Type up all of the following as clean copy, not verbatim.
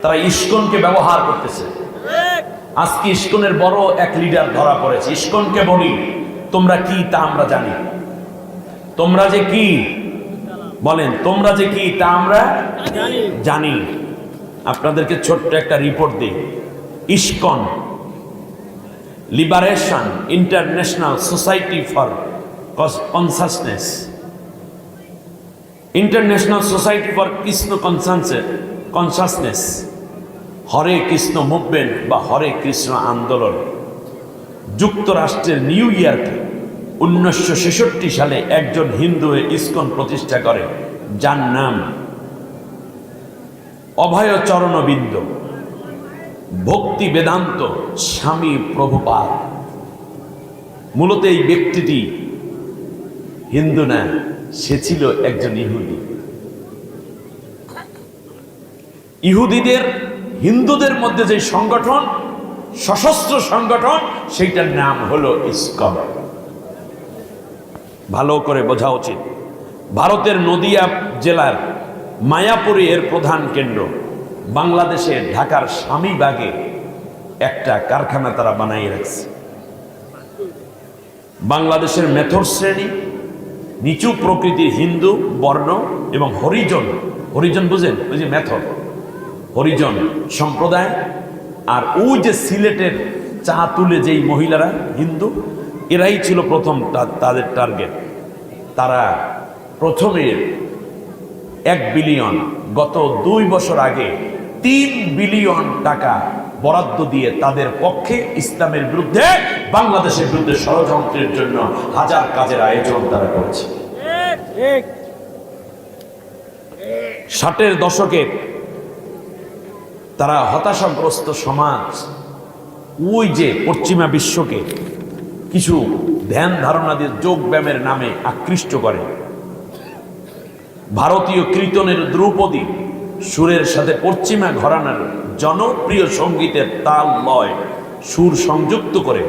তারা ইস্কনকে ব্যবহার করতেছে। আজকে ইস্কনের বড় এক লিডার ধরা পড়েছে। ইস্কনকে বলি তোমরা কি তা আমরা জানি। তোমরা যে কি বলেন, তোমরা যে কি তা আমরা জানি। আপনাদেরকে ছোট্ট একটা রিপোর্ট দিই। ISKCON liberation international society for consciousness, international society for Krishna consciousness, Hare Krishna movement বা হরে কৃষ্ণ আন্দোলন যুক্তরাষ্ট্রের নিউ ইয়র্কে 1966 সালে একজন হিন্দু ইস্কন প্রতিষ্ঠা করে, যার নাম অভয় চরণবিন্দ ভক্তি বেদান্ত স্বামী প্রভুপাদ। মূলত এই ব্যক্তিটি হিন্দু না, সে ছিল একজন ইহুদি। ইহুদিদের হিন্দুদের মধ্যে যে সংগঠন, সশস্ত্র সংগঠন, সেইটার নাম হলো ইস্কন। ভালো করে বোঝা উচিত। ভারতের নদিয়া জেলার মায়াপুরে এর প্রধান কেন্দ্র। বাংলাদেশের ঢাকার স্বামীবাগে একটা কারখানা তারা বানাইয়ে রাখছে। বাংলাদেশের মেথর শ্রেণী, নিচু প্রকৃতির হিন্দু বর্ণ এবং হরিজন, হরিজন বুঝেন, ওই যে মেথর হরিজন সম্প্রদায়, আর ওই যে সিলেটের চা তুলে যেই মহিলারা হিন্দু, এরাই ছিল প্রথম তাদের টার্গেট। তারা প্রথমে 1 বিলিয়ন, গত 2 বছর আগে 3 বিলিয়ন টাকা বরাদ্দ দিয়ে তাদের পক্ষে ইসলামের বিরুদ্ধে, বাংলাদেশের বিরুদ্ধে ষড়যন্ত্রের জন্য হাজার কাজের আয়োজন তারা করেছে। 60-এর দশকে তারা হতাশাগ্রস্ত সমাজ, ওই যে পশ্চিমা বিশ্বকে কিছু ধ্যান ধারণা দিয়ে যোগ ব্যায়ামের নামে আকৃষ্ট করে। ভারতীয় কীর্তনের ধ্রুপদী সুরের সাথে পশ্চিমা ঘরানার জনপ্রিয় সঙ্গীতের তাল লয় সুর সংযুক্ত করে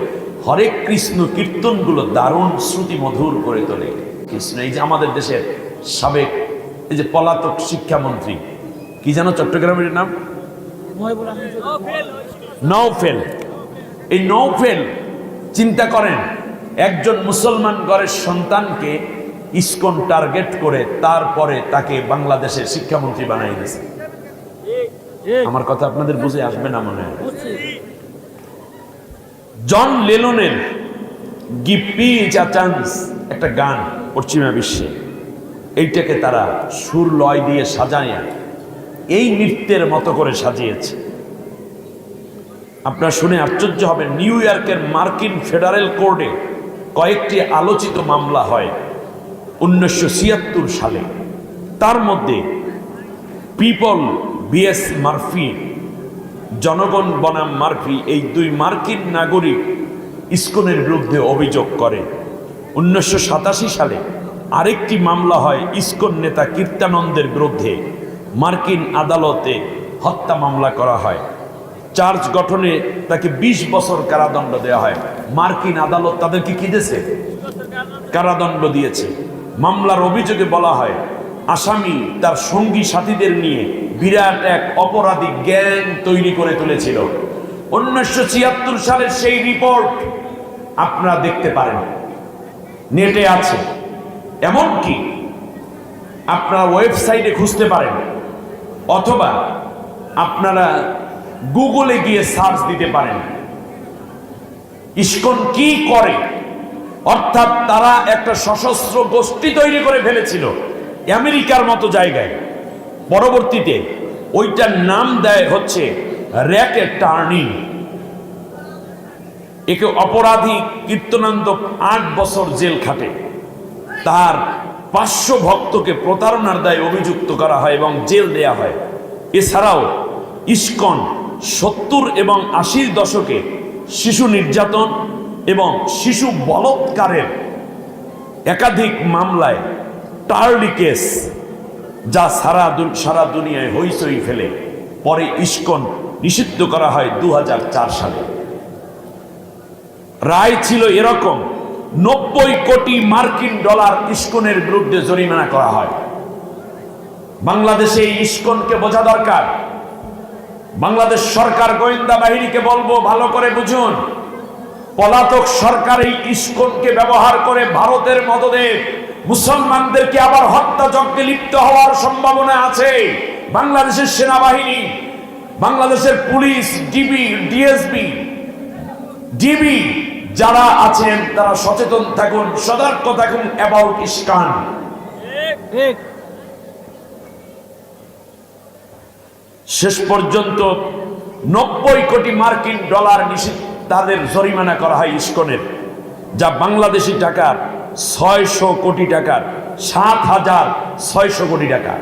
হরে কৃষ্ণ কীর্তনগুলো দারুণ শ্রুতি মধুর করে তোলে। কৃষ্ণ, এই যে আমাদের দেশের সাবেক এই যে পলাতক শিক্ষামন্ত্রী, কি যেন চট্টগ্রামের নাম, নওফেল। এই নওফেল চিন্তা করেন, একজন মুসলমান ঘরের সন্তানকে ইস্কন টার্গেট করে তারপরে তাকে বাংলাদেশের শিক্ষামন্ত্রী বানাই দিয়েছে। আমার কথা আপনাদের বুঝে আসবে না মনে হয়। জন লেননের গিভ পিচ আ চান্স একটা গান পশ্চিমা বিশ্বে, এইটাকে তারা সুর লয় দিয়ে সাজায় এই নৃত্যের মতো করে সাজিয়েছে। আপনারা শুনে আশ্চর্য হবেন, নিউ ইয়র্কের মার্কিন ফেডারেল কোর্টে কয়েকটি আলোচিত মামলা হয় 1976 সালে। তার মধ্যে পিপল বিএস মার্ফি, জনগণ বনাম মার্ফি, এই 2 মার্কিন নাগরিক ইস্কনের বিরুদ্ধে অভিযোগ করে। 1987 সালে আরেকটি মামলা হয় ইস্কন নেতা কীর্তানন্দের বিরুদ্ধে। মার্কিন আদালতে হত্যা মামলা করা হয়। চার্জ গঠনে তাকে 20 বছর কারাদণ্ড দেওয়া হয়। মার্কিন আদালত তাদেরকে কি দিয়েছে? কারাদণ্ড দিয়েছে। মামলার অভিযোগে বলা হয় আসামি তার সঙ্গী সাথীদের নিয়ে বিরাট এক অপরাধী গ্যাং তৈরি করে তুলেছিল। 1976 সালের সেই রিপোর্ট আপনারা দেখতে পারেন, নেটে আছে। এমনকি আপনারা ওয়েবসাইটে খুঁজতে পারেন, অথবা আপনারা গুগলে গিয়ে সার্চ দিতে পারেন ইস্কন কি করে। অর্থাৎ তারা একটা সশস্ত্র গোষ্ঠী তৈরি করে ফেলেছিল আমেরিকার মতো জায়গায়। পরবর্তীতে ওইটার নাম দেয় হচ্ছে র্যাকেট টার্নিং। একে অপরাধী কীর্তনানন্দ 8 বছর জেল খাটে। তার 500 ভক্তকে প্রতারণার দায়ে অভিযুক্ত করা হয় এবং জেল দেয়া হয়। এছাড়াও ইস্কন 70 এবং 80-র দশকে শিশু নির্যাতন এবং শিশু বলৎকারের একাধিক মামলায় টার্লি কেস, যা সারা দুনিয়ায় হইচই ফেলে। পরে ইস্কন নিষিদ্ধ করা হয় 2004 সালে। রায় ছিল এরকম, 90 কোটি মার্কিন ডলার ইস্কনের বিরুদ্ধে জরিমানা করা হয়। বাংলাদেশে ইস্কনকে বোঝা দরকার, বাংলাদেশ সরকার গোয়েন্দা বাহিনীকে বলবো, ভালো করে বুঝুন, পলাতক সরকার এই ইস্কনকে ব্যবহার করে ভারতের মদদে মুসলমানদেরকে আবার হত্যাযজ্ঞে লিপ্ত হওয়ার সম্ভাবনা আছে। বাংলাদেশের সেনাবাহিনী, বাংলাদেশের পুলিশ, ডিবি, ডিএসবি, ডিবি যারা আছেন তারা সচেতন থাকুন, সতর্ক থাকুন অ্যাবাউট ইস্কন। শেষ পর্যন্ত 90 কোটি মার্কিন ডলার তাদের জরিমানা করা হয় ইস্কনের, যা বাংলাদেশি টাকার 600 কোটি টাকার 7,600 কোটি টাকা।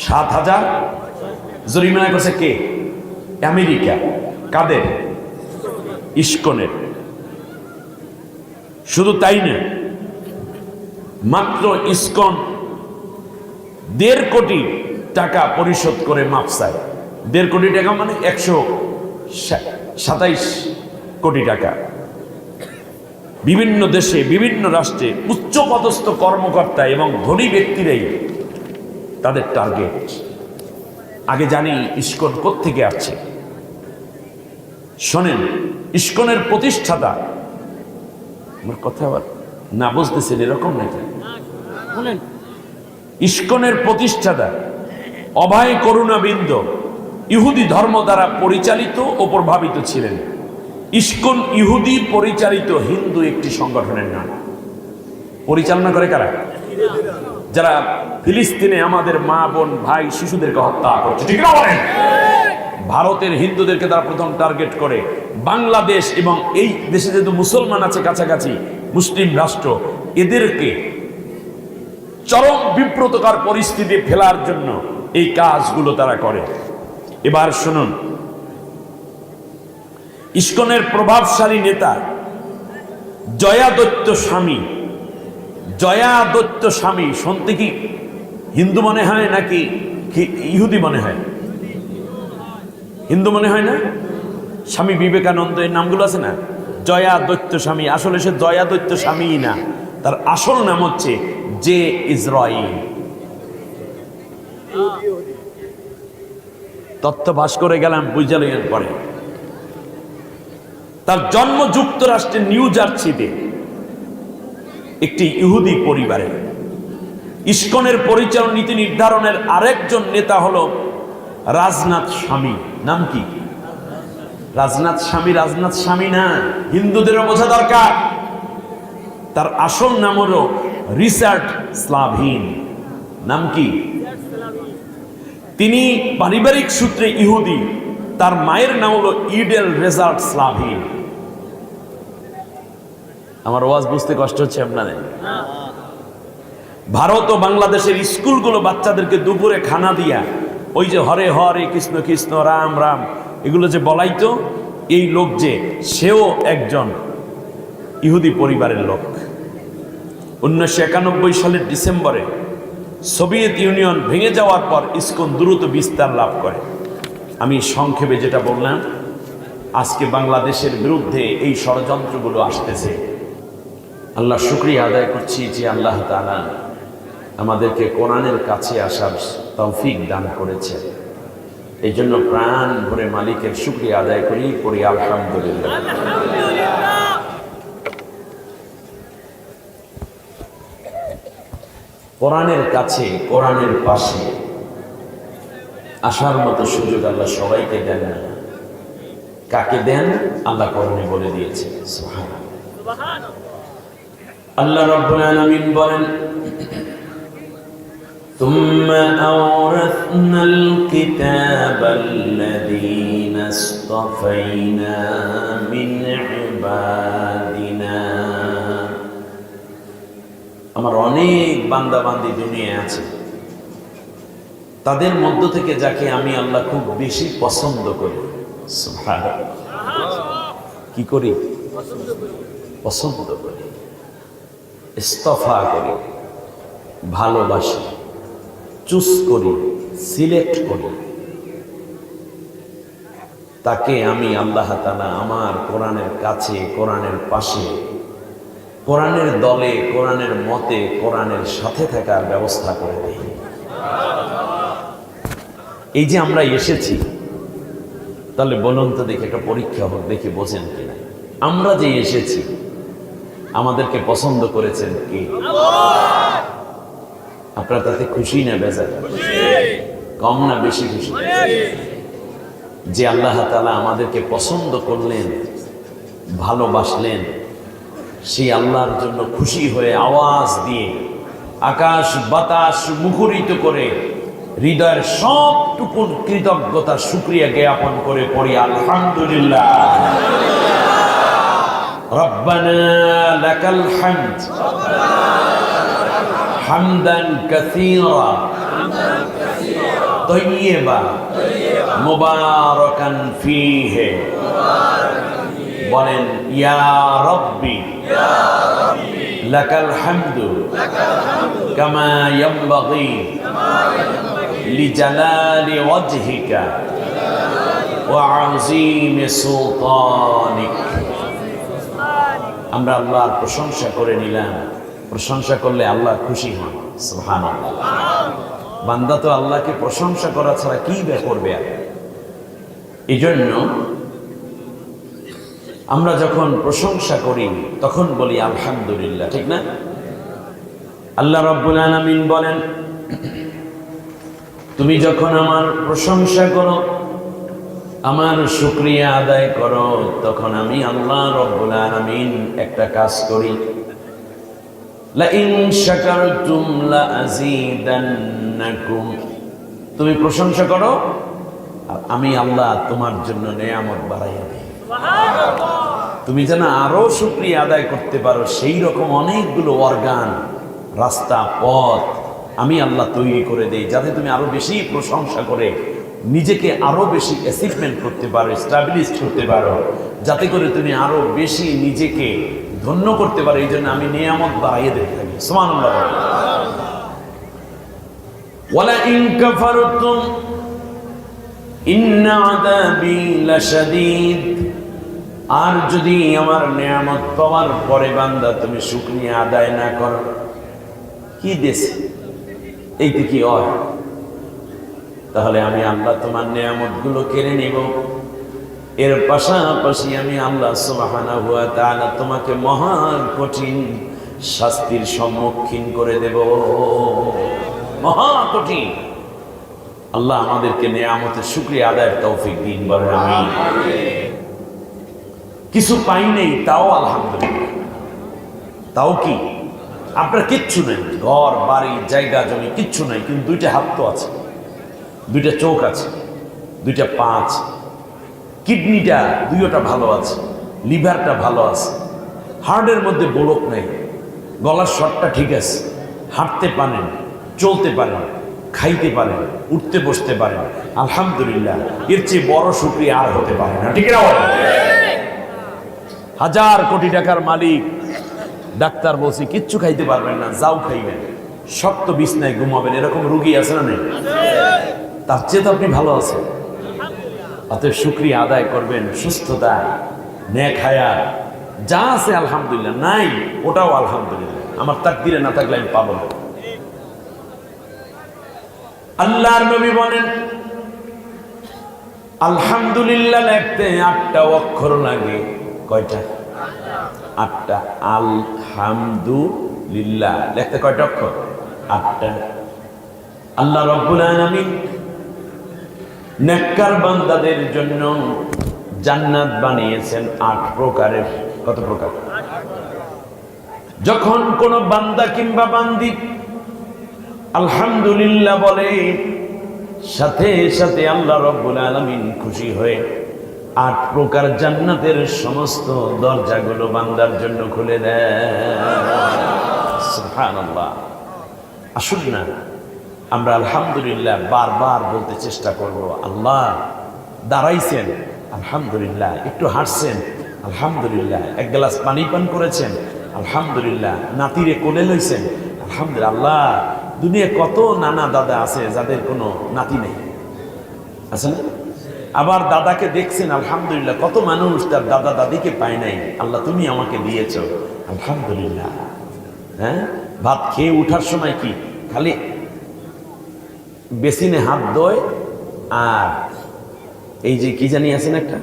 7,000 জরিমানা করছে কে? আমেরিকা। কাদের? ইস্কনের। শুধু তাই না, মাত্র ইস্কন 1.5 কোটি টাকা পরিশোধ করে মাপ চায়। 1.5 কোটি টাকা মানে 127 কোটি টাকা। বিভিন্ন দেশে, বিভিন্ন রাষ্ট্রে উচ্চপদস্থ কর্মকর্তা এবং ধনী ব্যক্তিরাই তাদের টার্গেট। আগে জানি ইস্কন কোত্থেকে আসছে। শোনেন, ইস্কনের প্রতিষ্ঠাতা, আমার কথা আবার না বুঝতেছেন এরকম নাকি? ইস্কনের প্রতিষ্ঠাতা অভয় করুণাবিন্দ ইহুদি ধর্ম দ্বারা পরিচালিত ও প্রভাবিত ছিলেন। ইস্কন ইহুদি পরিচালিত হিন্দু একটি সংগঠনের নাম। পরিচালনা করে কারা? যারা ফিলিস্তিনে আমাদের মা বোন ভাই শিশুদেরকে হত্যা করছে, ঠিক না বলেন? ভারতের হিন্দুদেরকে তারা প্রথম টার্গেট করে। বাংলাদেশ এবং এই দেশে যেহেতু মুসলমান আছে কাছাকাছি, মুসলিম রাষ্ট্র, এদেরকে চরম বিব্রতকর পরিস্থিতি ফেলার জন্য এই কাজগুলো তারা করে। এবার শুনুন, ইস্কনের প্রভাবশালী নেতা জয়া দত্ত স্বামী। জয়া দত্ত স্বামী শুনতে কি হিন্দু মনে হয় নাকি ইহুদি মনে হয়? হিন্দু মনে হয় না? স্বামী বিবেকানন্দ, এই নামগুলো আছে না, জয়া দত্ত স্বামী। আসলে সে জয়া দত্ত স্বামীই না, তার আসল নাম হচ্ছে জে ইসরাইল। তথ্য ভাস করে গেলাম, বুঝালেন পরে। তার জন্ম যুক্তরাষ্ট্রের নিউ জার্সিতে একটি ইহুদি পরিবারে। ইস্কনের পরিচালন নীতি নির্ধারণের আরেকজন নেতা হলো রাজনাথ স্বামী। নাম কি? রাজনাথ স্বামী। রাজনাথ স্বামী না, হিন্দুদেরও বোঝা দরকার। তার আসল নাম হলো রিচার্ড স্লাভিন। নাম কি? তিনি পারিবারিক সূত্রে ইহুদি। তার মায়ের নাম হলো ইডেল রেজাল্ট স্লাভিন। আমার ওয়াজ বুঝতে কষ্ট হচ্ছে আপনাদের? ভারত ও বাংলাদেশের স্কুলগুলো বাচ্চাদেরকে দুপুরে খানা দিয়া ওই যে হরে হরে কৃষ্ণ কৃষ্ণ রাম রাম এগুলো যে বলাইতো, এই লোক যে সেও একজন ইহুদি পরিবারের লোক। 1991 সালের ডিসেম্বরে সোভিয়েত ইউনিয়ন ভেঙে যাওয়ার পর ইস্কন দ্রুত বিস্তার লাভ করে। আমি সংক্ষেপে যেটা বললাম, আজকে বাংলাদেশের বিরুদ্ধে এই ষড়যন্ত্রগুলো আসতেছে। আল্লাহ শুকরিয়া আদায় করছি যে আল্লাহ তাআলা আমাদেরকে কোরআনের কাছে আসার তৌফিক দান করেছে। এই জন্য প্রাণ ভরে মালিকের শুকরিয়া আদায় করি আলহামদুলিল্লাহ। কোরআনের কাছে, কোরআনের পাশে আসার মতো সুযোগ আল্লাহ সবাইকে দেন না। কাকে দেন আল্লাহ কোরআনে বলে দিয়েছে। সুবহানাল্লাহ। আল্লাহ রাব্বুল আলামিন বলেন, ثم أورثنا الكتاب الذين اصطفينا من عبادنا। আমার অনেক বান্দা বান্দি দুনিয়ায় আছে, তাদের মধ্য থেকে যাকে আমি আল্লাহ খুব বেশি পছন্দ করি। কি করি? পছন্দ করি, ইস্তফা করি, ভালোবাসি, চুজ করি, সিলেক্ট করি। তাকে আমি আল্লাহ তাআলা আমার কোরআনের কাছে, কোরআনের পাশে, কোরআনের দলে, কোরআনের মতে, কোরআনের সাথে থাকার ব্যবস্থা করে দিই। এই যে আমরা এসেছি, তাহলে বলুন তো দেখি, একটা পরীক্ষা হোক, দেখি বোঝেন কিনা। আমরা যে এসেছি আমাদেরকে পছন্দ করেছেন কি? আপনারা তাতে খুশি না বেজার? কম না বেশি খুশি? যে আল্লাহ তাআলা আমাদেরকে পছন্দ করলেন, ভালোবাসলেন, সেই আল্লাহর জন্য খুশি হয়ে আওয়াজ দিয়ে আকাশ বাতাস মুখরিত করে হৃদয়ের সবটুকুন কৃতজ্ঞতা শুকরিয়া জ্ঞাপন করে পড়ি আলহামদুলিল্লাহ। রব্বানা লাকাল হামদ হামদান কাসীরা তাইয়্যিবা মুবারাকান ফীহি। বলেন ইয়া রাব্বি লাকাল হামদু কামা ইয়ানবাগি লিজালালি ওয়াজহিকা ওয়া আযীমি সুলতানিক। আমরা আল্লাহর প্রশংসা করে নিলাম। প্রশংসা করলে আল্লাহ খুশি হন। সুবহানাল্লাহ। বান্দা তো আল্লাহকে প্রশংসা করা ছাড়া কি করবে? এই জন্য আমরা যখন প্রশংসা করি তখন বলি আলহামদুলিল্লাহ, ঠিক না? আল্লাহ রাব্বুল আলামিন বলেন, তুমি যখন আমার প্রশংসা করো, আমার শুকরিয়া আদায় করো, তখন আমি আল্লাহ রাব্বুল আলামিন একটা কাজ করি। লা ইন শাকারতুম লা আযীদান্নাকুম। তুমি প্রশংসা করো, আমি আল্লাহ তোমার জন্য নেয়ামত বাড়াইয়া দিই। তুমি যেন আরো শুকরিয়া আদায় করতে পারো, সেই রকম অনেকগুলো অর্গান, রাস্তা, পথ আমি আল্লাহ তৈরি করে দেই, যাতে তুমি আরো বেশি প্রশংসা করে নিজেকে আরো বেশি অ্যাচিভমেন্ট করতে পারো, এস্টাবলিশ করতে পারো, যাতে করে তুমি আরো বেশি নিজেকে ধন্য করতে পারো। এই জন্য আমি নিয়ামত বাড়াইয়ে দিতে থাকি। সুবহানাল্লাহ। ওয়ালা ইন কাফারতুম ইন্না আযাবি লাশাদীদ। আর যদি আমার নিয়ামত পাওয়ার পরে বান্দা তুমি শুকরিয়া আদায় না করো, কি দেশ এইটা কি হয়? তাহলে আমি আল্লাহ তোমার নিয়ামত গুলো কেড়ে নিব। এর পাশাপাশি আমি আল্লাহ সুবহানাহু ওয়া তাআলা তোমাকে মহা কঠিন শাস্তির সম্মুখীন করে দেব। মহা কঠিন। আল্লাহ আমাদেরকে নিয়ামতের শুকরিয়া আদায়ের তৌফিক দিন, বলেন আমিন। কিছু পাই নেই তাও আলহামদুলিল্লাহ। তাও কি আপনার কিচ্ছু নেই, ঘর বাড়ি জায়গা জমি কিচ্ছু নাই, কিন্তু দুইটা হাত তো আছে, দুইটা চোখ আছে, দুইটা পা আছে, কিডনিটা দুইটা ভালো আছে, লিভারটা ভালো আছে, হার্টের মধ্যে ব্লক নেই, গলার স্বরটা ঠিক আছে, হাঁটতে পারেন, চলতে পারেন, খাইতে পারেন, উঠতে বসতে পারেন, আলহামদুলিল্লাহ। এর চেয়ে বড় শুকরিয়া আর হতে পারে না, ঠিক না? হাজার কোটি টাকার মালিক, ডাক্তার বলছি কিচ্ছু খাইতে পারবেন না, যাও খাইবেন, শক্ত বিছনায় ঘুমাবেন, এরকম রুগী আছে না নেই? তার চেয়ে তো আপনি ভালো আছেন। অতএব শুকরিয়া আদায় করবেন, সুস্থতা, নেক হায়াত যা আছে আলহামদুলিল্লাহ, নাই ওটাও আলহামদুলিল্লাহ, আমার তাকদিরে না থাকলে আমি পাবো না। আল্লাহর নবী বলেন আলহামদুলিল্লাহ লিখতে 8টা অক্ষর লাগে। কয়টা? 8টা। আলহামদুলিল্লাহ লিখতে কয়টা অক্ষর? 8টা। আল্লাহ রাব্বুল আলামিন নেককার বান্দাদের জন্য জান্নাত বানিয়েছেন 8 প্রকারের। কত প্রকার? যখন কোন বান্দা কিংবা বান্দি আলহামদুলিল্লাহ বলে, সাথে সাথে আল্লাহ রাব্বুল আলামিন খুশি হয়ে 8 প্রকার জান্নাতের সমস্ত দরজাগুলো বান্দার জন্য খুলে দেয়। সুবহানাল্লাহ। আসুন না আমরা আলহামদুলিল্লাহ বারবার বলতে চেষ্টা করব। আল্লাহ দাঁড়াইছেন, আলহামদুলিল্লাহ। একটু হাঁটছেন, আলহামদুলিল্লাহ। এক গ্লাস পানি পান করেছেন, আলহামদুলিল্লাহ। নাতিরে কোলে লইছেন, আলহামদুলিল্লাহ। আল্লাহ দুনিয়া কত নানা দাদা আছে যাদের কোনো নাতি নেই, আছে না? আবার দাদাকে দেখছেন, আলহামদুলিল্লাহ। কত মানুষ তার দাদা দাদিকে পায় নাই, আল্লাহ তুমি আমাকে দিয়েছ, আলহামদুলিল্লাহ। হ্যাঁ, ভাত খেয়ে উঠার সময় কি খালি বেসিনে হাত ধোয় আর এই যে কি জানি আছেন একটা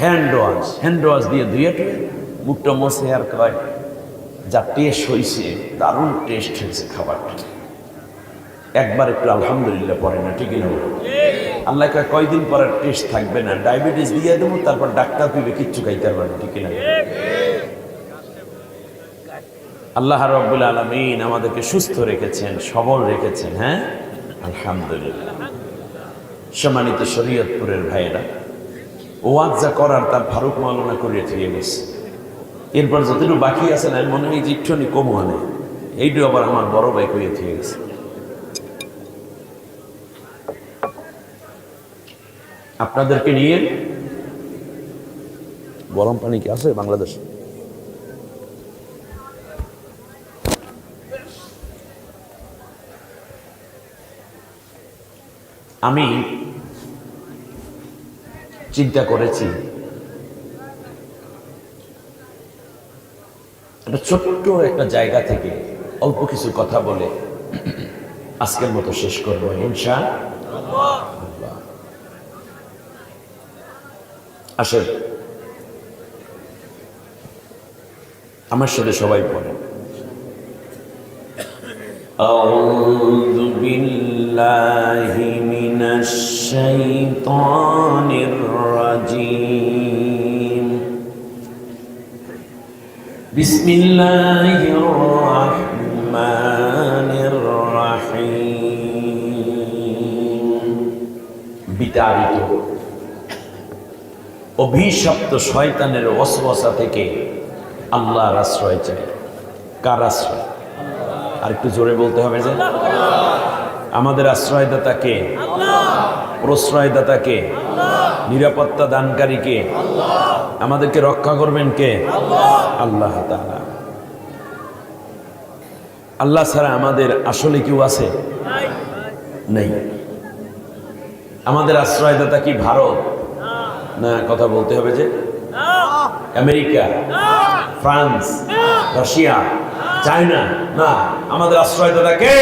হ্যান্ড ওয়াশ দিয়ে ধুয়ে টুয়ে মুখটা মশে আর কয় যা টেস্ট হয়েছে, দারুণ টেস্ট হয়েছে খাবারটা। একবার একটু আলহামদুলিল্লাহ পড়ে না, ঠিকই না? আল্লাহ কয়দিন পরে টেস্ট থাকবে না, ডায়াবেটিস দিয়ে দেবো, তারপর ডাক্তার দিবে, কিচ্ছু খাইতে পারবে না, ঠিকই না? আল্লাহ রাব্বুল আলামিন আমাদেরকে সুস্থ রেখেছেন, সবল রেখেছেন। হ্যাঁ, আলহামদুলিল্লাহ। সম্মানিত শরীয়তপুরের ভাইয়েরা, ওয়াজ যা করার তার ফারুক মাওলানা করিয়ে দিয়ে গেছে। এরপর যতটুকু বাকি আছে না, মনে হয় জিট্টনি কমু আনে, এইটু আবার আমার বড় ভাই করিয়ে দিয়ে গেছে। আপনাদেরকে নিয়ে গরম পানি কি আছে বাংলাদেশে? আমি চিন্তা করেছি একটা ছোট্ট একটা জায়গা থেকে অল্প কিছু কথা বলে আজকের মতো শেষ করবো ইনশাআল্লাহ। আসেন আমার সাথে সবাই পড়ে, আউযু বিল্লাহি মিনাশ শাইতানির রাজীম, বিসমিল্লাহির রাহমানির রাহিম। বিতাড়িত অভিশপ্ত শয়তানের ওয়াসওয়াসা থেকে আল্লাহর আশ্রয় চাই। কার আশ্রয়? আর একটু জোরে বলতে হবে যে আমাদের আশ্রয়দাতা কে? প্রশ্রয়দাতা কে? নিরাপত্তা দানকারী কে? আমাদেরকে রক্ষা করবেন কে? আল্লাহ তাআলা। আল্লাহ ছাড়া আমাদের আসলে কেউ আছে? নেই। আমাদের আশ্রয়দাতা কি ভারত? না, কথা বলতে হবে যে আমেরিকা, ফ্রান্স, রাশিয়া, চায়না? না, আমাদের আশ্রয়দাতা কে?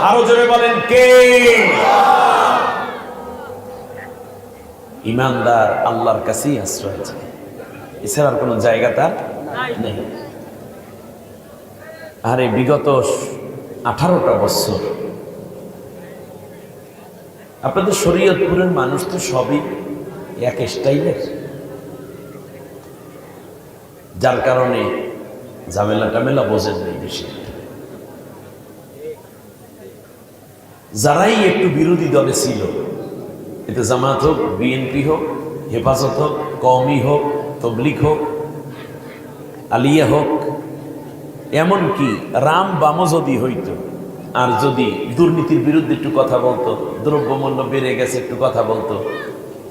আরো জোরে বলেন কে? ইমানদার আল্লাহর কাছেই আশ্রয় চায়, এছাড়া কোনো জায়গা তার নেই। আর এই বিগত 18টা বছর আপনাদের শরীয়তপুরের মানুষ তো সবই এক স্টাইলের, যার কারণে ঝামেলা টামেলা বোঝেন নেই বেশি। যারাই একটু বিরোধী দলে ছিল, এতে জামাত হোক, বিএনপি হোক, হেফাজত হোক, কওমি হোক, তবলিগ হোক, আলিয়া হোক, এমনকি রাম বামও যদি হইতো, আর যদি দুর্নীতির বিরুদ্ধে একটু কথা বলতো, দ্রব্যমূল্য বেড়ে গেছে একটু কথা বলতো,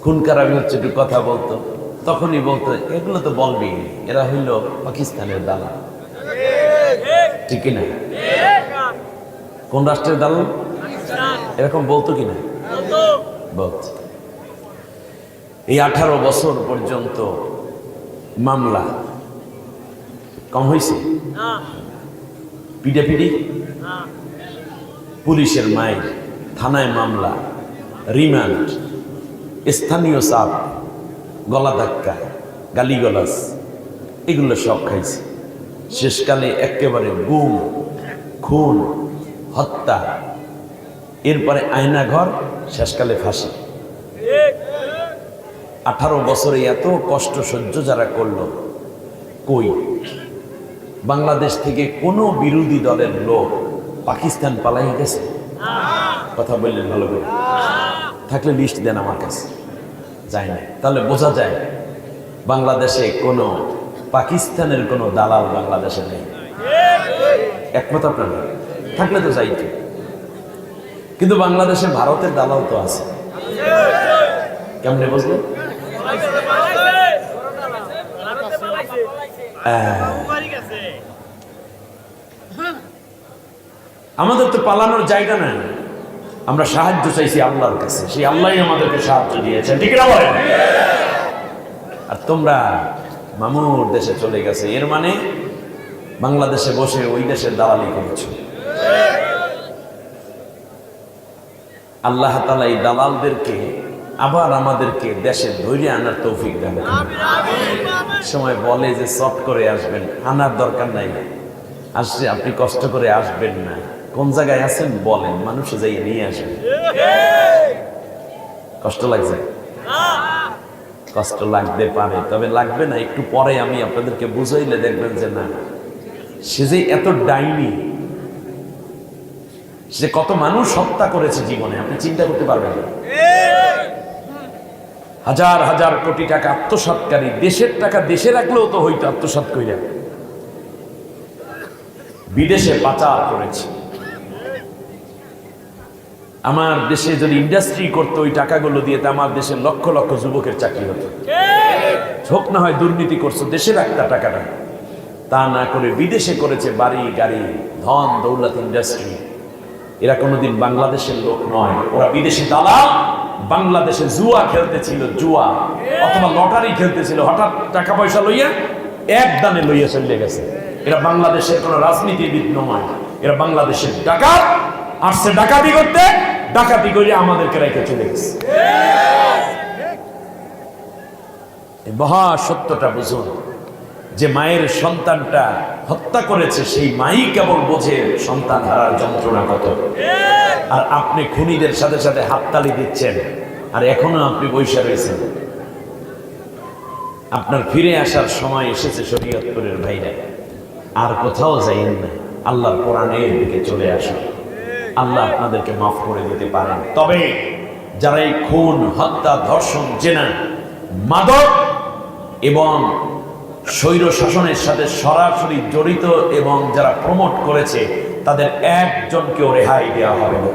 খুন খারাপি হচ্ছে একটু কথা বলতো, তখনই বলতো এগুলো তো বলবি, এরা হইল পাকিস্তানের দালাল। ঠিক কিনা? কোন রাষ্ট্রের দালাল? এরকম বলতো কিনা? বলতো। এই 18 বছর পর্যন্ত মামলা কম হয়েছে? পিটাপিটি, পুলিশের মাইর, থানায় মামলা, রিমান্ড, স্থানীয় চাপ, গলা ধাক্কা, গালিগালাজ, এগুলো সব খাইছে। শেষকালে একেবারে গুম, খুন, হত্যা, এরপরে আয়নাঘর, শেষকালে ফাঁসি। 18 বছরে এত কষ্ট সহ্য যারা করলো, কই বাংলাদেশ থেকে কোনো বিরোধী দলের লোক পাকিস্তান পালাই গেছে? কথা বললেন ভালো করে, থাকলে লিস্ট দেন আমার কাছে। যায় না, তাহলে বোঝা যায় বাংলাদেশে কোনো পাকিস্তানের কোনো দালাল বাংলাদেশে নেই। একমত আপনারা? থাকলে তো যাইতো, কিন্তু বাংলাদেশে ভারতের দালাল তো আছে। কেমনে বুঝলেন? আমাদের তো পালানোর জায়গা নাই, আমরা সাহায্য চাইছি আল্লাহর কাছে, সেই আল্লাহই আমাদেরকে সাহায্য দিয়েছেন। ঠিক না বলেন? আর তোমরা মামুর দেশে চলে গেছে, এর মানে বাংলাদেশে বসে ওই দেশের দালালি করেছো। আল্লাহ তাআলা এই দালালদেরকে আবার আমাদেরকে দেশে ধৈর্য আনার তৌফিক দান করুন। সময় বলে যে সফট করে আসবেন, আনার দরকার নাই, আসলে আপনি কষ্ট করে আসবেন না। কোন জায়গায় আছেন বলেন, মানুষে যাই নিয়ে আসেন। কষ্ট লাগছে? কষ্ট লাগতে পারে, তবে লাগবে না। একটু পরে আমি আপনাদেরকে বুঝাইলে দেখবেন যে না, সে যে এত ডাইনি, সে কত মানুষ হত্যা করেছে জীবনে, আপনি চিন্তা করতে পারবেন না। হাজার হাজার কোটি টাকা আত্মসাৎকারী, দেশের টাকা দেশে রাখলেও তো হইতো আত্মসাৎ কইরা, বিদেশে পাচার করেছে। আমার দেশে যদি ইন্ডাস্ট্রি করতো ওই টাকাগুলো দিয়ে, তো আমার দেশের লক্ষ লক্ষ যুবকের চাকরি হতো। হোক না হয় দুর্নীতি করছো, দেশে রাখতা টাকাটা, তা না করে বিদেশে করেছে বাড়ি গাড়ি, ধন দৌলত, ইন্ডাস্ট্রি। এরা কোনোদিন বাংলাদেশের লোক নয়, ওরা বিদেশি দালাল। বাংলাদেশে জুয়া খেলতেছিল, জুয়া অথবা লটারি খেলতেছিল, হঠাৎ টাকা পয়সা লইয়া এক দানে লইয়া চলে গেছে। এরা বাংলাদেশের কোন রাজনীতিবিদ নয়, এরা বাংলাদেশের ডাকাত। আসছে ডাকাতি করতে, ডাকাতি করে আমাদেরকে রেখে চলে গেছে। মহা সত্যটা বুঝুন যে মায়ের সন্তানটা হত্যা করেছে, সেই মাই কেবল বোঝে সন্তান হারার যন্ত্রণা কত। আর আপনি খুনিদের সাথে সাথে হাততালি দিচ্ছেন, আর এখনো আপনি বৈশা রয়েছেন। আপনার ফিরে আসার সময় এসেছে শরীয়তপুরের ভাইরা, আর কোথাও যাইয়েন না, আল্লাহর কোরআনের দিকে চলে আসুন। আল্লাহ আপনাদেরকে মাফ করে দিতে পারেন। তবে যারা এই খুন, হত্যা, ধর্ষণ, জেনা, মাদক এবং স্বৈর শাসনের সাথে সরাসরি জড়িত এবং যারা প্রমোট করেছে, তাদের একজনকেও রেহাই দেওয়া হবে না।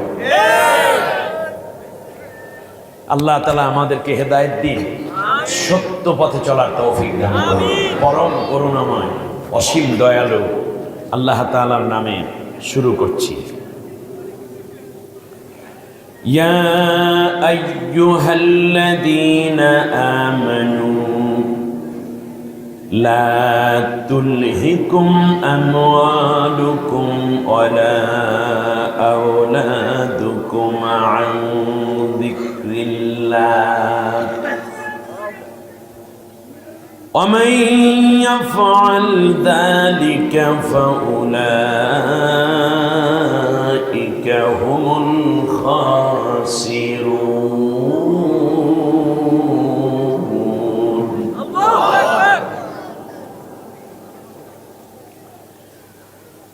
আল্লাহ তাআলা আমাদেরকে হেদায়েত দিন, সত্য পথে চলার তৌফিক দান করুন। পরম করুণাময়, অসীম দয়ালু আল্লাহ তাআলার নামে শুরু করছি। ইয়া আইয়ুহাল্লাযীনা আমানু لا تلهكم أموالكم ولا أولادكم عن ذكر الله ومن يفعل ذلك فأولئك هم الخاسرون.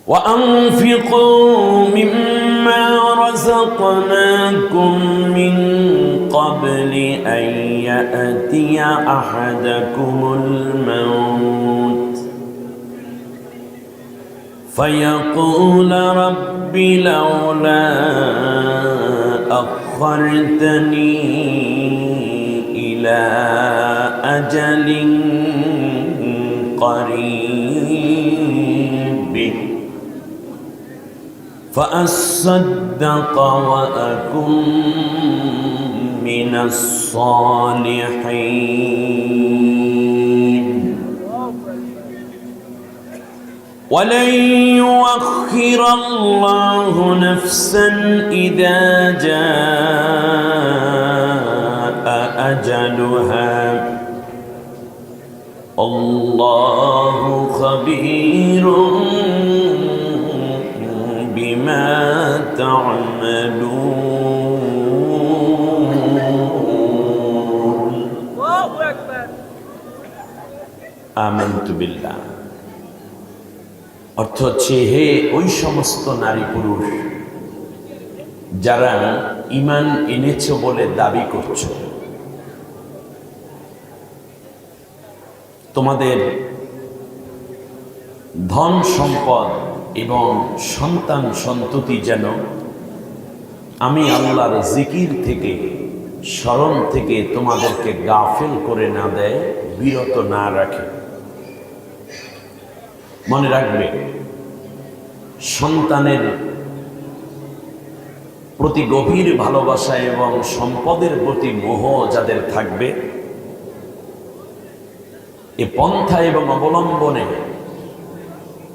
وأنفقوا مما رزقناكم من قبل أن يأتي أحدكم الموت فيقول رب لولا أخرتني إلى أجل قريب فأصدق وأكن من الصالحين ولن يؤخر الله نفسا إذا جاء أجلها الله خبير بما تعملون. آمنت بالله অর্থ হচ্ছে, হে ওই সমস্ত নারী পুরুষ যারা ঈমান এনেছো বলে দাবি করছো, তোমাদের ধন সম্পদ এবং সন্তান সন্ততি যেন আমি আল্লাহর জিকির থেকে, স্মরণ থেকে তোমাদেরকে গাফেল করে না দেয়, বিরত না রাখে। মনে রাখবে, সন্তানের প্রতি গভীর ভালোবাসা এবং সম্পদের প্রতি মোহ যাদের থাকবে, এ পন্থা এবং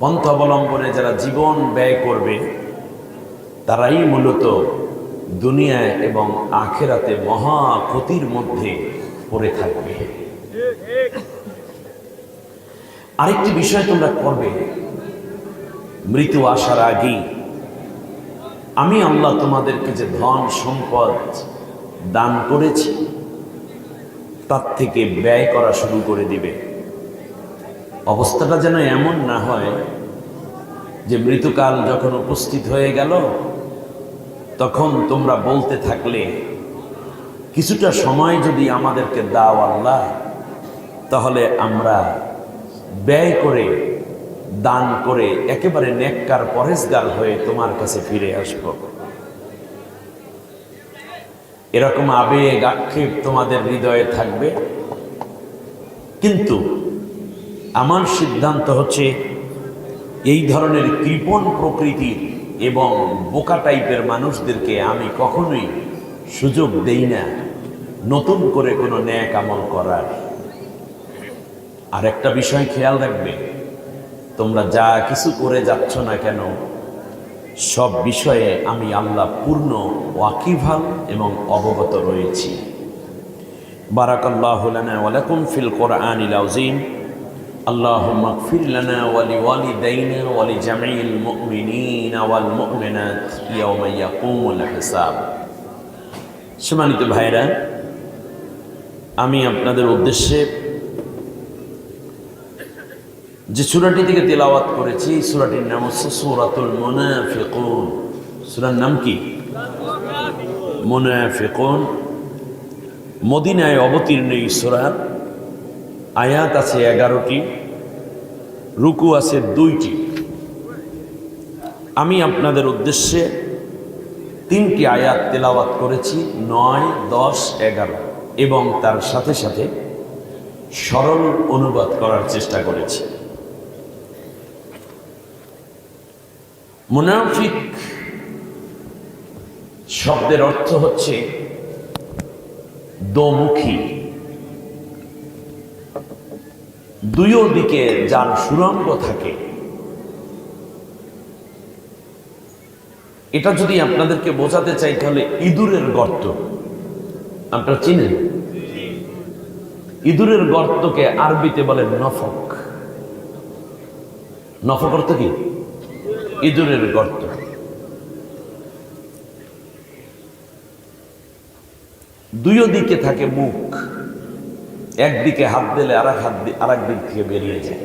পন্থা অবলম্বনে যারা জীবন ব্যয় করবে, তারাই মূলত দুনিয়ায় এবং আখিরাতে মহা ক্ষতির মধ্যে পড়ে থাকবে। আরেকটি বিষয় তোমরা করবে, মৃত্যু আসার আগেই আমি আল্লাহ তোমাদেরকে যে ধন সম্পদ দান করেছি তার থেকে ব্যয় করা শুরু করে দিবে। অবস্থাটা যেন এমন না হয় যে মৃত্যুকাল যখন উপস্থিত হয়ে গেল তখন তোমরা বলতে থাকলে কিছুটা সময় যদি আমাদেরকে দাও আল্লাহ, তাহলে আমরা ব্যয় করে দান করে একেবারে নেককার পরেজগার হয়ে তোমার কাছে ফিরে আসব। এরকম আবেগ আক্ষেপ তোমাদের হৃদয়ে থাকবে, কিন্তু আমার সিদ্ধান্ত হচ্ছে এই ধরনের কৃপণ প্রকৃতির এবং বোকা টাইপের মানুষদেরকে আমি কখনোই সুযোগ দেই না নতুন করে কোনো ন্যাক আমল করার। আর একটা বিষয় খেয়াল রাখবে, তোমরা যা কিছু করে যাচ্ছ না কেন সব বিষয়ে আমি আল্লাহ পূর্ণ ওয়াকিবহাল এবং অবগত রয়েছি। বারাকাল্লাহু লানা ওয়া লাকুম ফিল কোরআনিল আযীম। আল্লাহুম্মা ইগফির লানা ওয়া লিওয়ালিদাইনা ওয়া লিজামিল মুমিনিনা ওয়াল মুমিনাত ইয়াওমা ইয়াকুমুল হিসাব। সম্মানিত ভাইরা, আমি আপনাদের উদ্দেশ্যে যে সূরাটি থেকে তেলাওয়াত করেছি, সূরাটির নাম হচ্ছে সূরাতুল মুনাফিকুন। সূরার নাম কি? মুনাফিকুন। মদিনায় অবতীর্ণ এই সূরা। আয়াত আছে 11টি, রুকু আছে 2টি। আমি আপনাদের উদ্দেশ্যে 3টি আয়াত তেলাওয়াত করেছি, 9, 10, 11, এবং তার সাথে সাথে সরল অনুবাদ করার চেষ্টা করেছি। মুনাফিক শব্দের অর্থ হচ্ছে দোমুখী, দুই দিকে যার সুরঙ্গ থাকে। এটা যদি আপনাদেরকে বোঝাতে চাই তাহলে ইঁদুরের গর্ত আপনারা চিনেন? ইঁদুরের গর্তকে আরবিতে বলে নফক। নফক অর্থ কি? ইঁদুরের গর্ত। দুই দিকে থাকে মুখ, একদিকে হাত দিলে আরেক দিক থেকে বেরিয়ে যায়।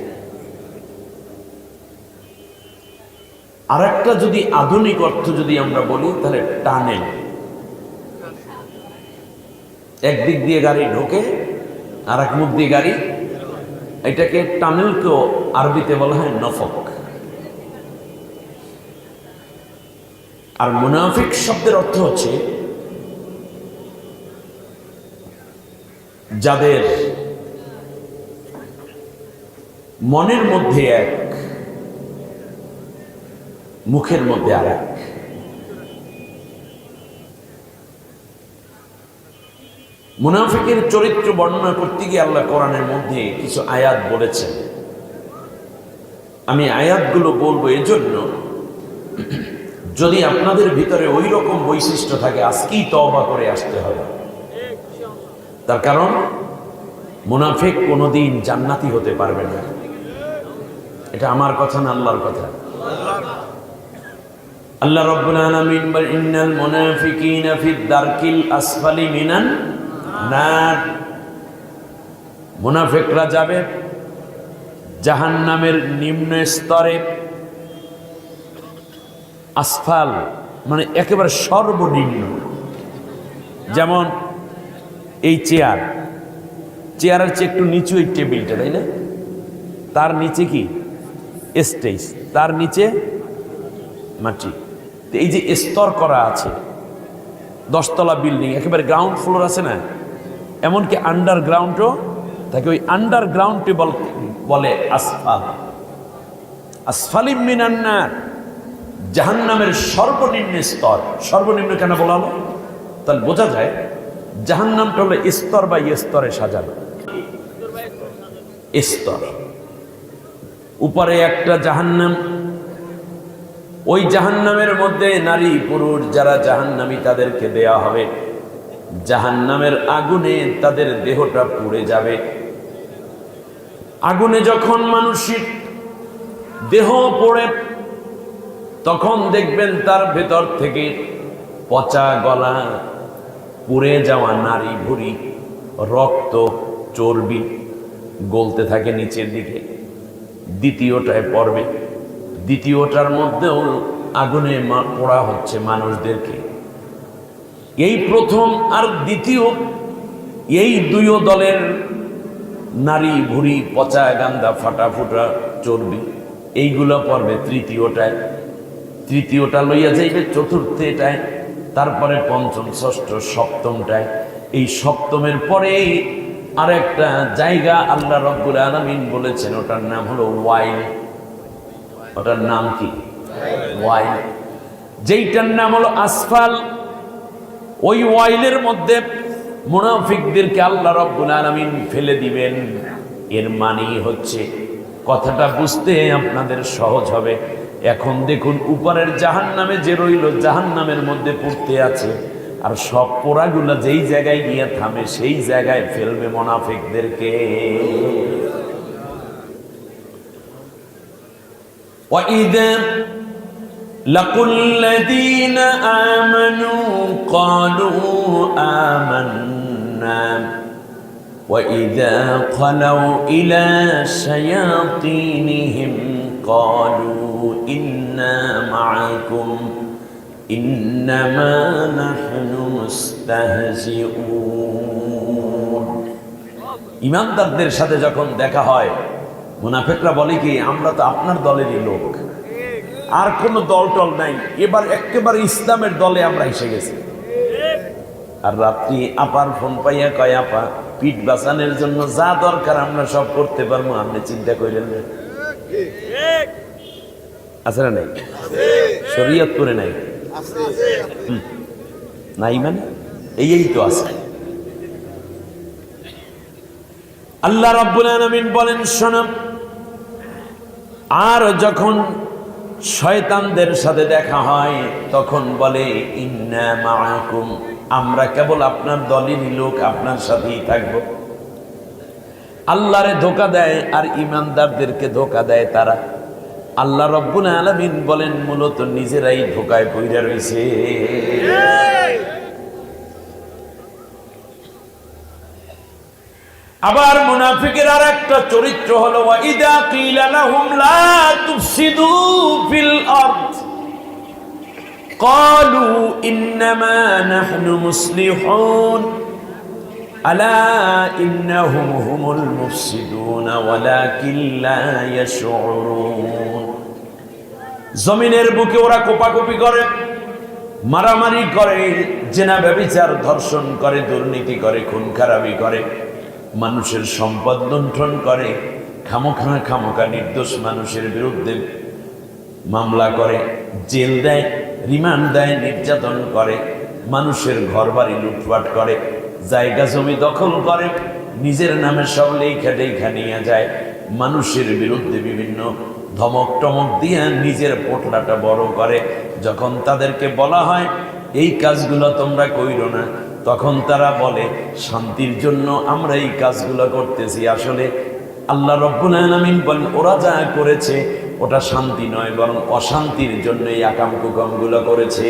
আর একটা যদি আধুনিক অর্থ যদি আমরা বলি তাহলে টানেল। একদিক দিয়ে গাড়ি ঢোকে আর এক মুখ দিয়ে গাড়ি, এটাকে টানেলকেও আরবিতে বলা হয় নফক। আর মুনাফিক শব্দের অর্থ হচ্ছে যাদের মনের মধ্যে এক, মুখের মধ্যে আর এক। মুনাফিকের চরিত্র বর্ণনা করতে গিয়ে আল্লাহ কোরআনের মধ্যে কিছু আয়াত বলেছেন। আমি আয়াতগুলো বলবো এজন্য, যদি আপনাদের ভিতরে ওই রকম বৈশিষ্ট্য থাকে আজকেই তওবা করে আসতে হবে। তার কারণ মুনাফিক কোনোদিন জান্নাতি হতে পারবে না। এটা আমার কথা না, আল্লাহর কথা। আল্লাহ রাব্বুল আলামিন বলেন, ইন্নাল মুনাফিকিনা ফিদ দারকিল আসফালি মিনান নার। মুনাফিকরা যাবে জাহান্নামের নিম্ন স্তরে। আসফাল মানে একেবারে সর্বনিম্ন। যেমন এই চেয়ারের চেয়ে একটু নিচু এই টেবিলটা, তাই না? তার নিচে কি স্টেজ, তার নিচে মাটি। এই যে স্তর করা আছে, 10 তলা বিল্ডিং, একেবারে গ্রাউন্ড ফ্লোর আছে না, এমনকি আন্ডারগ্রাউন্ডও থাকে। ওই আন্ডারগ্রাউন্ডটি বলে আসফাল। আসফালিম মিনান নার, জাহান্নামের সর্বনিম্ন স্তর। সর্বনিম্ন কেন বলা হলো? তাহলে বোঝা যায় জাহান্নামটা হলো স্তর বা স্তরে সাজানো। স্তর, উপরে একটা জাহান্নাম, ওই জাহান্নামের মধ্যে নারী পুরুষ যারা জাহান্নামী তাদেরকে দেয়া হবে, জাহান্নামের আগুনে তাদের দেহটা পুড়ে যাবে। আগুনে যখন মানুষের দেহ পড়ে তখন দেখবেন তার ভেতর থেকে পচা গলা, পুড়ে যাওয়া নারী ভুঁড়ি, রক্ত, চর্বি গলতে থাকে নিচের দিকে। দ্বিতীয়টায় পড়বে, দ্বিতীয়টার মধ্যেও আগুনে পোড়া হচ্ছে মানুষদেরকে। এই প্রথম আর দ্বিতীয়, এই দুই দলের নারী ভুঁড়ি, পচা গান্দা, ফাটা ফুটা চর্বি এইগুলো পড়বে তৃতীয়টায়। তৃতীয়টা লইয়া যাইবে চতুর্থটায়, তারপরে পঞ্চম, ষষ্ঠ, সপ্তমটায়। এই সপ্তমের পরে আর একটা জায়গা আল্লাহ রাব্বুল আলামিন বলেছেন, ওটার নাম হলো ওয়াইল। ওটার নাম কি? ওয়াইল। যেইটার নাম হলো আসফাল। ওই ওয়াইলের মধ্যে মুনাফিকদেরকে আল্লাহ রাব্বুল আলামিন ফেলে দিবেন। এর মানেই হচ্ছে, কথাটা বুঝতে আপনাদের সহজ হবে। এখন দেখুন উপরের জাহান্নামে যে রইল, জাহান্নামের মধ্যে পড়তে আছে, আর সব পোড়াগুলা যেই জায়গায় গিয়ে থামে সেই জায়গায় ফেলবে মুনাফিকদেরকে। وَإِذَا لَقُوا الَّذِينَ آمَنُوا قَالُوا آمَنَّا وَإِذَا خَلَوْا إِلَى شَيَاطِينِهِمْ قَالُوا إِنَّا مَعَكُمْ إِنَّمَا نَحْنُ مُسْتَهْزِئُونَ। ঈমানদারদের সাথে যখন দেখা হয়, মুনাফিকরা বলে কি, আমরা তো আপনার দলেরই লোক, আর কোনো দল টল নাই, এবার একেবারে ইসলামের দলে আমরা এসে গেছি। আর রাত্রি আপার ফোন পাইয়া কয়, আপা পিঠ বাঁচানোর জন্য যা দরকার আমরা সব করতে পারবো, আপনি চিন্তা করেন না। আছে না নাই? শরীয়ত করে নাই নাই মানে এই তো আছে। আল্লাহ রাব্বুল আলামিন বলেন, শোনো, আর যখন শয়তানদের সাথে দেখা হয় তখন বলে ইন্না মাআকুম, আমরা কেবল আপনার দলেরই লোক, আপনার সাথেই থাকব। আল্লাহরে ধোঁকা দেয় আর ঈমানদারদেরকে ধোঁকা দেয় তারা। আল্লাহ রাব্বুল আলামিন বলেন, মূলত নিজেরাই ধোঁকায় পইড়া রইছে। আবার মুনাফিকের আর একটা চরিত্র হলো, ওয়াইদা কিলা লাহুম লা তুফসিদু ফিল আরদ ক্বালু ইন্নামা নাহনু মুসলিহুন আলা ইন্নাহুম হুমুল মুফসিদুন ওয়ালাকিন লা ইয়াশউরুন। জমিনের বুকে ওরা কোপাকুপি করে, মারামারি করে, জেনা ব্যভিচার, ধর্ষণ করে, দুর্নীতি করে, খুন খারাপি করে, মানুষের সম্পদ লুণ্ঠন করে, খামোখা নির্দোষ মানুষের বিরুদ্ধে মামলা করে, জেল দেয়, রিমান্ড দেয়, নির্যাতন করে, মানুষের ঘরবাড়ি লুটপাট করে, জায়গা জমি দখল করে, নিজের নামে সব লেখা নিয়ে যায়, মানুষের বিরুদ্ধে বিভিন্ন ধমক টমক দিয়ে নিজের পোটলাটা বড় করে। যখন তাদেরকে বলা হয় এই কাজগুলো তোমরা কইরো না, তখন তারা বলে শান্তির জন্য আমরা এই কাজগুলো করতেছি। আসলে আল্লাহ রাব্বুল আলামিন বলেন, ওরা যা করেছে ওটা শান্তি নয়, বরং অশান্তির জন্য এই আকাম কুকামগুলো করেছে।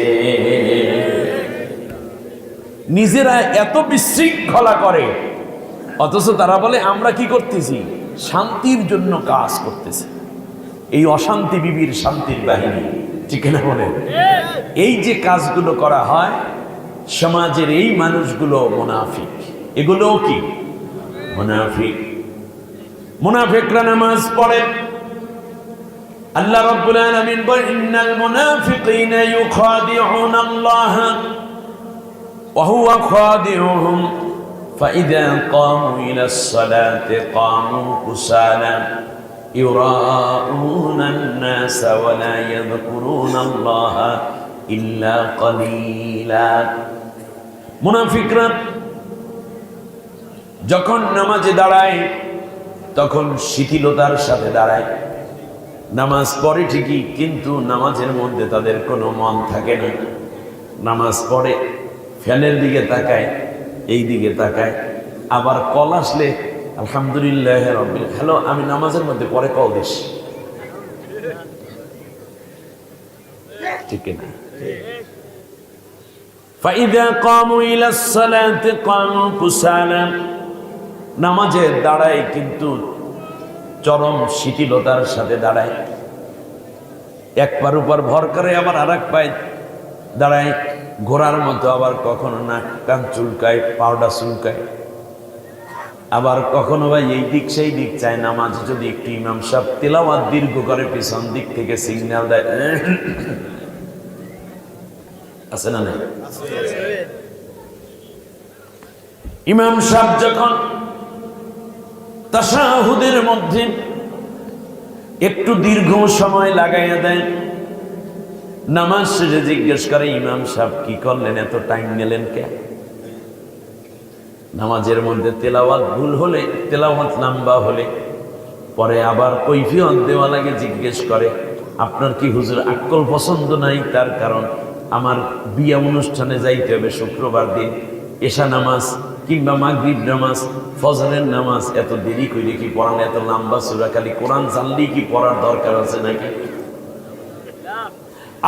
নিজেরা এত বিশৃঙ্খলা করে, অথচ তারা বলে আমরা কি করতেছি, শান্তির জন্য কাজ করতেছি। এই অশান্তি বিবির শান্তির বাহিনী, ঠিক না বলে? এই যে কাজগুলো করা হয়, সমাজের এই মানুষগুলো মুনাফিক। এগুলো কি মুনাফিক? মুনাফিকরা নামাজ পড়ে। আল্লাহ রাব্বুল আলামিন বলেন, ইন্নাল মুনাফিকিনা ইউখাদিউনাল্লাহ ওয়া হুয়া খাদিউহুম ফাইযা ক্বামু ইলাস সালাতি ক্বামু কুসালা ইউরাউনান নাস ওয়া লা ইয়াযকুরুনাল্লাহ ইল্লা কলিলা। মুনাফিকরা যখন নামাজে দাঁড়ায় তখন শিথিলতার সাথে দাঁড়ায়, নামাজ পড়ে ঠিকই, কিন্তু নামাজের মধ্যে তাদের কোনো মন থাকে না। নামাজ পড়ে, ফ্যানের দিকে তাকায়, এই দিকে তাকায়, আবার কল আসলে আলহামদুলিল্লাহ রাব্বিল, হ্যালো আমি নামাজের মধ্যে পরে কল দিস, ঠিক না? ফাইদা কামু ইলাস সালাতি কামু কুসালা, নামাজে দাঁড়ায় কিন্তু চরম শিথিলতার সাথে দাঁড়ায়, এক পার উপর ভর করে আবার আর এক পায়ে দাঁড়ায়, ঘোড়ার মতো, আবার কখনো নাক কান চুলকায়, পাউডার চুলকায়, আবার কখনো বা এই দিক সেই দিক চায়। নামাজ যদি একটু ইমাম সাহেব তেলাওয়াত দীর্ঘ করে পিছন দিক থেকে সিগন্যাল দেয়, আছে না? ইমাম সাহেব যখন তাশাহুদের মধ্যে একটু দীর্ঘ সময় লাগাইয়া দেয়, নামাজ শেষে জিজ্ঞেস করে ইমাম সাহেব কি করলেন, এত টাইম নিলেন কেন? নামাজের মধ্যে তেলাওয়াত ভুল হলে, তেলাওয়াত লম্বা হলে পরে আবার কৈফিয়ত দেওয়া লাগে, জিজ্ঞেস করে আপনার কি হুজুর আক্কল পছন্দ নাই? তার কারণ আমার বিয়ে অনুষ্ঠানে যাইতে হবে শুক্রবার দিন, এশা নামাজ কিংবা মাগরিব নামাজ, ফজরের নামাজ এত দেরি করে কি পড়ান, এত লম্বা সূরা খালি কোরআন জানলেই কি পড়ার দরকার আছে নাকি?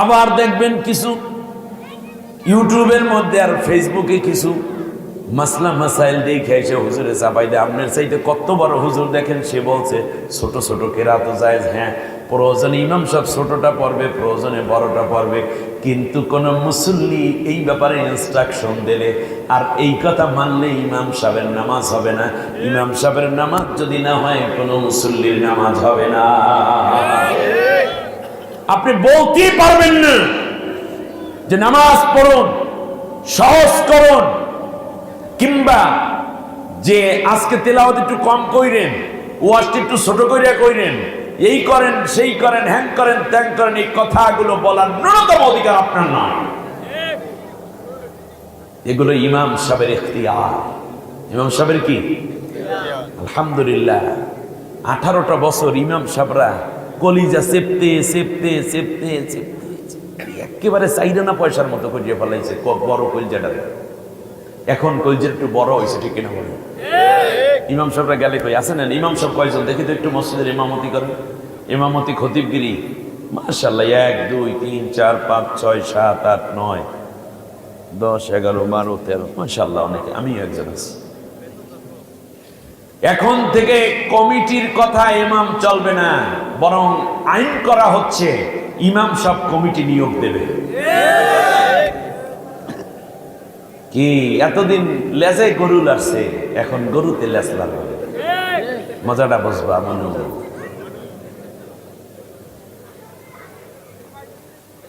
আবার দেখবেন কিছু ইউটিউবের মধ্যে আর ফেসবুকে কিছু মাসলা মাসাইল দেখে এসে হুজুরে চাপাই দেয়, আপনার চাইতে কত বড় হুজুর দেখেন, সে বলছে ছোট ছোট কেরাত জায়েজ, হ্যাঁ প্রয়োজনে ইমাম সাহেব ছোটটা পড়বে, প্রয়োজনে বড়টা পড়বে, কিন্তু কোন মুসল্লি এই ব্যাপারে ইনস্ট্রাকশন দিলে আর এই কথা মানলে ইমাম সাহেবের নামাজ হবে না। ইমাম সাহেবের নামাজ যদি না হয় কোনো মুসল্লির নামাজ হবে না। আপনি বলতেই পারবেন না যে নামাজ পড়ুন, সহজ করুন, কিংবা যে আজকে তেলাওয়াত একটু কম কইরেন, ওয়াজটা একটু ছোট কইরা কইরেন, এই করেন সেই করেন, হ্যাং করেন ত্যাং করেন, এই কথাগুলো বলার ন্যূনতম অধিকার আপনার নয়। এগুলো ইমাম সাহেবের ইখতিয়ার। ইমাম সাহেবের কি? আলহামদুলিল্লাহ 18টা বছর ইমাম সাহেবরা কলিজা চেপতে চেপতে চেপতে চেপতে একেবারে চাইরা না পয়সার মতো করিয়ে ফেলাইছে বড় কলিজাটা। এখন কলিজাটা একটু বড় হয়েছে, ঠিক কিনা বলেন? ইমাম সাহেবরা গেলে কই আছেন না? ইমাম সাহেব কয়জন দেখি তো একটু মসজিদের ইমামতি করেন। ইমামতি খতিবগিরি মাশাআল্লাহ 1 2 3 4 5 6 7 8 9 10 11 12 13 মাশাআল্লাহ অনেকে, আমিও একজন আছি। এখন থেকে কমিটির কথা ইমাম চলবে না, বরং আইন করা হচ্ছে ইমাম সাহেব কমিটি নিয়োগ দেবে। কি এতদিন লেজে গরু লাগছে, এখন গরুতে লেজ লাগবে, মজাটা বুঝবা মনে।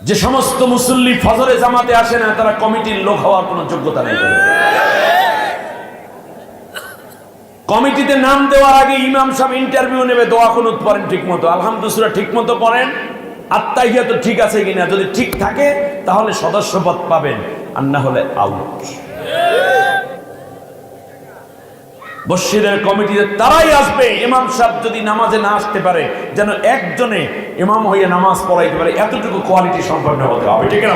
যে সমস্ত মুসল্লি ফজরে জামাতে আসে না, তারা কমিটির লোক হওয়ার কোনো যোগ্যতা নেই। কমিটিতে নাম দেওয়ার আগে ইমাম সাহেব ইন্টারভিউ নেবে, দোয়া কুনুত পড়েন ঠিক মতো, আলহামদুলিল্লাহ ঠিক মতো পড়েন, আত্মাহিয়াত ঠিক আছে কিনা, যদি ঠিক থাকে তাহলে সদস্যপদ পাবেন, আর না হলে আউট। মসজিদের কমিটিতে তারাই আসবে। ইমাম সাহেব যদি নামাজে না আসতে পারে, যেন একজনে ইমাম হয়ে নামাজ পড়াইতে পারে, এতটুকু কোয়ালিটি সম্পন্ন হতে হবে, ঠিক না?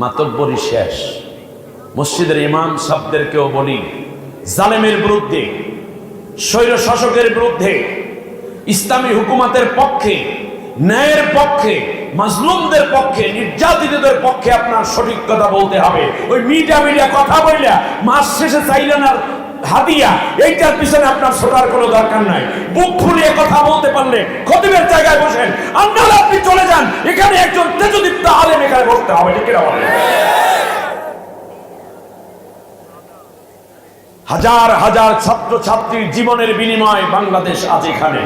মাতব্বরি শেষ। মসজিদের ইমাম সাহেবদেরকেও বলি, জালেমের বিরুদ্ধে, স্বৈর শাসকের বিরুদ্ধে, ইসলামী হুকুমতের পক্ষে, ন্যায়ের পক্ষে, মাজলুমদের পক্ষে, নির্যাতিতদের পক্ষে আপনার সঠিক কথা বলতে হবে। ওই মিডিয়া কথা বললে মাস শেষে চাইলেন আর হাদিয়া, এইটার পিছনে আপনার ছোটার কোনো দরকার নাই। বুক ফুলিয়ে কথা বলতে পারলে খতিবের জায়গায় বসেন, আপনারা আপনি চলে যান, এখানে একজন তেজদীপ্ত আলেম এখানে বসতে হবে, ঠিক না? হাজার হাজার ছাত্র ছাত্রীর জীবনের বিনিময় বাংলাদেশ আজ এখানে।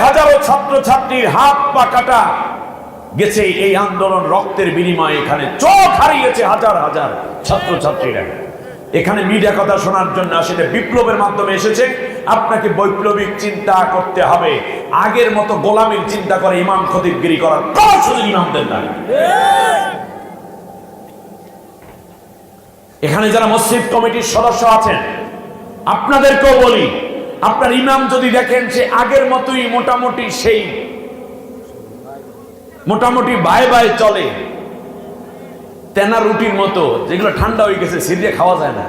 হাজারো ছাত্র ছাত্রীর হাত পা কাটা গেছে এই আন্দোলন, রক্তের বিনিময়ে এখানে চোখ হারিয়েছে হাজার হাজার ছাত্র ছাত্রীরা। এখানে মিডিয়া কথা শোনার জন্য আসলে বিপ্লবের মাধ্যমে এসেছে। আপনাকে বৈপ্লবিক চিন্তা করতে হবে, আগের মতো গোলামীর চিন্তা করে ইমাম খতিবগিরি করার কোনো সুযোগ ইমামদের নাই। এখানে যারা মসজিদ কমিটির সদস্য আছেন, আপনাদেরকেও বলি, আপনার ইমাম যদি দেখেন সে আগের মতোই মোটামুটি বায়ে বায়ে চলে, তেনা রুটির মতো, যেগুলো ঠান্ডা হয়ে গেছে সিরিয়ে খাওয়া যায় না,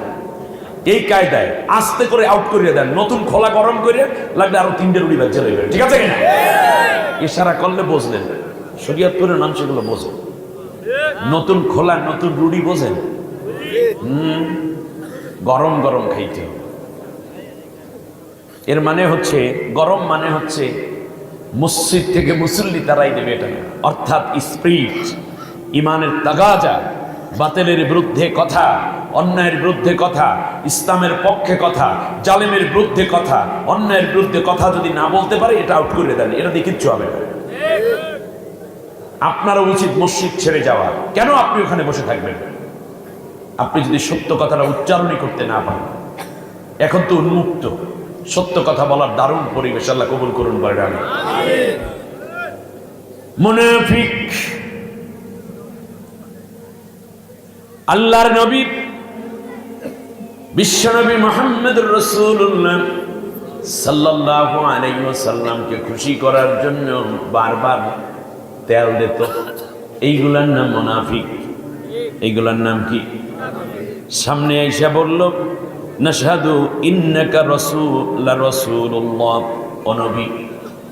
এই কায়দায় আস্তে করে আউট করিয়ে দেন, নতুন খোলা গরম করে লাগলে আরো 3টে রুটি বাজছে রইবে, ঠিক আছে কিনা? ইশারা করলে বুঝলেন, শরীয়তপুরের নাম সেগুলো বোঝেন। নতুন খোলা নতুন রুটি বোঝেন, গরম গরম খাইতে হবে। এর মানে হচ্ছে গরম মানে হচ্ছে মসজিদ থেকে মুসল্লি তারাই দেবে, এটা না। অর্থাৎ স্পিরিট, ইমানের তাগাজা, বাতিলের বিরুদ্ধে কথা, অন্যায়ের বিরুদ্ধে কথা, ইসলামের পক্ষে কথা, জালেমের বিরুদ্ধে কথা, অন্যায়ের বিরুদ্ধে কথা যদি না বলতে পারে এটা আউট করে দেন, এটা দিয়ে কিচ্ছু হবে না। আপনারও উচিত মসজিদ ছেড়ে যাওয়া। কেন আপনি ওখানে বসে থাকবেন? আপনি যদি সত্য কথাটা উচ্চারণই করতে না পারেন। এখন তো উন্মুক্ত, সত্য কথা বলার দারুণ পরিবেশ, আল্লাহ কবুল করুন বলেন আমিন। মুনাফিক, আল্লাহর নবী বিশ্বনবী মুহাম্মদুর রাসূলুল্লাহ সাল্লাল্লাহু আলাইহি ওয়াসাল্লামকে খুশি করার জন্য বারবার তেল দিত। এইগুলার নাম মুনাফিক। এইগুলার নাম কি? সামনে আইসা বলল, নাশহাদু ইন্নাকা রাসূলুল্লাহ, ও নবী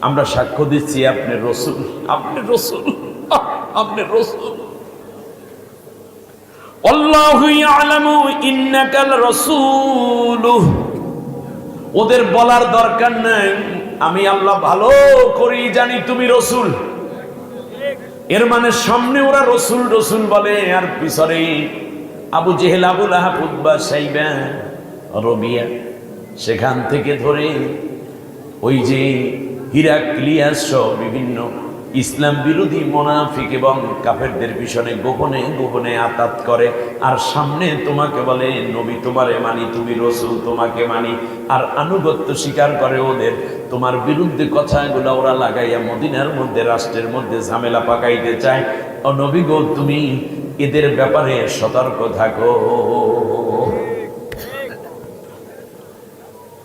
আমরা সাক্ষ্য দিচ্ছি আপনি রাসূল, আপনি রাসূল, আপনি রাসূল। আল্লাহু ইয়ালামু ইন্নাকা রাসূল, ওদের বলার দরকার নাই, আমি আল্লাহ ভালো করেই জানি তুমি রাসূল। এর মানে সামনে ওরা রসুল রসুল বলে, আর পিছনে আবু জেহেল, আবু লাহাব, উতবা, সাইবা, রবিয়া, সেখান থেকে ধরে ওই যে হিরাক্লিয়াস সহ বিভিন্ন ইসলাম বিরোধী মুনাফিক এবং কাফেরদের পিছনে গোপনে গোপনে আতাত করে, আর সামনে তোমাকে বলে নবী তোমারে মানি, তুমি রসুল তোমাকে মানি, আর আনুগত্য স্বীকার করে ওদের। তোমার বিরুদ্ধে কথাগুলো ওরা লাগাইয়া মদিনার মধ্যে, রাষ্ট্রের মধ্যে ঝামেলা পাকাইতে চায়। ও নবী গো, তুমি এদের ব্যাপারে সতর্ক থাকো।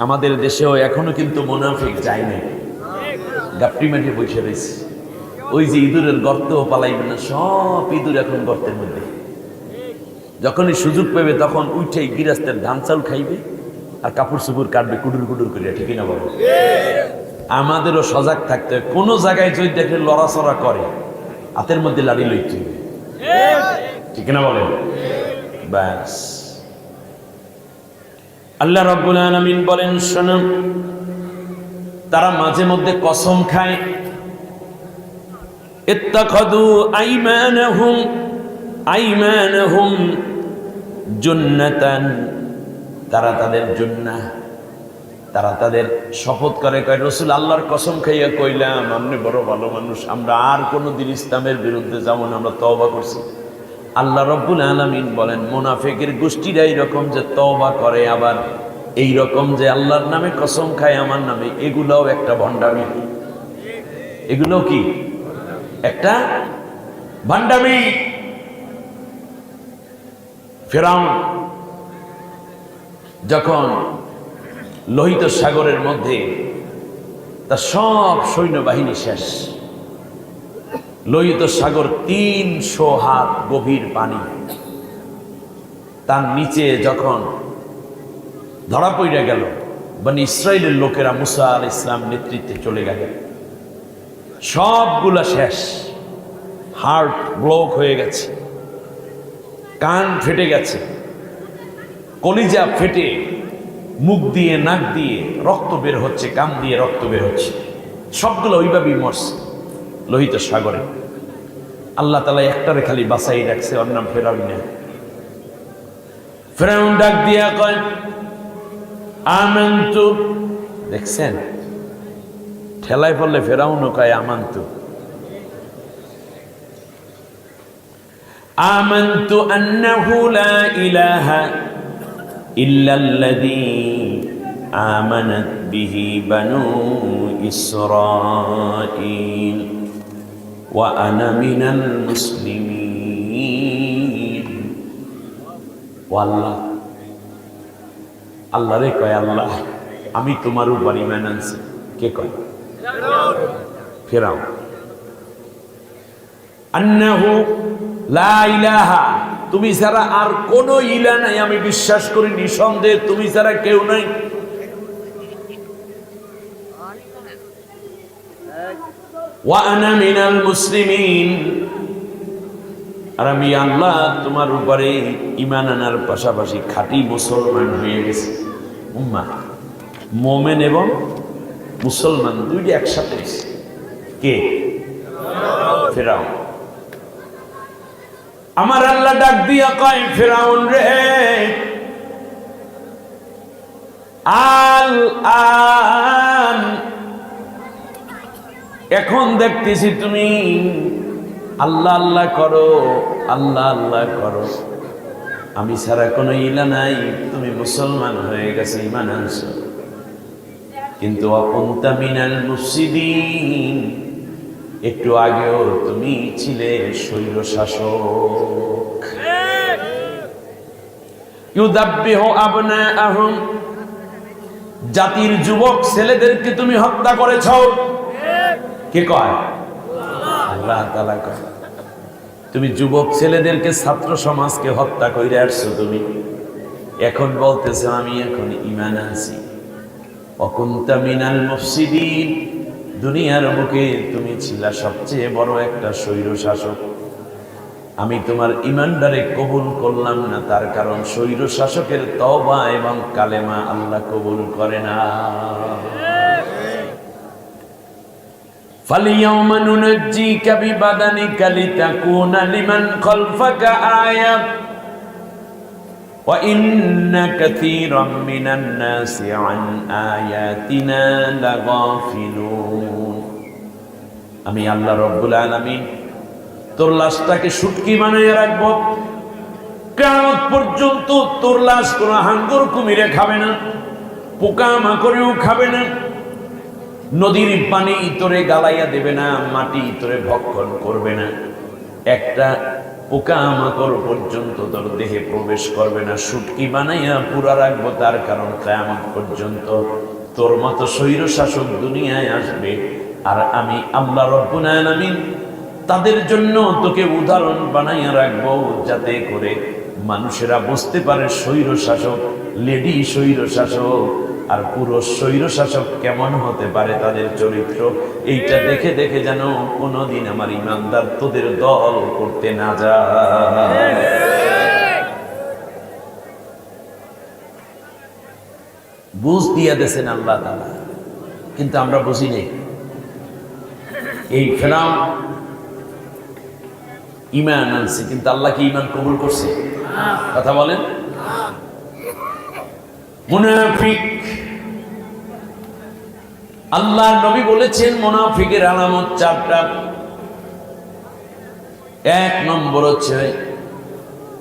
আমাদের দেশেও এখনো কিন্তু মুনাফিক যায় না, গাপটি মাঠে বসে রয়েছে। ওই যে ইঁদুরের গর্ত পালাইবে না, সব ইঁদুর এখন গর্তের মধ্যে। যখনই সুযোগ পাবে তখন উঠেই গিরাস্তের ধান চাউল খাইবে আর কাপড় চুপড় কাটবে কুডুর কুডুর করে, ঠিক না বলো? আমাদেরও সজাগ থাকতে হবে। কোনো জায়গায় যদি দেখে লড়াচড়া করে, হাতের মধ্যে লাড়ি লইতে হবে, ঠিক না বলে? ব্যাস। আল্লাহ রাব্বুল আলামিন বলেন, শোনো, তারা মাঝে মধ্যে কসম খায়, ইত্তাখাযু আইমানাহুম জুন্নাতান, তারা তাদের জুন্নাহ, তারা তাদের শপথ করে, কয় রাসূল আল্লাহর কসম খাইয়া কইলাম আপনি বড় ভালো মানুষ, আমরা আর কোনোদিন ইসলামের বিরুদ্ধে যাব না, আমরা তওবা করছি। আল্লাহ রাব্বুল আলামিন বলেন, মুনাফিকের গোষ্ঠীরা এইরকম যে তওবা করে, আবার এই রকম যে আল্লাহর নামে কসম খায় আমার নামে, এগুলাও একটা ভণ্ডামি। এগুলো কি? একটা ভণ্ডামি। ফিরআউন যখন লোহিত সাগরের মধ্যে তার সব সৈন্যবাহিনী শেষ, লোহিত সাগর 300 হাত গভীর পানি, তার নিচে যখন ধরা পড়ে গেল, বনি ইসরাইলের লোকেরা মুসা আলাইহিস সালাম নেতৃত্বে চলে গেল, সবগুলা শেষ, হার্ট ব্লক হয়ে গেছে, কান ফেটে গেছে, কলিজা ফেটে মুখ দিয়ে নাক দিয়ে রক্ত বের হচ্ছে, কান দিয়ে রক্ত বের হচ্ছে, সবগুলো ওইভাবেই মরছে লোহিত সাগরে। আল্লাহ তাআলা একটারে খালি বাঁচাই রাখছে, ওর নাম ফেরাউন। ফেরাউন ডাক দিয়া কয়, আমানতু, দেখছেন ঠেলায় পড়লে ফেরাউনও কয় আমানতু, আমানতু আন্নাহু লা ইলাহা ইল্লাল্লাযী আমানাত বিহি বানু ইসরাঈল ওয়া আনা মিনাল মুসলিমিন। ও আল্লাহ, আল্লাহ রে কয়, আল্লাহ আমি তোমার উপর ঈমান আনছি। কে কয়? ফিরআউন। আন্নাহু লা ইলাহা, তুমি ছাড়া আর কোনো ইলাহ নাই, আমি বিশ্বাস করি নিঃসন্দেহে তুমি ছাড়া কেউ নাই। ওয়া আনা মিনাল মুসলিমিন, আর আমি আল্লাহ তোমার উপরে ঈমান আনার পাশাপাশি খাঁটি মুসলমান হয়ে গেছি। উম্মাহ, মোমেন এবং মুসলমান দুইটা একসাথে। কে? ফিরআউন। আমার আল্লাহ ডাক দিয়া কয়, ফিরআউন রে, আল আন, এখন দেখতেছি তুমি আল্লাহ আল্লাহ করো, আল্লাহ আল্লাহ করো, আমি ছাড়া কোনো ইলাহ নাই, তুমি মুসলমান হয়ে গেছে, ঈমান আনছো। কিন্তু অকুনতা মিনাল মুফসিদিন, একটু আগেও তুমি ছিলে স্বৈর শাসক। ইউদাব্বিহু আবনাআহুম, জাতির যুবক ছেলেদেরকে তুমি হত্যা করেছ। কে কয়? আল্লাহ তাআলা কয়। তুমি যুবক ছেলেদেরকে, ছাত্র সমাজকে হত্যা করে আসছো তুমি, এখন বলতেছো আমি এখন ঈমান আনছি। অকুনতা মিনাল মুফসিদিন, দুনিয়ার বুকে তুমি ছিলা সবচেয়ে বড় একটা স্বৈর শাসক। আমি তোমার ঈমানদারে কবুল করলাম না, তার কারণ স্বৈর শাসকের তওবা এবং কালেমা আল্লাহ কবুল করে না। ফালিয়াউমা নুনাজ্জিকা বিবাদানিকা লিতাকুনা লিমান খালফাকা আয়া ওয়া ইন্না কাসীরাম মিনান নাসি আন আয়াতিনা লাগাফিলুন। আমি আল্লাহ রাব্বুল আলামিন তোর লাশটাকে শুটকি বানিয়ে রাখবো, কিয়ামত পর্যন্ত তোর লাশ কোনো হাঙ্গর কুমিরে খাবে না, পোকা মাকড়েও খাবে না, নদীর পানি তোরে গালাইয়া দেবে না, মাটি তোরে ভক্ষণ করবে না, একটা পোকা মাকড় পর্যন্ত তোর দেহে প্রবেশ করবে না, শুটকি বানাইয়া পুরা রাখবো। তার কারণ কিয়ামত পর্যন্ত তোর মতো স্বৈর শাসক দুনিয়ায় আসবে, আর আমি আল্লাহ রাব্বুল আলামিন তাদের জন্য তোকে উদাহরণ বানাইয়া রাখবো, যাতে করে মানুষেরা বুঝতে পারে স্বৈর শাসক, লেডি স্বৈর শাসক আর পুরুষ স্বৈর শাসক কেমন হতে পারে, তাদের চরিত্র। এইটা দেখে দেখে যেন কোনোদিন আমার ইমানদার তোদের দল করতে না যায়। বুঝ দিয়া দেন আল্লাহ তাআলা, কিন্তু আমরা বুঝি নেই। এই ফিরআউন ঈমান আনছে, কিন্তু আল্লাহ কি ঈমান কবুল করছে? কথা বলেন। মুনাফিক, আল্লাহর নবী বলেছেন মুনাফিকের আলামত চারটা। এক নম্বর হচ্ছে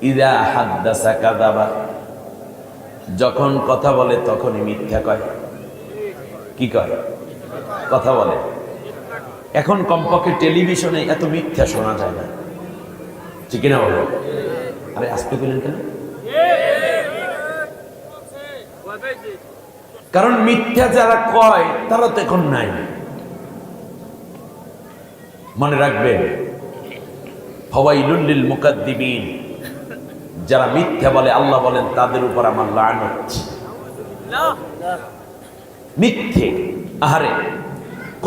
ইযা হাদ্দাসা কাযাবা, যখন কথা বলে তখনই মিথ্যা কয়। কি কয়? কথা বলে। এখন কমপক্ষে টেলিভিশনে এত মিথ্যা শোনা যায় না, ঠিক না বলো? আরে আসতে বললেন কেন? কারণ মিথ্যা যারা কয় তারা তো এখন নাই। মনে রাখবেন, ফাওয়াইলুল লিল মুকাদ্দিবিন, যারা মিথ্যা বলে আল্লাহ বলেন তাদের উপর আমার লানত। মিথ্যে, আহারে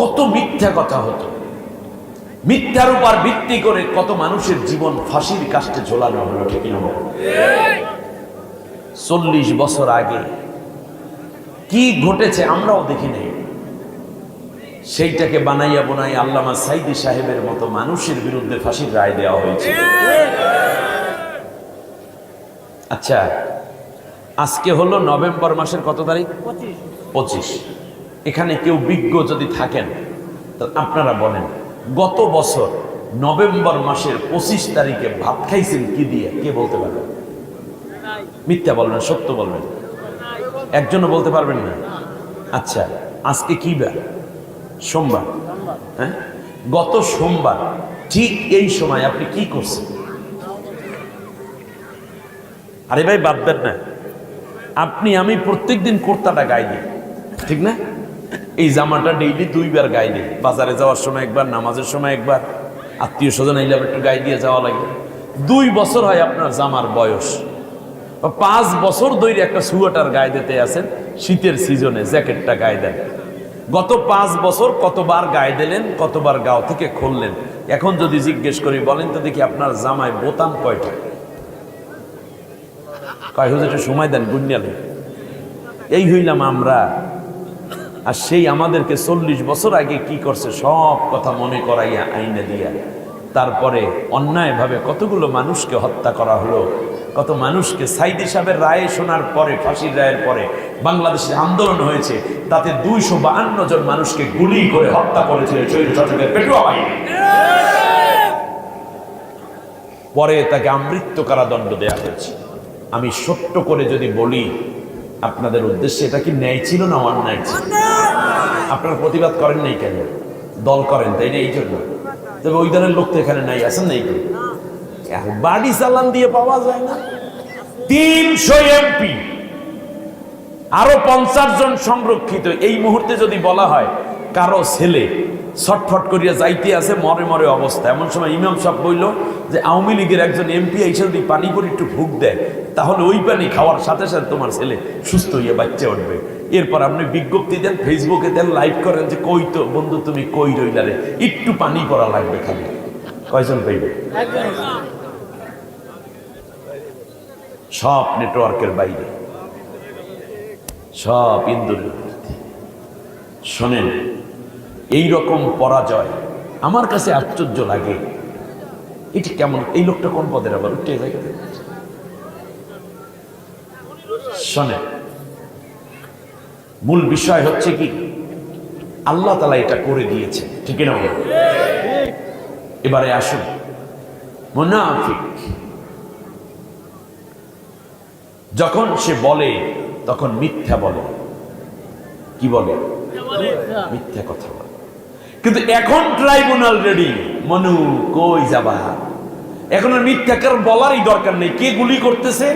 কত মিথ্যা কথা হতো, মিথ্যার উপর ভিত্তি করে কত মানুষের জীবন ফাঁসির কাস্টে ঝোলানো হলো, ঠিক না? 40 বছর আগে কি ঘটেছে আমরাও দেখি নাই, সেইটাকে বানাইয়া বোনাই আল্লামা সাইদি সাহেবের মতো মানুষের বিরুদ্ধে ফাঁসির রায় দেওয়া হয়েছে। আচ্ছা, আজকে হলো নভেম্বর মাসের কত তারিখ? 25। এখানে কেউ বিজ্ঞ যদি থাকেন তো আপনারা বলেন, গত বছর নভেম্বর মাসের 25 তারিখে ভাত খাইছেন কি দিয়ে? কে বলতে পারবেন? মিথ্যা বলবেন, সত্য বলবেন, একজনও বলতে পারবেন না। আচ্ছা, আজকে কি বার? সোমবার। হ্যাঁ, গত সোমবার ঠিক এই সময় আপনি কি করছেন? আরে ভাই বাদ দেন না, আপনি আমি প্রত্যেকদিন কুর্তাটা গায়ে দিই, ঠিক না? এই জামাটা ডেইলি 2 বার গায়ে দিই, বাজারে যাওয়ার সময় একবার, নামাজের সময় একবার, আত্মীয় স্বজন আইলে একটু গায়ে দিয়ে যাওয়া লাগে। 2 বছর হয় আপনার জামার বয়স, 5 বছর ধরে একটা সোয়েটার গায়ে দিতে আছেন, শীতের সিজনে জ্যাকেটটা গায়ে দেন। গত 5 বছর কতবার গায়ে দিলেন, কতবার গাও থেকে খুললেন? এখন যদি জিজ্ঞেস করি, বলেন তো দেখি আপনার জামায় বোতাম কয়টা? কয় হুজুর সময় দেন, গুন্যালে। এই হইলাম আমরা। আর সেই আমাদেরকে 40 বছর আগে কি করছে সব কথা মনে করাইয়া আইনে দিয়া, তারপরে অন্যায়ভাবে কতগুলো মানুষকে হত্যা করা হলো, কত মানুষকে সাইদি সাহেবের রায় শোনার পরে, ফাঁসির রায়ের পরে বাংলাদেশে আন্দোলন হয়েছে, তাতে 252 জন মানুষকে গুলি করে হত্যা করেছিল স্বৈরশাসকের পেটুয়া বাহিনী। পরে তাকে আমৃত্যু কারাদণ্ড দেয়া হয়েছে। আমি সত্য করে যদি বলি আপনাদের উদ্দেশ্যে, এটা কি ন্যায় ছিল না অন্যায় ছিল? আপনারা প্রতিবাদ করেন নাই কেন? দল করেন তাই না? এই জন্য। তবে ওই দলের লোক তো এখানে নাই, আছেন নাই কেন? বাড়ি চালান দিয়ে পাওয়া যায় না। 300 এমপি, আরো 50 জন সংরক্ষিত। এই মুহূর্তে যদি বলা হয় কারো ছেলে ছটফট করিয়া যাইতে আছে মরে মরে অবস্থা, এমন সময় ইমাম সাহেব বলল যে আওয়ামী লীগের একজন এমপি এসে যদি পানি করে একটু ফুক দেয়, তাহলে ওই পানি খাওয়ার সাথে সাথে তোমার ছেলে সুস্থ হইয়া বাচ্চা উঠবে। এরপর আপনি বিজ্ঞপ্তি দেন, ফেসবুকে দেন, লাইভ করেন যে কই তো বন্ধু তুমি কই রইলা রে, একটু পানি পড়া লাগবে খালি। কয়জন পাইবে? সব নেটওয়ার্কের বাইরে, সব ইন্দুরের। শোনেন, এই রকম পরাজয় আমার কাছে আশ্চর্য লাগে। এটি কেমন? এই লোকটা কোন পদের আবার উঠে যায়? শোনেন, মূল বিষয় হচ্ছে কি, আল্লাহ তাআলা এটা করে দিয়েছে, ঠিক না? এবারে আসুন, মুনাফিক যখন সে বলে তখন মিথ্যা বলে। কি বলে? মিথ্যা কথা বলে। কিন্তু এখন ট্রাইব্যুনাল রেডি, মনু কই যাবা? এখন আর মিথ্যাকার বলারই দরকার নেই। কে গুলি করতেছে,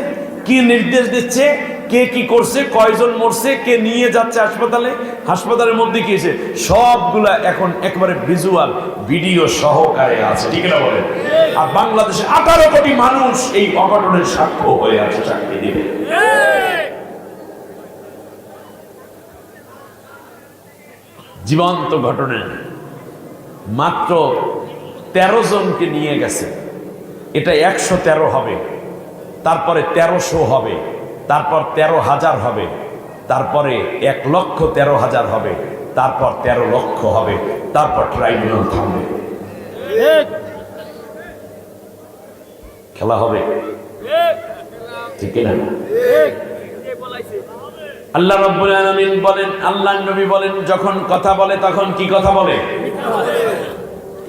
কি নির্দেশ দিচ্ছে, কে কি করছে, কয়জন মরছে, কে নিয়ে যাচ্ছে হাসপাতালে, হাসপাতালের মধ্যে কি আছে, সবগুলা এখন একবারে ভিজুয়াল ভিডিও সহকারে আছে, ঠিক না বলেন? আর বাংলাদেশে 18 কোটি মানুষ এই অঘটনের সাক্ষ্য হয়ে আছে, সাক্ষী দিবে। জীবন্ত ঘটনা। মাত্র 13 জনকে নিয়ে গেছে। এটা 113 হবে, তারপরে 1300 হবে, তারপর 13,000 হবে, তারপরে 1,13,000 হবে, তারপর 13 লক্ষ হবে, তারপর ট্রাইব্যুনাল থামবে, খেলা হবে, ঠিক না? আল্লাহ রাব্বুল আলামিন বলেন, আল্লাহর নবী বলেন, যখন কথা বলে তখন কি কথা বলে?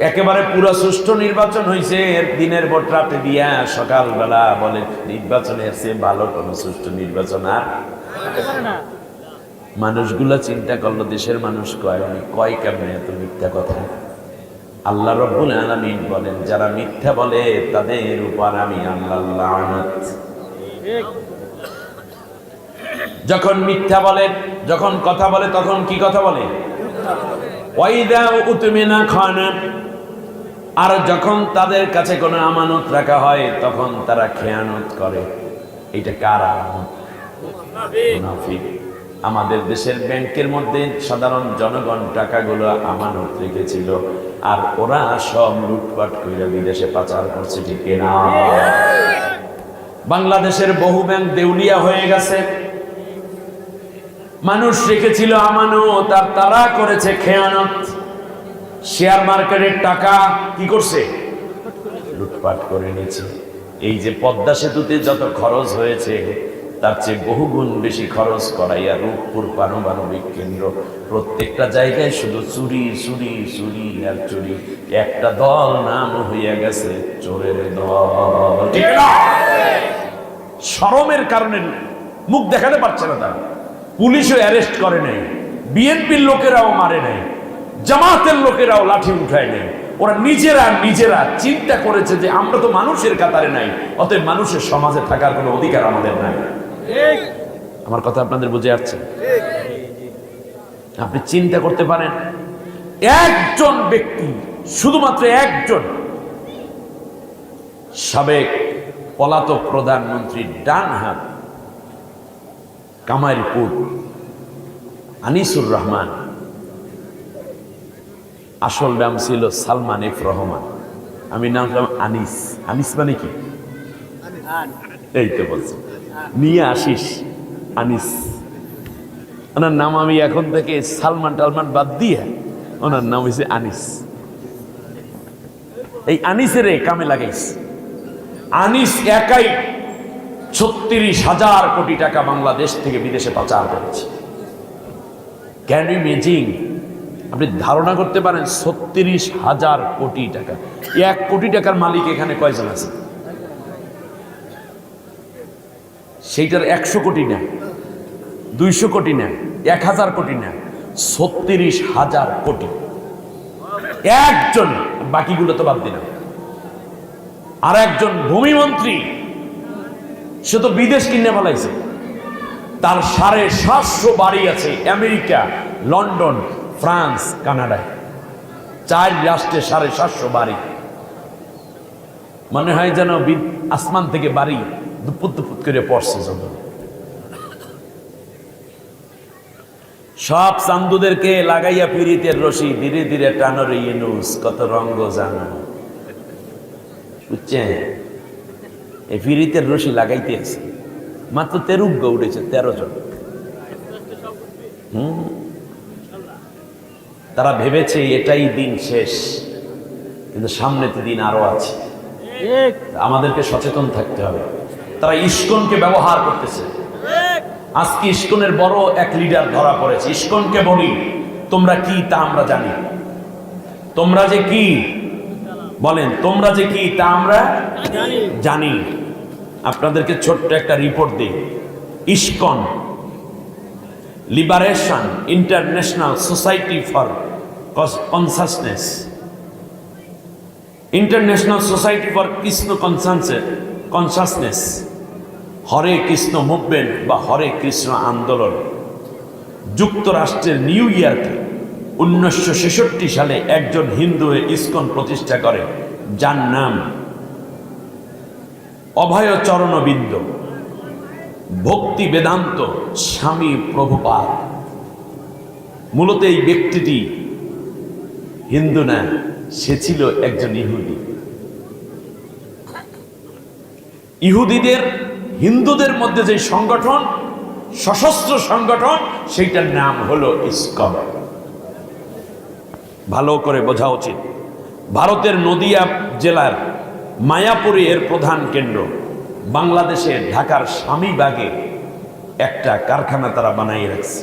একেবারে পুরো সুষ্ঠু নির্বাচন হয়েছে, দিনের ভোট রাতে দিয়া সকালবেলা বলে নির্বাচনের চেয়ে ভালো কোনো সুষ্ঠু নির্বাচন আর মানুষগুলা চিন্তা করলো, দেশের মানুষ কয় কেমনে এত মিথ্যা কথা। আল্লাহ রাব্বুল আলামিন বলেন, যারা মিথ্যা বলে তাদের উপর আমি আল্লাহ লানত। যখন মিথ্যা বলে, যখন কথা বলে তখন কি কথা বলে? ওয়াইদা উতমিনা খানা। আর যখন তাদের কাছে কোনো আমানত রাখা হয় তখন তারা খেয়ানত করে। এটা কার আলামত? মুনাফিক। আমাদের দেশের ব্যাংকের মধ্যে সাধারণ জনগণ টাকাগুলো আমানত রেখেছিল, আর ওরা সব লুটপাট করে বিদেশে পাচার করছে, ঠিক না? বাংলাদেশের বহু ব্যাংক দেউলিয়া হয়ে গেছে। মানুষ রেখেছিল আমানত আর তারা করেছে খেয়ানত। শেয়ার মার্কেটের টাকা কি করছে? লুটপাট করে নিয়েছে। এই যে পদ্মা সেতুতে যত খরচ হয়েছে তার চেয়ে বহুগুণ বেশি খরচ করাইয়া রূপপুর পারমাণবিক কেন্দ্র, প্রত্যেকটা জায়গায় শুধু চুরি চুরি চুরি আর চুরি। একটা দল নাম হইয়া গেছে চোরের দল, ঠিক না? শরমের কারণে মুখ দেখাতে পারছে না তারা। পুলিশও অ্যারেস্ট করে নাই, বিএনপির লোকেরাও মারে নাই, জামাতের লোকেরাও লাঠি উঠায় নাই, ওরা নিজেরা চিন্তা করেছে যে আমরা তো মানুষের কাতারে নাই, অতএব মানুষের সমাজে থাকার কোনো অধিকার আমাদের নাই। আমার কথা আপনাদের বুঝে আসছে? আপনি চিন্তা করতে পারেন, একজন ব্যক্তি, শুধুমাত্র একজন সাবেক পলাতক প্রধানমন্ত্রীর ডান হাত কামাইরপুর আনিসুর রহমান, আসল নাম ছিল সালমান এফ রহমান, আমি নাম আনিস। আনিস মানে কি? এই তো বলছি, নিয়ে আসিস আনিস। ওনার নাম আমি এখন থেকে সালমান টালমান বাদ দিয়ে ওনার নাম হয়েছে আনিস। এই আনিসের কামে লাগাইস। আনিস একাই 36,000 কোটি টাকা বাংলাদেশ থেকে বিদেশে পাচার করেছে। Can you imagine? আপনি ধারণা করতে পারেন 36,000 কোটি টাকা। 1 কোটি টাকার মালিক এখানে কয়জন আছে? সেইটার 100 কোটি না, 200 কোটি না, 1000 কোটি না, 36,000 কোটি একজন। বাকিগুলো তো বাদ দিলাম। আর একজন ভূমিমন্ত্রী, সে তো বিদেশ কিনে ফেলাইছে। তার 750 বাড়ি আছে আমেরিকা, লন্ডন, ফ্রান্স, কানাডায়। 4 রাষ্ট্রে 750 বাড়ি। মনে হয় যেন আসমান থেকে বাড়ি দুপুত দুপুত করে পড়ছে। যত সব চান্দুদেরকে লাগাইয়া পিরিতের রশি, ধীরে ধীরে টানোর ইনুস, কত রঙ্গ জানো। বুঝছেন? এই পিরিতের রশি লাগাইতে আছে, মাত্র 13 উঠেছে, 13 জন। তারা ভেবেছে এটাই দিন শেষ, কিন্তু সামনে তো দিন আরো আছে। আমাদেরকে সচেতন থাকতে হবে। তারা ইস্কনকে ব্যবহার করতেছে। আজকে ইস্কনের বড় এক লিডার ধরা পড়েছে। ইস্কনকে বলি, তোমরা কি তা আমরা জানি। তোমরা যে কি বলেন, তোমরা যে কি তা আমরা জানি। আপনাদেরকে ছোট্ট একটা রিপোর্ট দিই। ISKCON liberation international society for consciousness, international society for Krishna consciousness, Hare Krishna movement বা হরে কৃষ্ণ আন্দোলন যুক্তরাষ্ট্রের নিউ ইয়র্কে 1966 সালে একজন হিন্দু ইস্কন প্রতিষ্ঠা করে, যার নাম অভয় চরণবিন্দ ভক্তি বেদান্ত স্বামী প্রভুপাদ। মূলত এই ব্যক্তিটি হিন্দু না, সে ছিল একজন ইহুদি। ইহুদিদের হিন্দুদের মধ্যে যে সংগঠন, সশস্ত্র সংগঠন, সেইটার নাম হলো ইস্কন। ভালো করে বোঝা উচিত। ভারতের নদিয়া জেলার মায়াপুরে এর প্রধান কেন্দ্র। বাংলাদেশের ঢাকার স্বামীবাগে একটা কারখানা তারা বানাইয়ে রাখছে।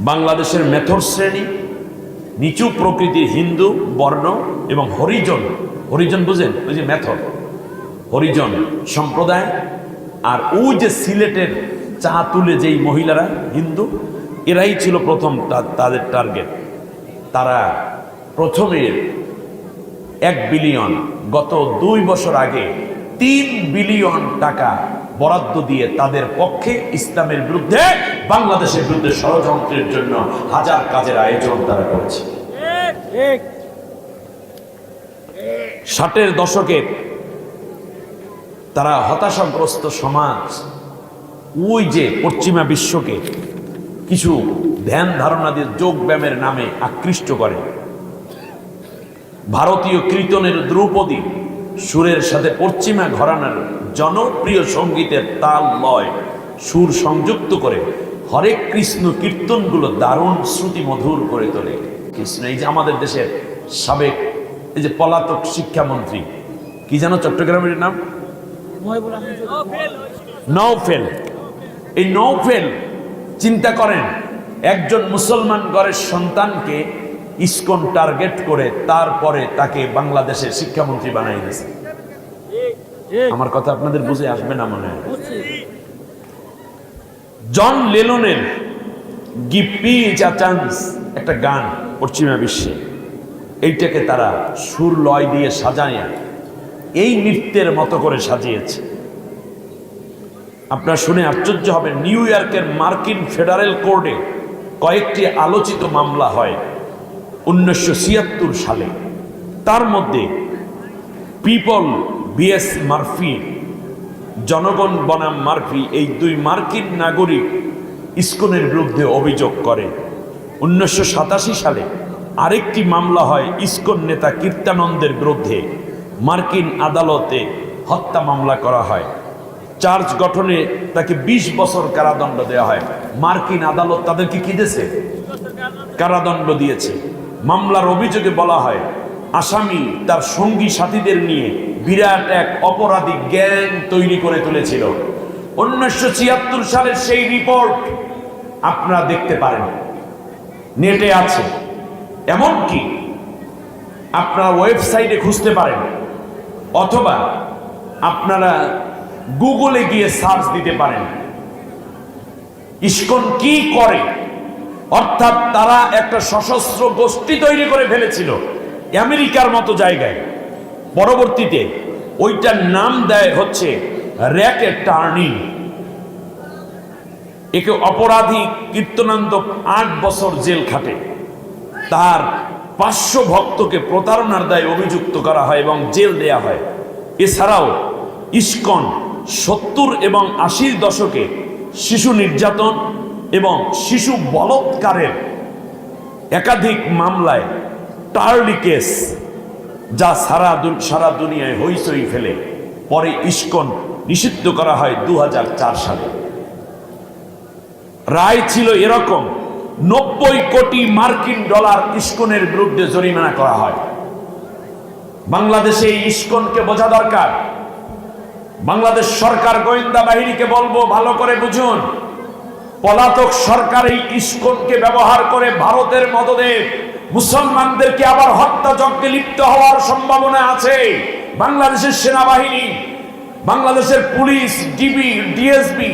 বাংলাদেশের মেথর শ্রেণী, নিচু প্রকৃতির হিন্দু বর্ণ এবং হরিজন, হরিজন বুঝেন, ওই যে মেথর, হরিজন সম্প্রদায়। আর ওই যে সিলেটের চা তুলে যেই মহিলারা হিন্দু, এরাই ছিল প্রথম তাদের টার্গেট। তারা প্রথমে 1 বিলিয়ন, গত 2 বছর আগে 3 বিলিয়ন টাকা বরাদ্দ দিয়ে তাদের পক্ষে ইসলামের বিরুদ্ধে, বাংলাদেশের বিরুদ্ধে ষড়যন্ত্রের জন্য হাজার কাজের আয়োজন তারা করেছে। 60-এর দশকে তারা হতাশাগ্রস্ত সমাজ, ওই যে পশ্চিমা বিশ্বকে কিছু ধ্যান ধারণা দিয়ে যোগ ব্যায়ামের নামে আকৃষ্ট করে। ভারতীয় কীর্তনের দ্রৌপদী সুরের সাথে পশ্চিমা ঘরানার জনপ্রিয় সঙ্গীতের তাল লয় সুর সংযুক্ত করে হরে কৃষ্ণ কীর্তনগুলো দারুণ শ্রুতি মধুর করে তোলে। কৃষ্ণ, এই যে আমাদের দেশের সাবেক এই যে পলাতক শিক্ষামন্ত্রী, কি যেন চট্টগ্রামের নাম, নওফেল। এই নওফেল, চিন্তা করেন, একজন মুসলমান ঘরের সন্তানকে ইস্কন টার্গেট করে তারপরে তাকে বাংলাদেশের শিক্ষামন্ত্রী বানাই দিয়েছে। আমার কথা আপনাদের বুঝে আসবে না মনে হয়। জন লেননের গিভ পিস আ চান্স একটা গান পশ্চিমা বিশ্বে, এইটাকে তারা সুর লয় দিয়ে সাজায় এই নৃত্যের মতো করে সাজিয়েছে। আপনারা শুনে আশ্চর্য হবেন, নিউ ইয়র্কের মার্কিন ফেডারেল কোর্টে কয়েকটি আলোচিত মামলা হয় 1976 সালে। তার মধ্যে পিপল বিএস মার্ফি, জনগণ বনাম মার্ফি, এই দুই মার্কিন নাগরিক ইসকনের বিরুদ্ধে অভিযোগ করে। 1987 সালে আরেকটি মামলা হয় ইসকন নেতা কীর্তানন্দের বিরুদ্ধে। মার্কিন আদালতে হত্যা মামলা করা হয়। চার্জ গঠনে তাকে 20 বছর কারাদণ্ড দেওয়া হয়। মার্কিন আদালত তাদেরকে কি দিয়েছে? কারাদণ্ড দিয়েছে। মামলার অভিযোগে বলা হয় আসামি তার সঙ্গী সাথীদের নিয়ে বিরাট এক অপরাধী গ্যাং তৈরি করে তুলেছিল। 1976 সালের সেই রিপোর্ট আপনারা দেখতে পারেন, নেটে আছে। এমনকি আপনারা ওয়েবসাইটে খুঁজতে পারেন, অথবা আপনারা গুগলে গিয়ে সার্চ দিতে পারেন ইসকন কি করে। অর্থাৎ তারা একটা সশস্ত্র গোষ্ঠী তৈরি করে ফেলেছিল আমেরিকার মতো জায়গায়। পরবর্তীতে ওইটার নাম দেয় হচ্ছে র্যাকেট টার্নিং। একে অপরাধী কীর্তনানন্দ 8 বছর জেল খাটে। তার 500 ভক্তকে প্রতারণার দায়ে অভিযুক্ত করা হয় এবং জেল দেয়া হয়। এছাড়াও ইসকন 70 এবং 80 দশকে শিশু নির্যাতন এবং শিশু বলৎকারের একাধিক মামলায় টার্লি কেস, যা সারা দুনিয়ায় হইচই ফেলে। পরে ইসকন নিষিদ্ধ করা হয় 2004 সালে। রায় ছিল এরকম, 90 কোটি মার্কিন ডলার ইসকনের বিরুদ্ধে জরিমানা করা হয়। বাংলাদেশে ইসকনকে বোঝা দরকার। বাংলাদেশ সরকার গোয়েন্দা বাহিনীকে বলবো, ভালো করে বুঝুন, পলাতক সরকার এই ইসকনকে ব্যবহার করে ভারতের মদদে মুসলমানদেরকে আবার হত্যাযজ্ঞে লিপ্ত হওয়ার সম্ভাবনা আছে। বাংলাদেশের সেনাবাহিনী, বাংলাদেশের পুলিশ, ডিবি, ডিএসবি,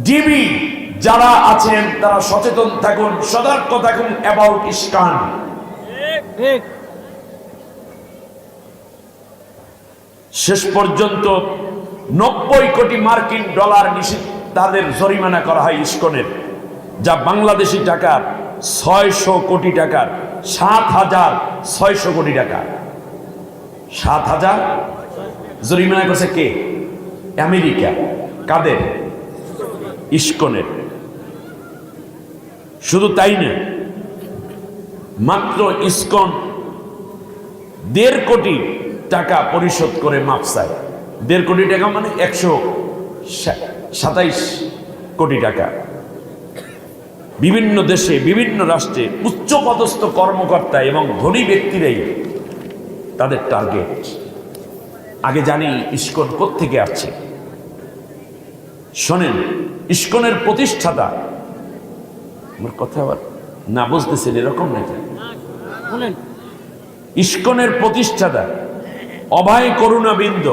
ডিবি যারা আছেন তারা সচেতন থাকুন, সতর্ক থাকুন অ্যাবাউট ইসকন। শেষ পর্যন্ত 90 কোটি মার্কিন ডলার তাদের জরিমানা করা হয় ইসকনের, যা বাংলাদেশি টাকার 600 কোটি টাকার 7,600 কোটি টাকা। 7,000 জরিমানা করছে কে? আমেরিকা। কাদের? ইসকনের। শুধু তাই না, মাত্র ইসকন 1.5 কোটি টাকা পরিশোধ করে মাপ চায়। 1.5 কোটি টাকা মানে 127 কোটি টাকা। বিভিন্ন দেশে, বিভিন্ন রাষ্ট্রে উচ্চপদস্থ কর্মকর্তা এবং ধনী ব্যক্তিরাই তাদের টার্গেট। আগে জানি ইসকন কোত্থেকে আসছে। শোনেন, ইসকনের প্রতিষ্ঠাতা, আমার কথা আবার না বুঝতেছেন এরকম নাকি? ইসকনের প্রতিষ্ঠাতা অভয় করুণাবিন্দ